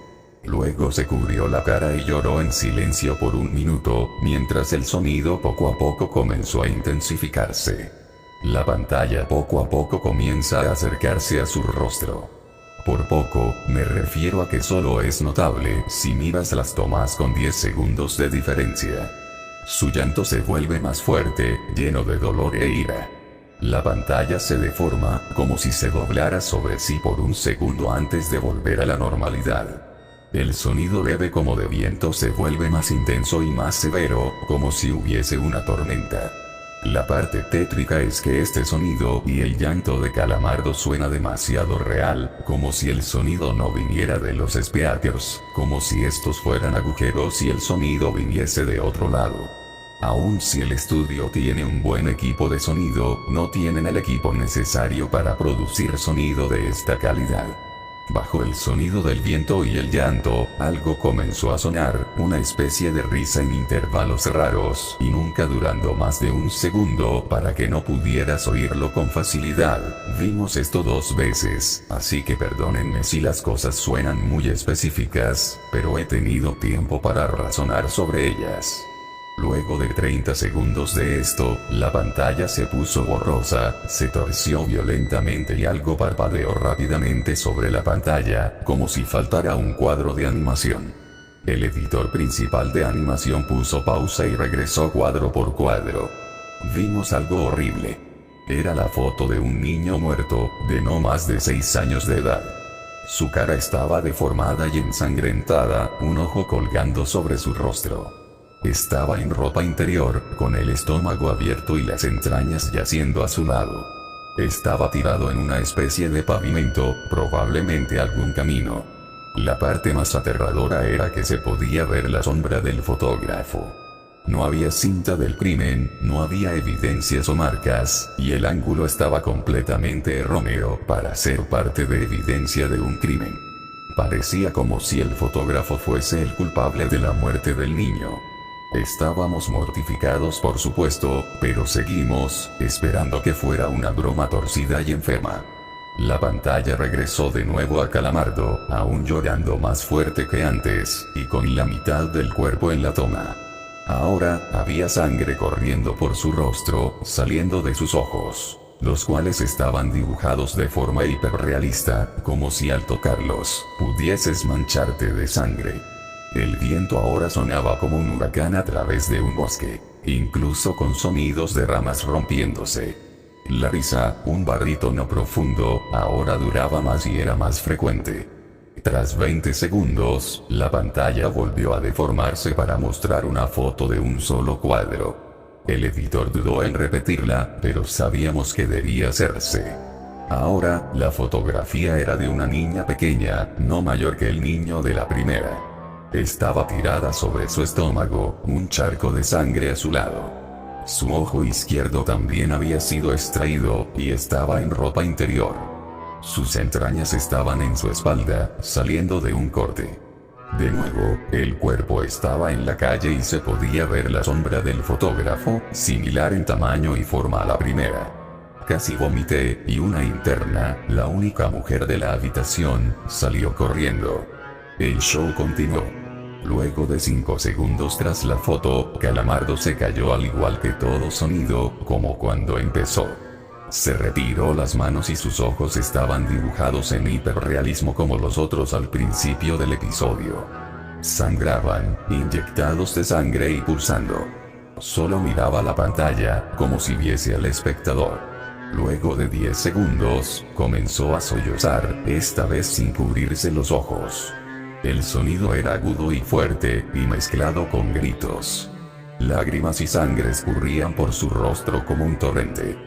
Luego se cubrió la cara y lloró en silencio por un minuto, mientras el sonido poco a poco comenzó a intensificarse. La pantalla poco a poco comienza a acercarse a su rostro. Por poco, me refiero a que solo es notable si miras las tomas con 10 segundos de diferencia. Su llanto se vuelve más fuerte, lleno de dolor e ira. La pantalla se deforma, como si se doblara sobre sí por un segundo antes de volver a la normalidad. El sonido leve como de viento se vuelve más intenso y más severo, como si hubiese una tormenta. La parte tétrica es que este sonido y el llanto de Calamardo suena demasiado real, como si el sonido no viniera de los speakers, como si estos fueran agujeros y el sonido viniese de otro lado. Aun si el estudio tiene un buen equipo de sonido, no tienen el equipo necesario para producir sonido de esta calidad. Bajo el sonido del viento y el llanto, algo comenzó a sonar, una especie de risa en intervalos raros, y nunca durando más de un segundo para que no pudieras oírlo con facilidad. Vimos esto 2 veces, así que perdónenme si las cosas suenan muy específicas, pero he tenido tiempo para razonar sobre ellas. Luego de 30 segundos de esto, la pantalla se puso borrosa, se torció violentamente y algo parpadeó rápidamente sobre la pantalla, como si faltara un cuadro de animación. El editor principal de animación puso pausa y regresó cuadro por cuadro. Vimos algo horrible. Era la foto de un niño muerto, de no más de 6 años de edad. Su cara estaba deformada y ensangrentada, un ojo colgando sobre su rostro. Estaba en ropa interior, con el estómago abierto y las entrañas yaciendo a su lado. Estaba tirado en una especie de pavimento, probablemente algún camino. La parte más aterradora era que se podía ver la sombra del fotógrafo. No había cinta del crimen, no había evidencias o marcas, y el ángulo estaba completamente erróneo para ser parte de evidencia de un crimen. Parecía como si el fotógrafo fuese el culpable de la muerte del niño. Estábamos mortificados por supuesto, pero seguimos, esperando que fuera una broma torcida y enferma. La pantalla regresó de nuevo a Calamardo, aún llorando más fuerte que antes, y con la mitad del cuerpo en la toma. Ahora, había sangre corriendo por su rostro, saliendo de sus ojos, los cuales estaban dibujados de forma hiperrealista, como si al tocarlos, pudieses mancharte de sangre. El viento ahora sonaba como un huracán a través de un bosque, incluso con sonidos de ramas rompiéndose. La risa, un barítono profundo, ahora duraba más y era más frecuente. Tras 20 segundos, la pantalla volvió a deformarse para mostrar una foto de un solo cuadro. El editor dudó en repetirla, pero sabíamos que debía hacerse. Ahora, la fotografía era de una niña pequeña, no mayor que el niño de la primera. Estaba tirada sobre su estómago, un charco de sangre a su lado. Su ojo izquierdo también había sido extraído, y estaba en ropa interior. Sus entrañas estaban en su espalda, saliendo de un corte. De nuevo, el cuerpo estaba en la calle y se podía ver la sombra del fotógrafo, similar en tamaño y forma a la primera. Casi vomité, y una interna, la única mujer de la habitación, salió corriendo. El show continuó. Luego de 5 segundos tras la foto, Calamardo se cayó al igual que todo sonido, como cuando empezó. Se retiró las manos y sus ojos estaban dibujados en hiperrealismo como los otros al principio del episodio. Sangraban, inyectados de sangre y pulsando. Solo miraba la pantalla, como si viese al espectador. Luego de 10 segundos, comenzó a sollozar, esta vez sin cubrirse los ojos. El sonido era agudo y fuerte, y mezclado con gritos. Lágrimas y sangre escurrían por su rostro como un torrente.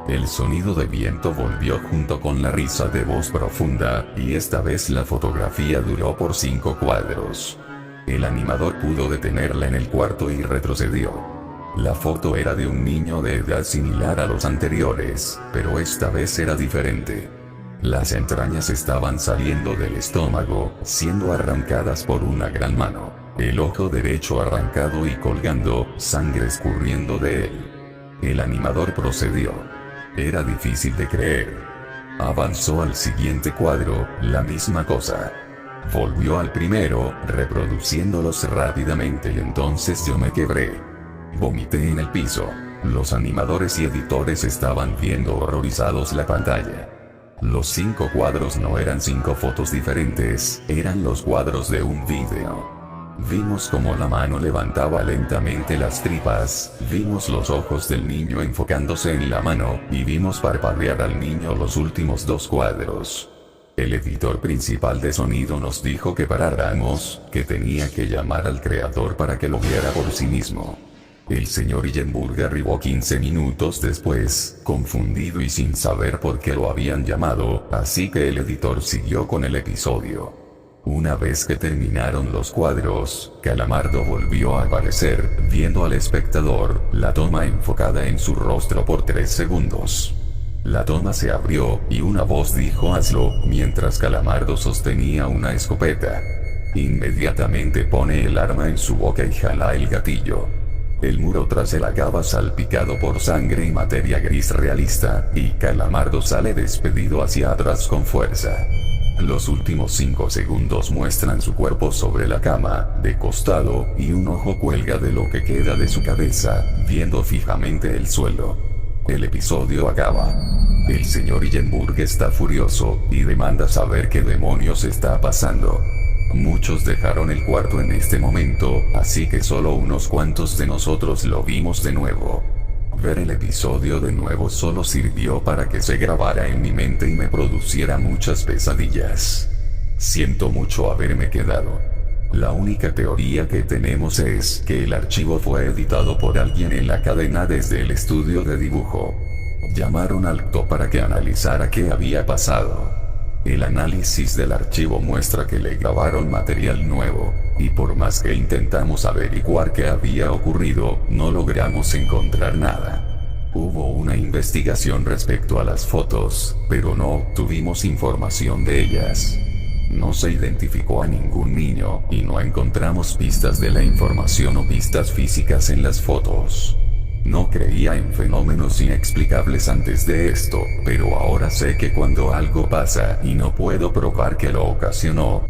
El sonido de viento volvió junto con la risa de voz profunda, y esta vez la fotografía duró por 5 cuadros. El animador pudo detenerla en el cuarto y retrocedió. La foto era de un niño de edad similar a los anteriores, pero esta vez era diferente. Las entrañas estaban saliendo del estómago, siendo arrancadas por una gran mano. El ojo derecho arrancado y colgando, sangre escurriendo de él. El animador procedió. Era difícil de creer. Avanzó al siguiente cuadro, la misma cosa. Volvió al primero, reproduciéndolos rápidamente y entonces yo me quebré. Vomité en el piso. Los animadores y editores estaban viendo horrorizados la pantalla. Los 5 cuadros no eran 5 fotos diferentes, eran los cuadros de un video. Vimos como la mano levantaba lentamente las tripas, vimos los ojos del niño enfocándose en la mano, y vimos parpadear al niño los últimos 2 cuadros. El editor principal de sonido nos dijo que paráramos, que tenía que llamar al creador para que lo viera por sí mismo. El señor Hillenburg arribó 15 minutos después, confundido y sin saber por qué lo habían llamado, así que el editor siguió con el episodio. Una vez que terminaron los cuadros, Calamardo volvió a aparecer, viendo al espectador, la toma enfocada en su rostro por 3 segundos. La toma se abrió, y una voz dijo hazlo, mientras Calamardo sostenía una escopeta. Inmediatamente pone el arma en su boca y jala el gatillo. El muro tras él acaba salpicado por sangre y materia gris realista, y Calamardo sale despedido hacia atrás con fuerza. Los últimos 5 segundos muestran su cuerpo sobre la cama, de costado, y un ojo cuelga de lo que queda de su cabeza, viendo fijamente el suelo. El episodio acaba. El señor Hillenburg está furioso, y demanda saber qué demonios está pasando. Muchos dejaron el cuarto en este momento, así que solo unos cuantos de nosotros lo vimos de nuevo. Ver el episodio de nuevo solo sirvió para que se grabara en mi mente y me produciera muchas pesadillas. Siento mucho haberme quedado. La única teoría que tenemos es que el archivo fue editado por alguien en la cadena desde el estudio de dibujo. Llamaron al TO para que analizara qué había pasado. El análisis del archivo muestra que le grabaron material nuevo, y por más que intentamos averiguar qué había ocurrido, no logramos encontrar nada. Hubo una investigación respecto a las fotos, pero no obtuvimos información de ellas. No se identificó a ningún niño, y no encontramos pistas de la información o pistas físicas en las fotos. No creía en fenómenos inexplicables antes de esto, pero ahora sé que cuando algo pasa y no puedo probar que lo ocasionó,